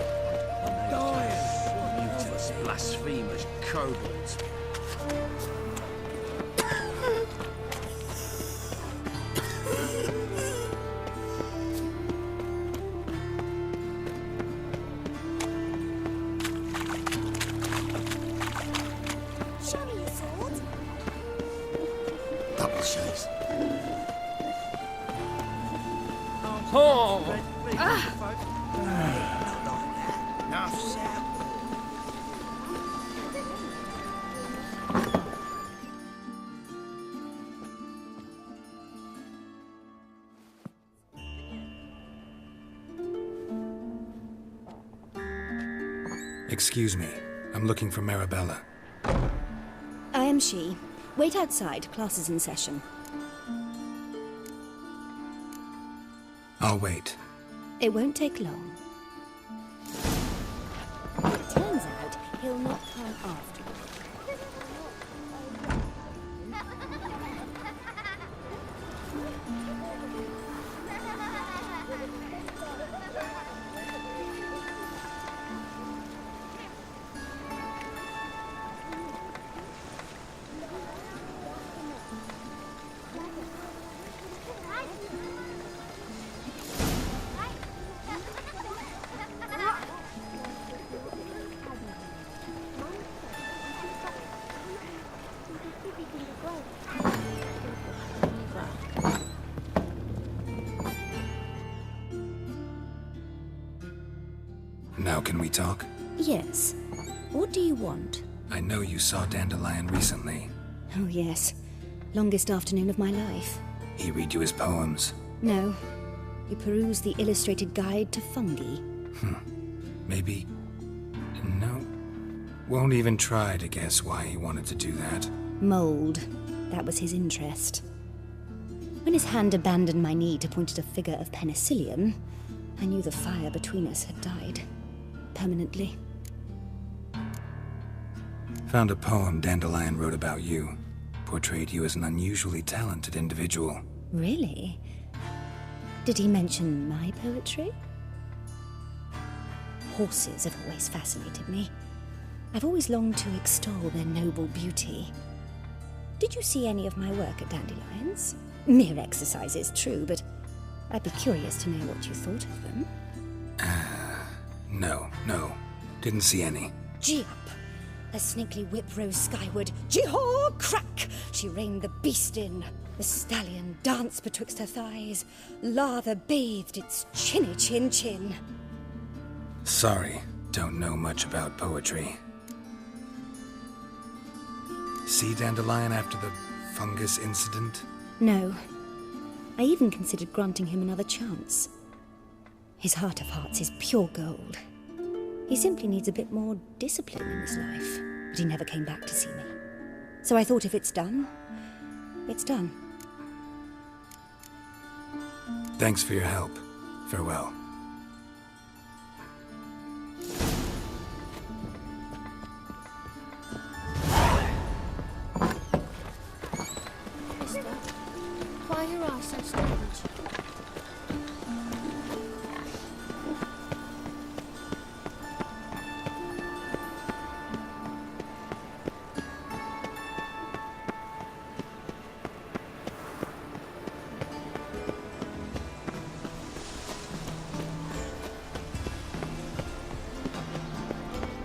I'm dying! Useless, blasphemous kobolds. Excuse me. I'm looking for Marabella. I am she. Wait outside. Class is in session. I'll wait. It won't take long. It turns out he'll not come after. Now can we talk? Yes. What do you want? I know you saw Dandelion recently. Oh, yes. Longest afternoon of my life. He read you his poems? No. He perused the illustrated guide to fungi. Maybe... No. Won't even try to guess why he wanted to do that. Mold. That was his interest. When his hand abandoned my knee to point at a figure of penicillium, I knew the fire between us had died. Permanently. Found a poem Dandelion wrote about you. Portrayed you as an unusually talented individual. Really? Did he mention my poetry? Horses have always fascinated me. I've always longed to extol their noble beauty. Did you see any of my work at Dandelion's? Mere exercises, true, but I'd be curious to know what you thought of them. No. Didn't see any. Gee up! A snakely whip rose skyward. Gee-haw! Crack! She reined the beast in. The stallion danced betwixt her thighs. Lather bathed its chinny chin. Sorry, don't know much about poetry. See Dandelion after the fungus incident? No. I even considered granting him another chance. His heart of hearts is pure gold. He simply needs a bit more discipline in his life. But he never came back to see me. So I thought if it's done, it's done. Thanks for your help. Farewell. Mister, why are your eyes so strange?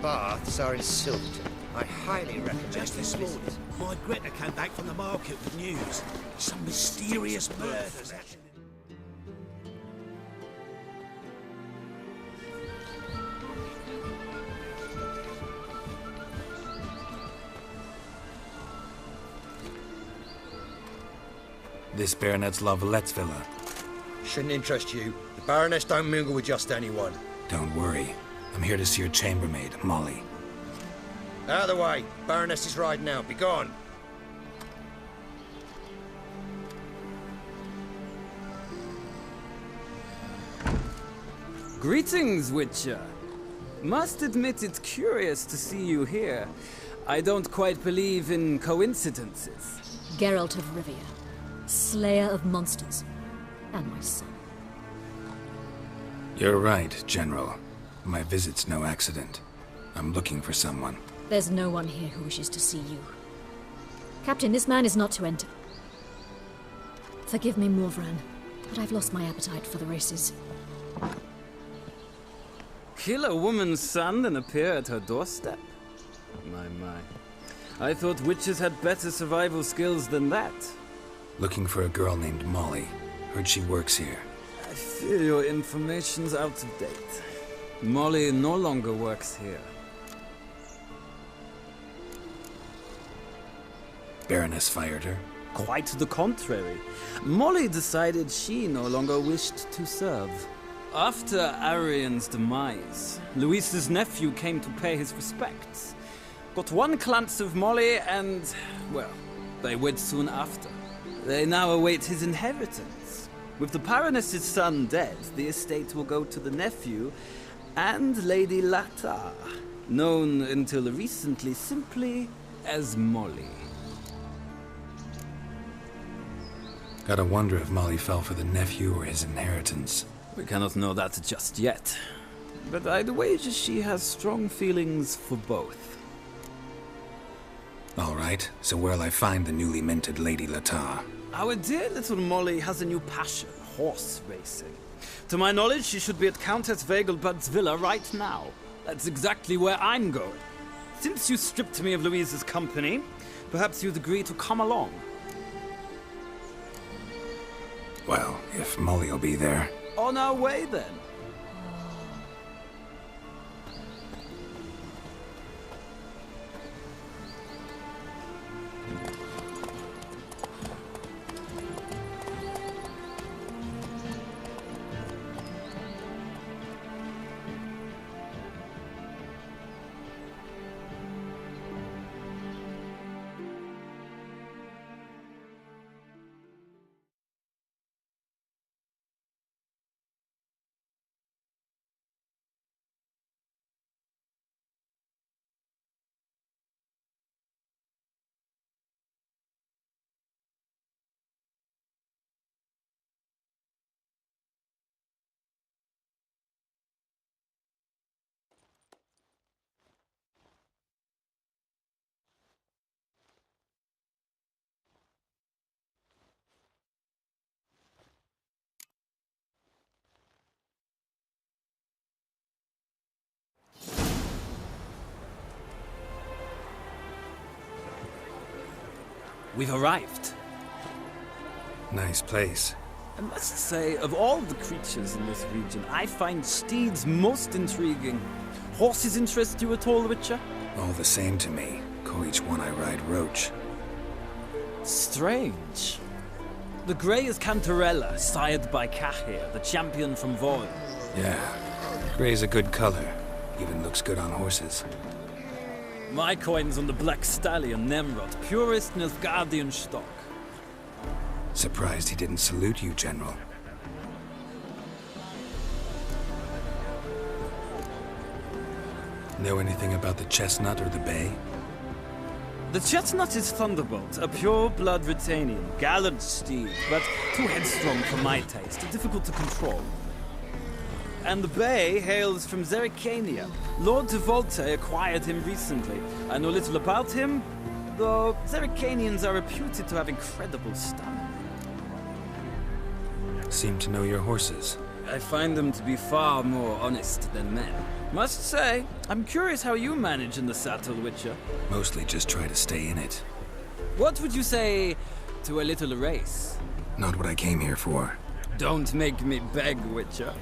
Baths are in Silton. I highly recommend Just this morning, my Greta came back from the market with news. Some mysterious birth has actually... This Baronet's La Vallette's villa. Shouldn't interest you. The Baroness don't mingle with just anyone. Don't worry. I'm here to see your chambermaid, Molly. Out of the way. Baroness is riding out. Be gone. Greetings, Witcher. Must admit it's curious to see you here. I don't quite believe in coincidences. Geralt of Rivia, slayer of monsters, and my son. You're right, General. My visit's no accident. I'm looking for someone. There's no one here who wishes to see you. Captain, this man is not to enter. Forgive me, Morvran, but I've lost my appetite for the races. Kill a woman's son and appear at her doorstep? My. I thought witches had better survival skills than that. Looking for a girl named Molly. Heard she works here. I fear your information's out of date. Molly no longer works here. Baroness fired her? Quite the contrary. Molly decided she no longer wished to serve. After Arian's demise, Luis's nephew came to pay his respects. Got one glance of Molly and, well, they wed soon after. They now await his inheritance. With the Baroness's son dead, the estate will go to the nephew and Lady Latar, known until recently simply as Molly. Gotta wonder if Molly fell for the nephew or his inheritance. We cannot know that just yet, but I'd wager she has strong feelings for both. All right, so where'll I find the newly minted Lady Latar? Our dear little Molly has a new passion, horse racing. To my knowledge, she should be at Countess Vegelbud's villa right now. That's exactly where I'm going. Since you stripped me of Louise's company, perhaps you'd agree to come along. Well, if Molly'll be there. On our way, then. We've arrived. Nice place. I must say, of all the creatures in this region, I find steeds most intriguing. Horses interest you at all, Witcher? All the same to me. Call each one I ride Roach. Strange. The grey is Cantarella, sired by Cahir, the champion from Void. Yeah. Gray's a good color. Even looks good on horses. My coin's on the Black Stallion, Nemrod, purest Nilfgaardian stock. Surprised he didn't salute you, General. Know anything about the Chestnut or the Bay? The Chestnut is Thunderbolt, a pure-blood Britannian, gallant steed, but too headstrong for my taste, difficult to control. And the Bay hails from Zerrikania. Lord de Volte acquired him recently. I know little about him, though Zerrikanians are reputed to have incredible stamina. Seem to know your horses. I find them to be far more honest than men. Must say, I'm curious how you manage in the saddle, Witcher. Mostly just try to stay in it. What would you say to a little race? Not what I came here for. Don't make me beg, Witcher.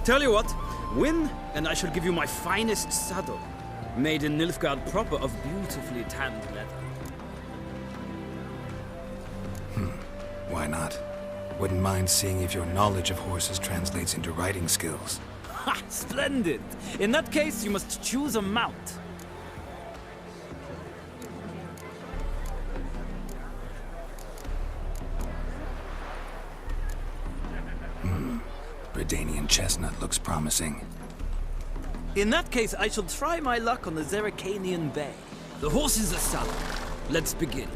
Tell you what, win, and I shall give you my finest saddle. Made in Nilfgaard proper of beautifully tanned leather. Why not? Wouldn't mind seeing if your knowledge of horses translates into riding skills. Ha! Splendid! In that case, you must choose a mount. Redanian Chestnut looks promising. In that case, I shall try my luck on the Zerrikanian Bay. The horses are saddled. Let's begin.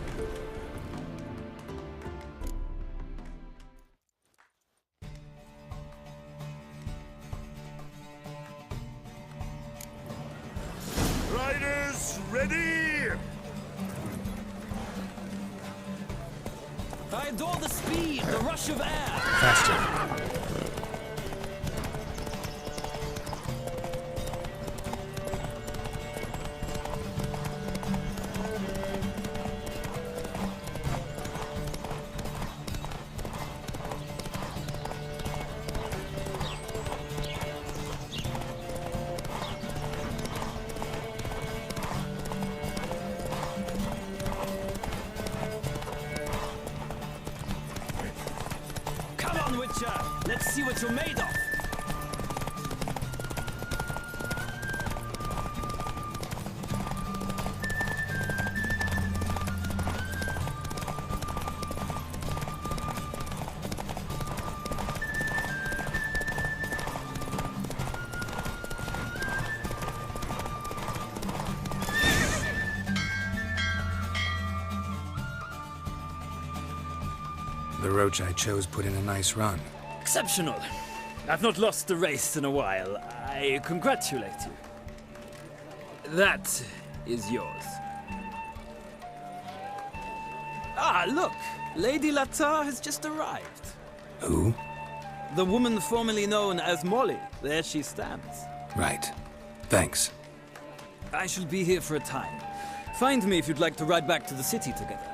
Riders, ready! I adore the speed, the rush of air. Faster. Let's see what you're made of. The Roach I chose put in a nice run. Exceptional. I've not lost a race in a while. I congratulate you. That is yours. Ah, look! Lady Latar has just arrived. Who? The woman formerly known as Molly. There she stands. Right. Thanks. I shall be here for a time. Find me if you'd like to ride back to the city together.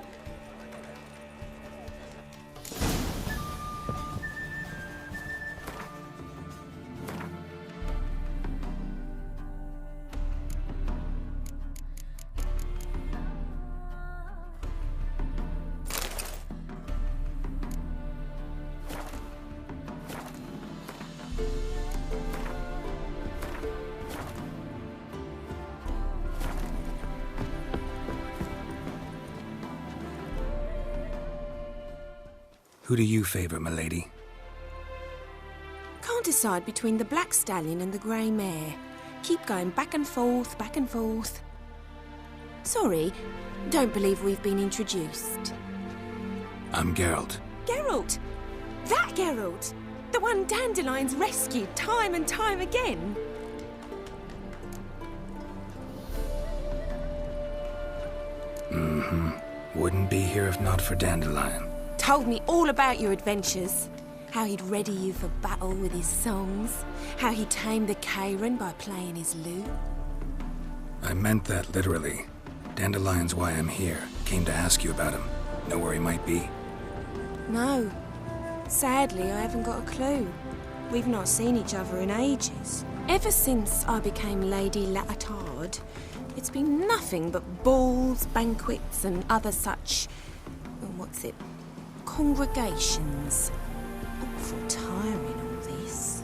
Who do you favor, milady? Can't decide between the Black Stallion and the Grey Mare. Keep going back and forth, back and forth. Sorry, don't believe we've been introduced. I'm Geralt. Geralt! That Geralt! The one Dandelion's rescued time and time again. Wouldn't be here if not for Dandelion. Told me all about your adventures. How he'd ready you for battle with his songs. How he tamed the Kairan by playing his lute. I meant that literally. Dandelion's why I'm here. Came to ask you about him. Know where he might be? No. Sadly, I haven't got a clue. We've not seen each other in ages. Ever since I became Lady Latard, it's been nothing but balls, banquets, and other such... congregations. Awful tiring, all this.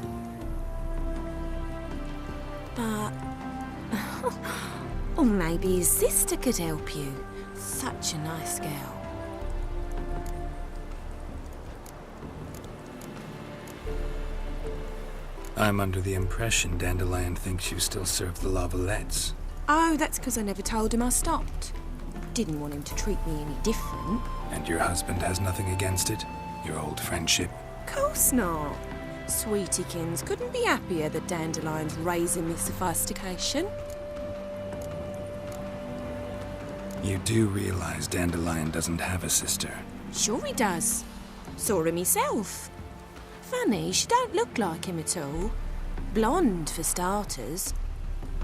But... or maybe his sister could help you. Such a nice girl. I'm under the impression Dandelion thinks you still serve the Lavalettes. Oh, that's because I never told him I stopped. Didn't want him to treat me any different. And your husband has nothing against it? Your old friendship? Course not. Sweetiekins couldn't be happier that Dandelion's raising this sophistication. You do realize Dandelion doesn't have a sister? Sure he does. Saw her myself. Funny, she don't look like him at all. Blonde, for starters.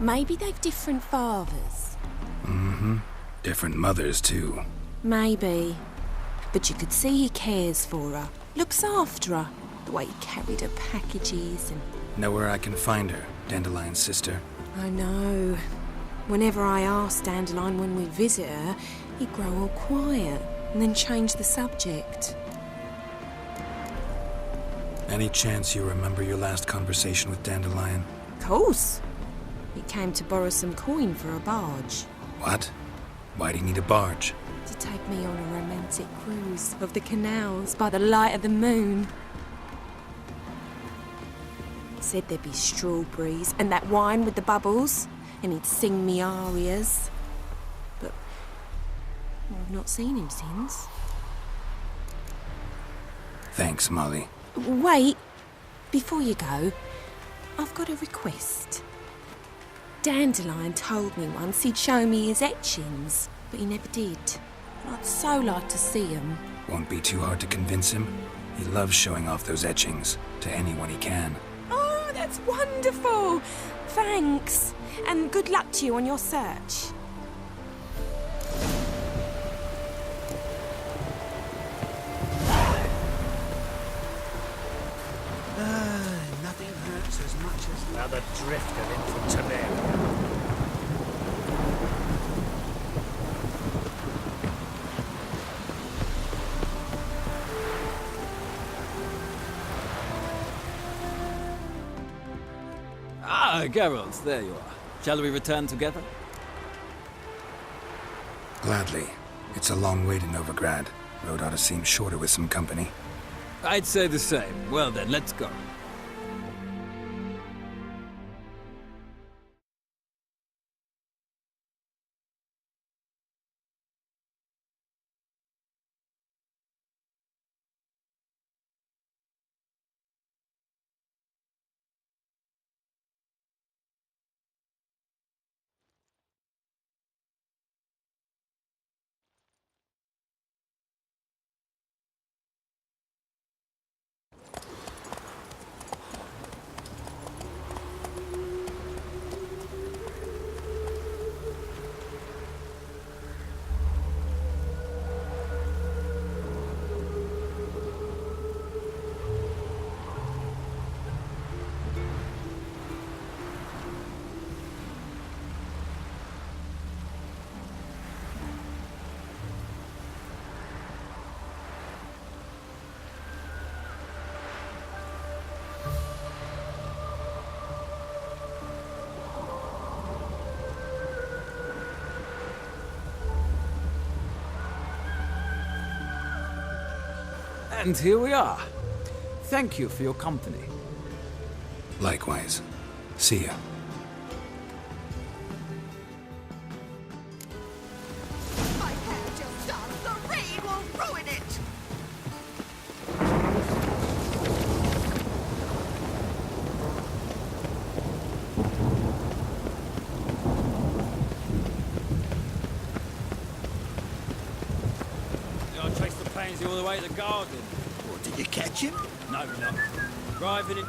Maybe they've different fathers. Mm-hmm. Different mothers, too. Maybe. But you could see he cares for her. Looks after her. The way he carried her packages and... Know where I can find her, Dandelion's sister? I know. Whenever I asked Dandelion when we'd visit her, he'd grow all quiet and then change the subject. Any chance you remember your last conversation with Dandelion? Of course. He came to borrow some coin for a barge. What? Why do you need a barge? To take me on a romantic cruise of the canals by the light of the moon. He said there'd be strawberries and that wine with the bubbles, and he'd sing me arias. But I've not seen him since. Thanks, Molly. Wait, before you go, I've got a request. Dandelion told me once he'd show me his etchings, but he never did. I'd so like to see them. Won't be too hard to convince him. He loves showing off those etchings to anyone he can. Oh, that's wonderful! Thanks, and good luck to you on your search. Nothing hurts as much as another drifter into Temeria. Ah, Geralt, there you are. Shall we return together? Gladly. It's a long way to Novigrad. Road ought to seem shorter with some company. I'd say the same. Well then, let's go. And here we are. Thank you for your company. Likewise. See ya. My hair just done. The rain will ruin it. I'll chase the pansy all the way to the garden. What, did you catch him? No, no. Driving in...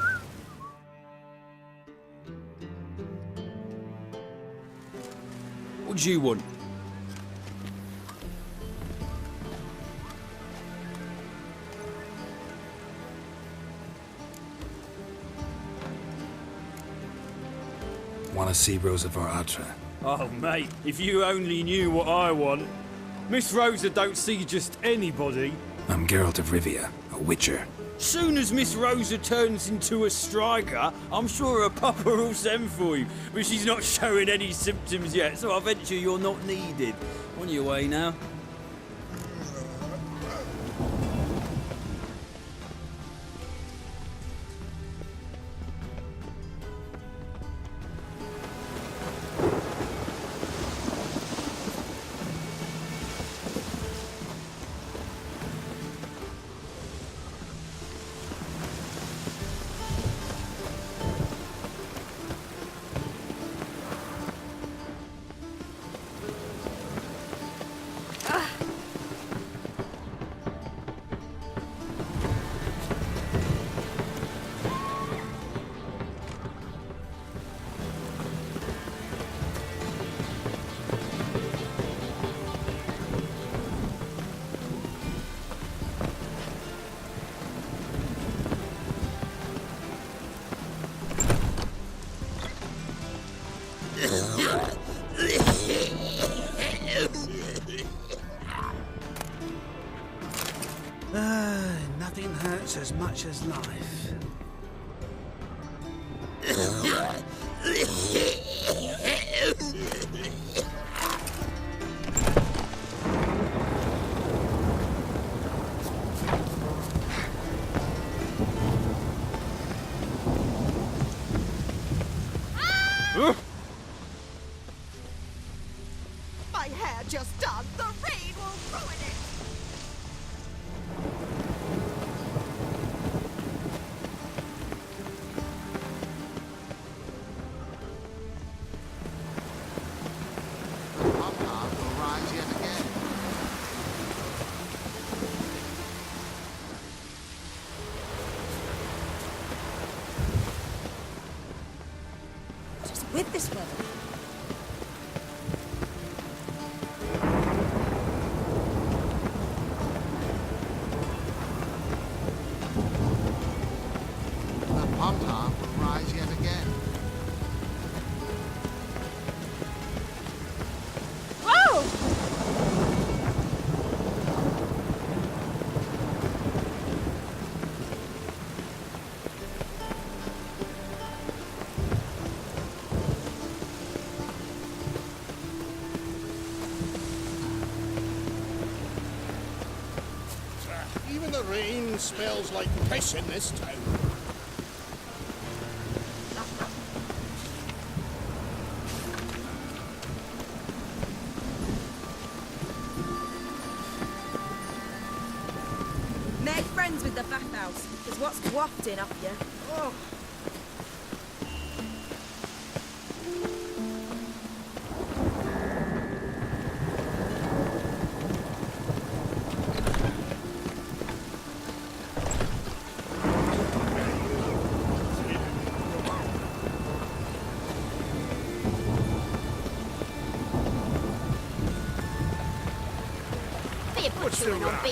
What do you want? Want to see Rosa var Atra? Oh, mate, if you only knew what I want. Miss Rosa don't see just anybody. I'm Geralt of Rivia, a witcher. Soon as Miss Rosa turns into a striker, I'm sure her papa will send for you. But she's not showing any symptoms yet, so I venture you're not needed. On your way now. Nothing hurts as much as life. My hair just done. The rain will ruin it. Just with this weather. The pom-pom will rise yet again. Even the rain smells like piss in this town. Make friends with the bathhouse, because what's wafting up here? Oh. Be a butcher and I'll be.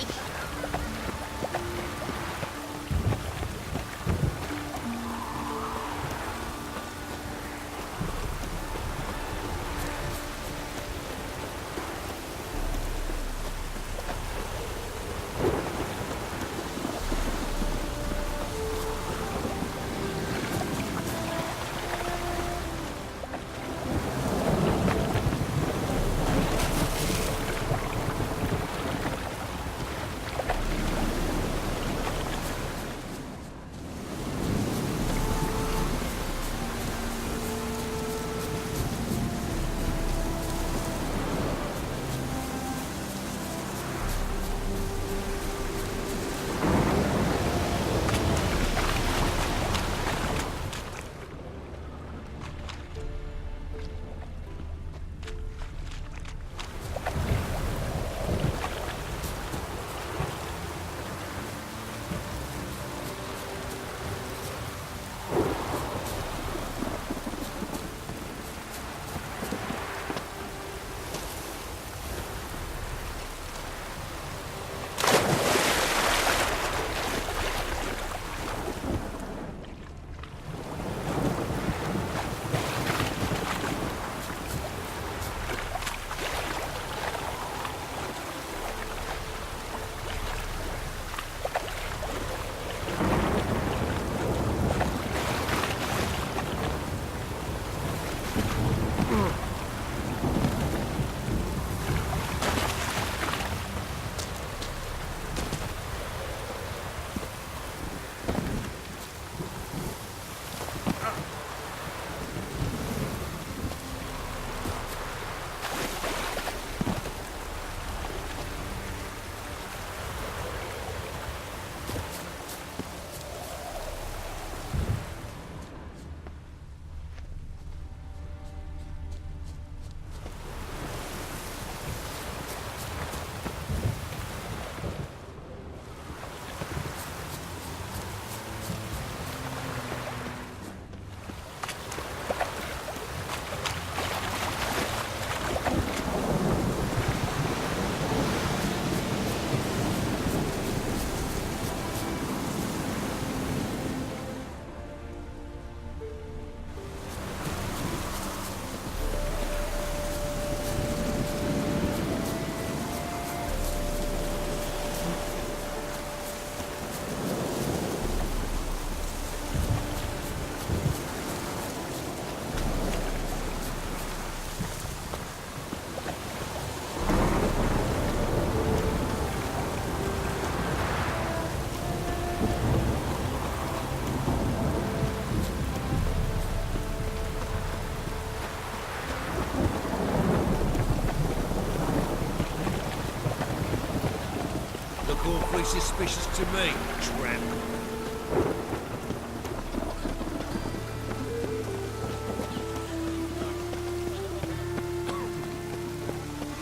Look awfully suspicious to me, tramp.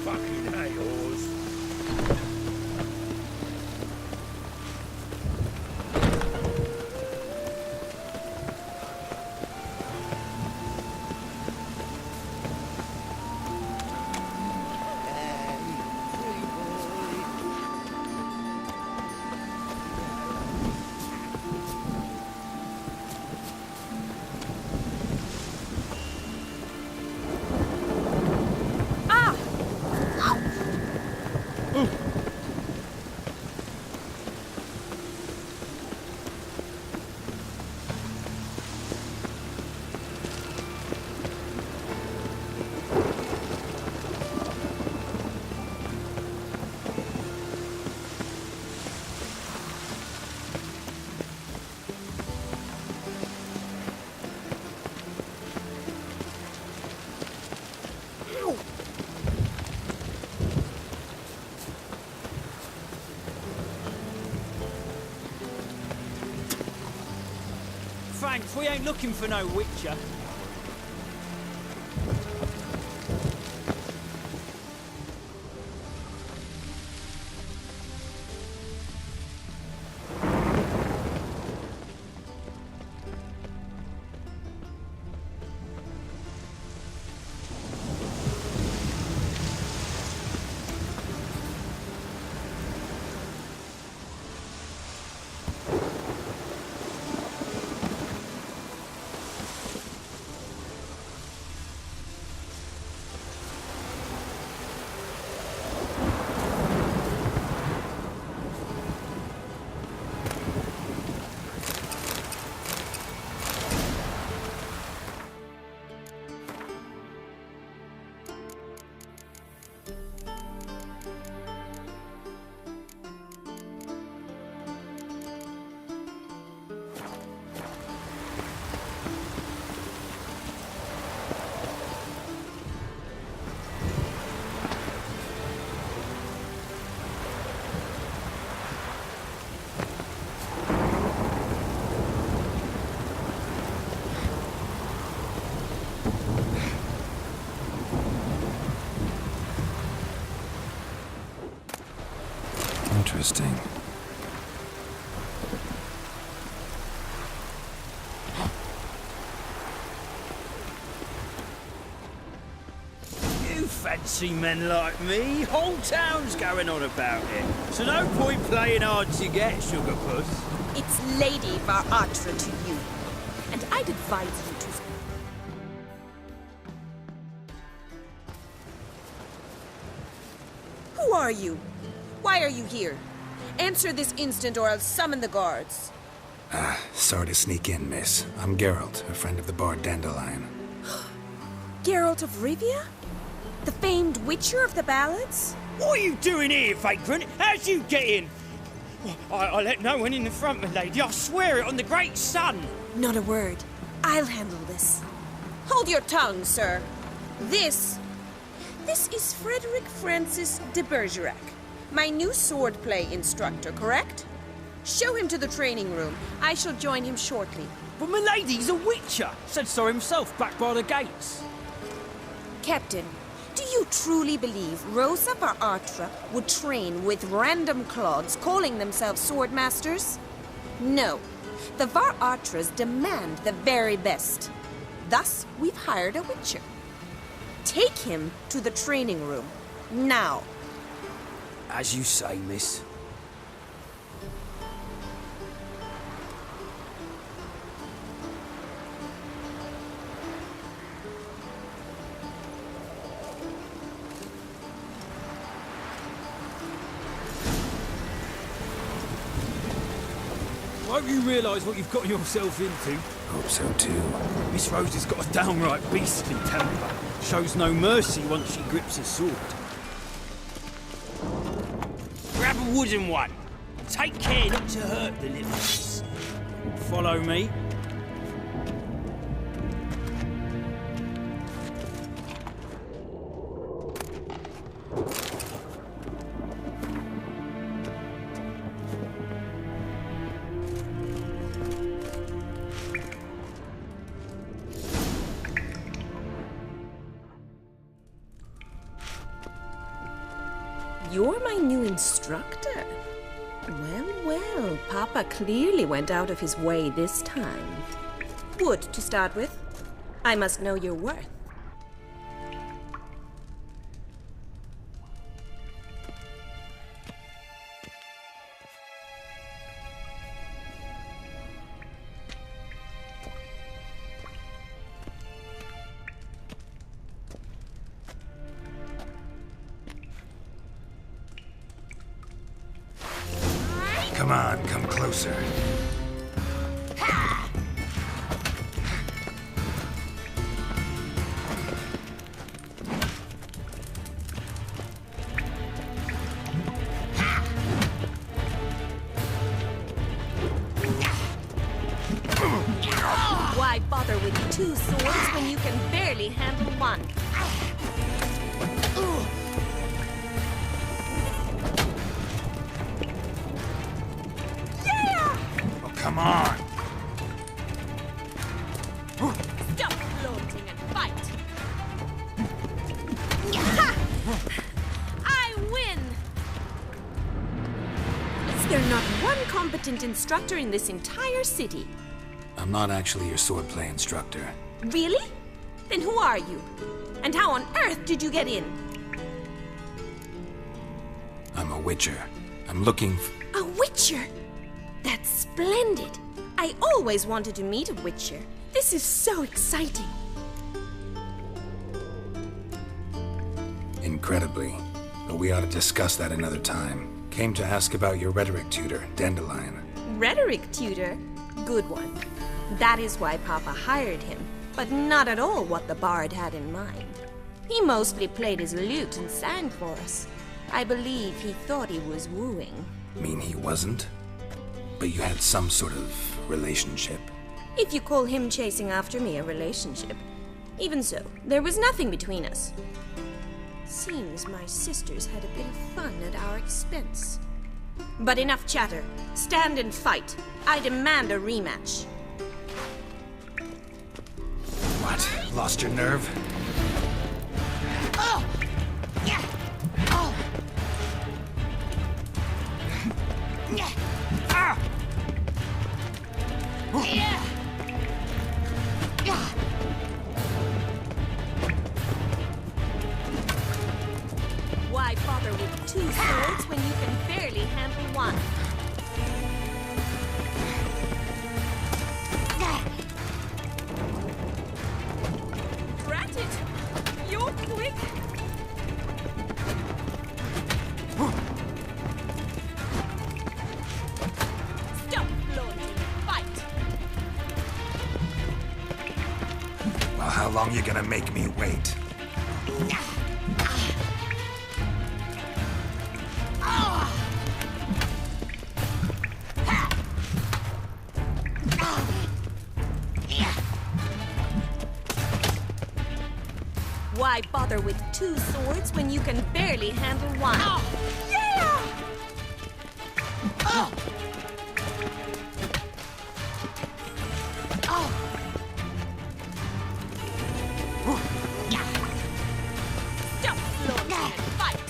Fucking hay-horse. Thanks, we ain't looking for no witcher. Interesting. You fancy men like me? Whole town's going on about it. So no point playing hard to get, sugar puss. It's Lady Varatra to you. And I'd advise you to... Who are you? Why are you here? Answer this instant or I'll summon the guards. Sorry to sneak in, miss. I'm Geralt, a friend of the bard Dandelion. Geralt of Rivia? The famed witcher of the ballads? What are you doing here, vagrant? How'd you get in? I let no one in the front, my lady. I swear it on the great sun. Not a word. I'll handle this. Hold your tongue, sir. This is Frederick Francis de Bergerac, my new swordplay instructor, correct? Show him to the training room. I shall join him shortly. But my lady's a witcher. Said so himself back by the gates. Captain, do you truly believe Rosa Varatra would train with random clods calling themselves swordmasters? No. The Varatras demand the very best. Thus, we've hired a witcher. Take him to the training room. Now. As you say, miss. Won't you realise what you've got yourself into? Hope so too. Miss Rose has got a downright beastly temper. Shows no mercy once she grips a sword. Grab a wooden one. Take care not to hurt the little miss. Follow me. you're my new instructor. Well, well, Papa clearly went out of his way this time. Wood, to start with. I must know your worth. Come on, come closer. Why bother with two swords when you can barely handle one? Oh, come on! Stop flaunting and fight! I win! Is there not one competent instructor in this entire city? I'm not actually your swordplay instructor. Really? Then who are you? And how on earth did you get in? I'm a witcher. I'm looking A witcher? That's splendid. I always wanted to meet a witcher. This is so exciting. Incredibly. But we ought to discuss that another time. Came to ask about your rhetoric tutor, Dandelion. Rhetoric tutor? Good one. That is why Papa hired him, but not at all what the bard had in mind. He mostly played his lute and sang for us. I believe he thought he was wooing. Mean he wasn't? But you had some sort of relationship. If you call him chasing after me a relationship. Even so, there was nothing between us. Seems my sisters had a bit of fun at our expense. But enough chatter. Stand and fight. I demand a rematch. What? Lost your nerve? Oh! Yeah! Oh! Yeah! Ah! Yeah! Yeah! Why bother with two swords when you can barely handle one? Drat it! You're quick! Stop flaunting! Fight! Well, how long you gonna make me wait? Why bother with two swords when you can barely handle one? Yeah! Oh! Oh! Stop flaunting and fight!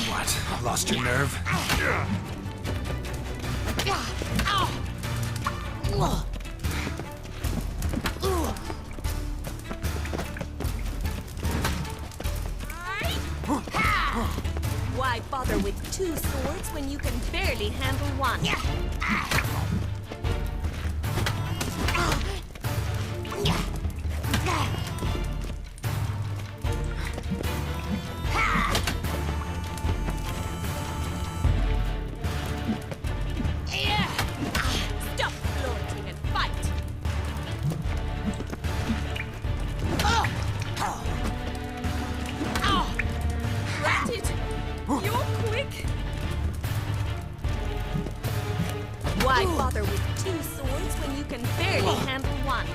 What? Lost your nerve? Why bother with two swords when you can barely handle one? Stop flaunting and fight! Rat it! You're quick! Why bother with two swords when you can barely handle one?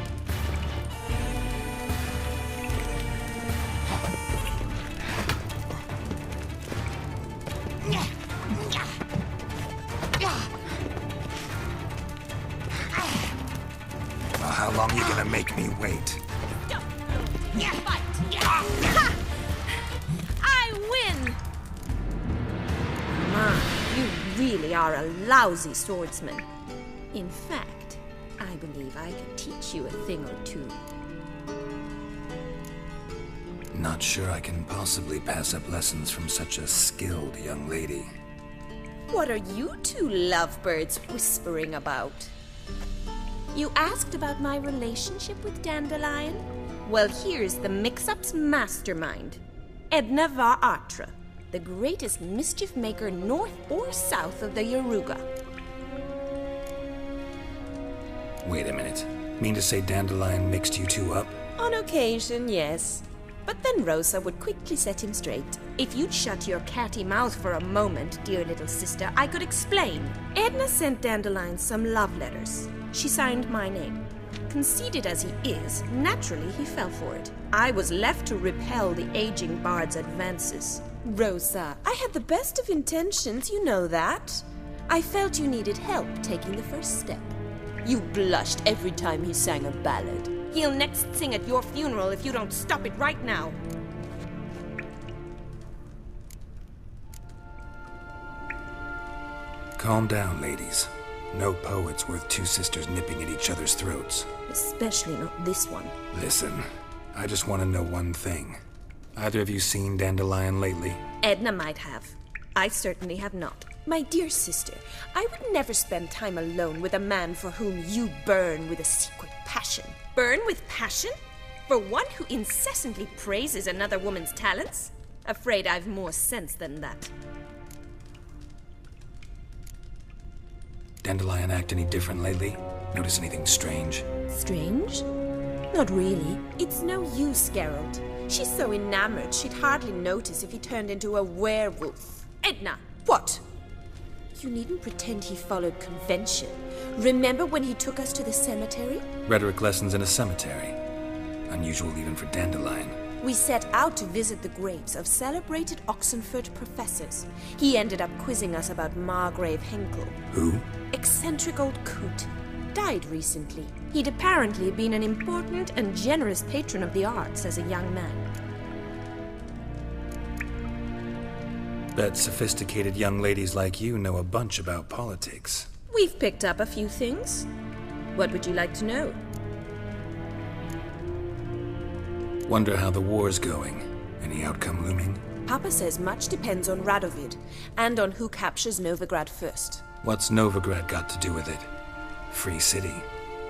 Well, how long you gonna make me wait? Stop flaunting Fight! Ha! I win! Ma, you really are a lousy swordsman. In fact, I believe I could teach you a thing or two. Not sure I can possibly pass up lessons from such a skilled young lady. What are you two lovebirds whispering about? You asked about my relationship with Dandelion? Well, here's the mix-up's mastermind. Edna var Atra, the greatest mischief maker north or south of the Yaruga. Wait a minute. Mean to say Dandelion mixed you two up? On occasion, yes. But then Rosa would quickly set him straight. If you'd shut your catty mouth for a moment, dear little sister, I could explain. Edna sent Dandelion some love letters. She signed my name. Conceited as he is, naturally he fell for it. I was left to repel the aging bard's advances. Rosa, I had the best of intentions, you know that. I felt you needed help taking the first step. You blushed every time he sang a ballad. He'll next sing at your funeral if you don't stop it right now. Calm down, ladies. No poet's worth two sisters nipping at each other's throats. Especially not this one. Listen, I just want to know one thing. Either of you seen Dandelion lately? Edna might have. I certainly have not. My dear sister, I would never spend time alone with a man for whom you burn with a secret passion. Burn with passion? For one who incessantly praises another woman's talents? Afraid I've more sense than that. Dandelion act any different lately? Notice anything strange? Strange? Not really. It's no use, Geralt. She's so enamored she'd hardly notice if he turned into a werewolf. Edna! What? You needn't pretend he followed convention. Remember when he took us to the cemetery? Rhetoric lessons in a cemetery. Unusual even for Dandelion. We set out to visit the graves of celebrated Oxenford professors. He ended up quizzing us about Margrave Henkel. Who? Eccentric old coot. Died recently. He'd apparently been an important and generous patron of the arts as a young man. Bet sophisticated young ladies like you know a bunch about politics. We've picked up a few things. What would you like to know? Wonder how the war's going. Any outcome looming? Papa says much depends on Radovid, and on who captures Novigrad first. What's Novigrad got to do with it? Free city.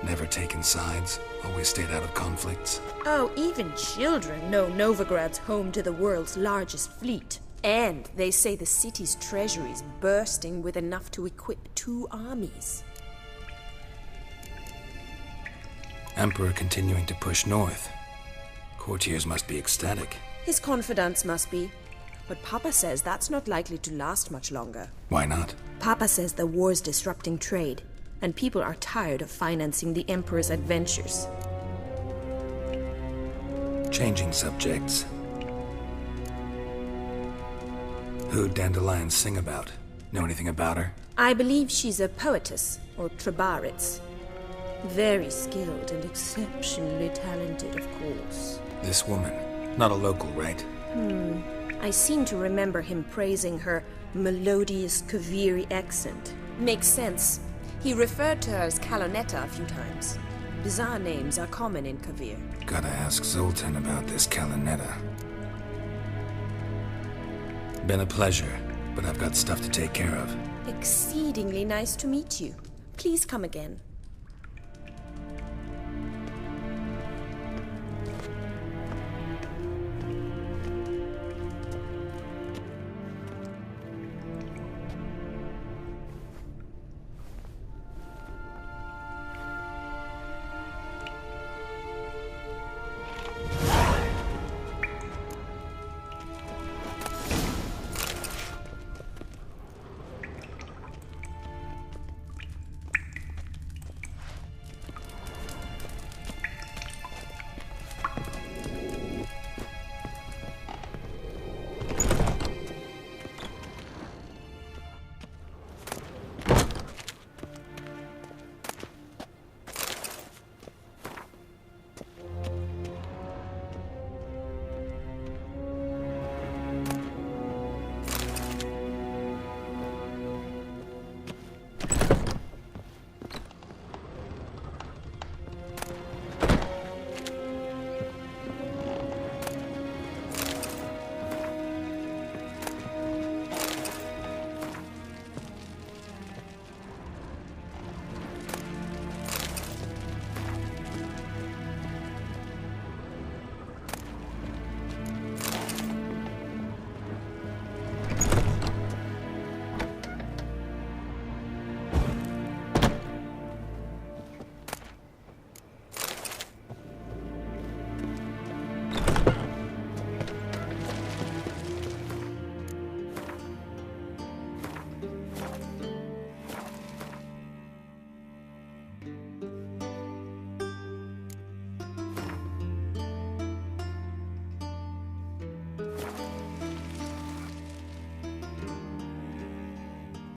Never taken sides. Always stayed out of conflicts. Oh, even children know Novigrad's home to the world's largest fleet. And they say the city's treasury's bursting with enough to equip 2 armies. Emperor continuing to push north. Courtiers must be ecstatic. His confidants must be. But Papa says that's not likely to last much longer. Why not? Papa says the war's disrupting trade, and people are tired of financing the Emperor's adventures. Changing subjects. Who'd Dandelion sing about? Know anything about her? I believe she's a poetess, or trebarits. Very skilled and exceptionally talented, of course. This woman. Not a local, right? I seem to remember him praising her melodious Kaviri accent. Makes sense. He referred to her as Kalonetta a few times. Bizarre names are common in Kavir. Gotta ask Zoltan about this Kalonetta. Been a pleasure, but I've got stuff to take care of. Exceedingly nice to meet you. Please come again.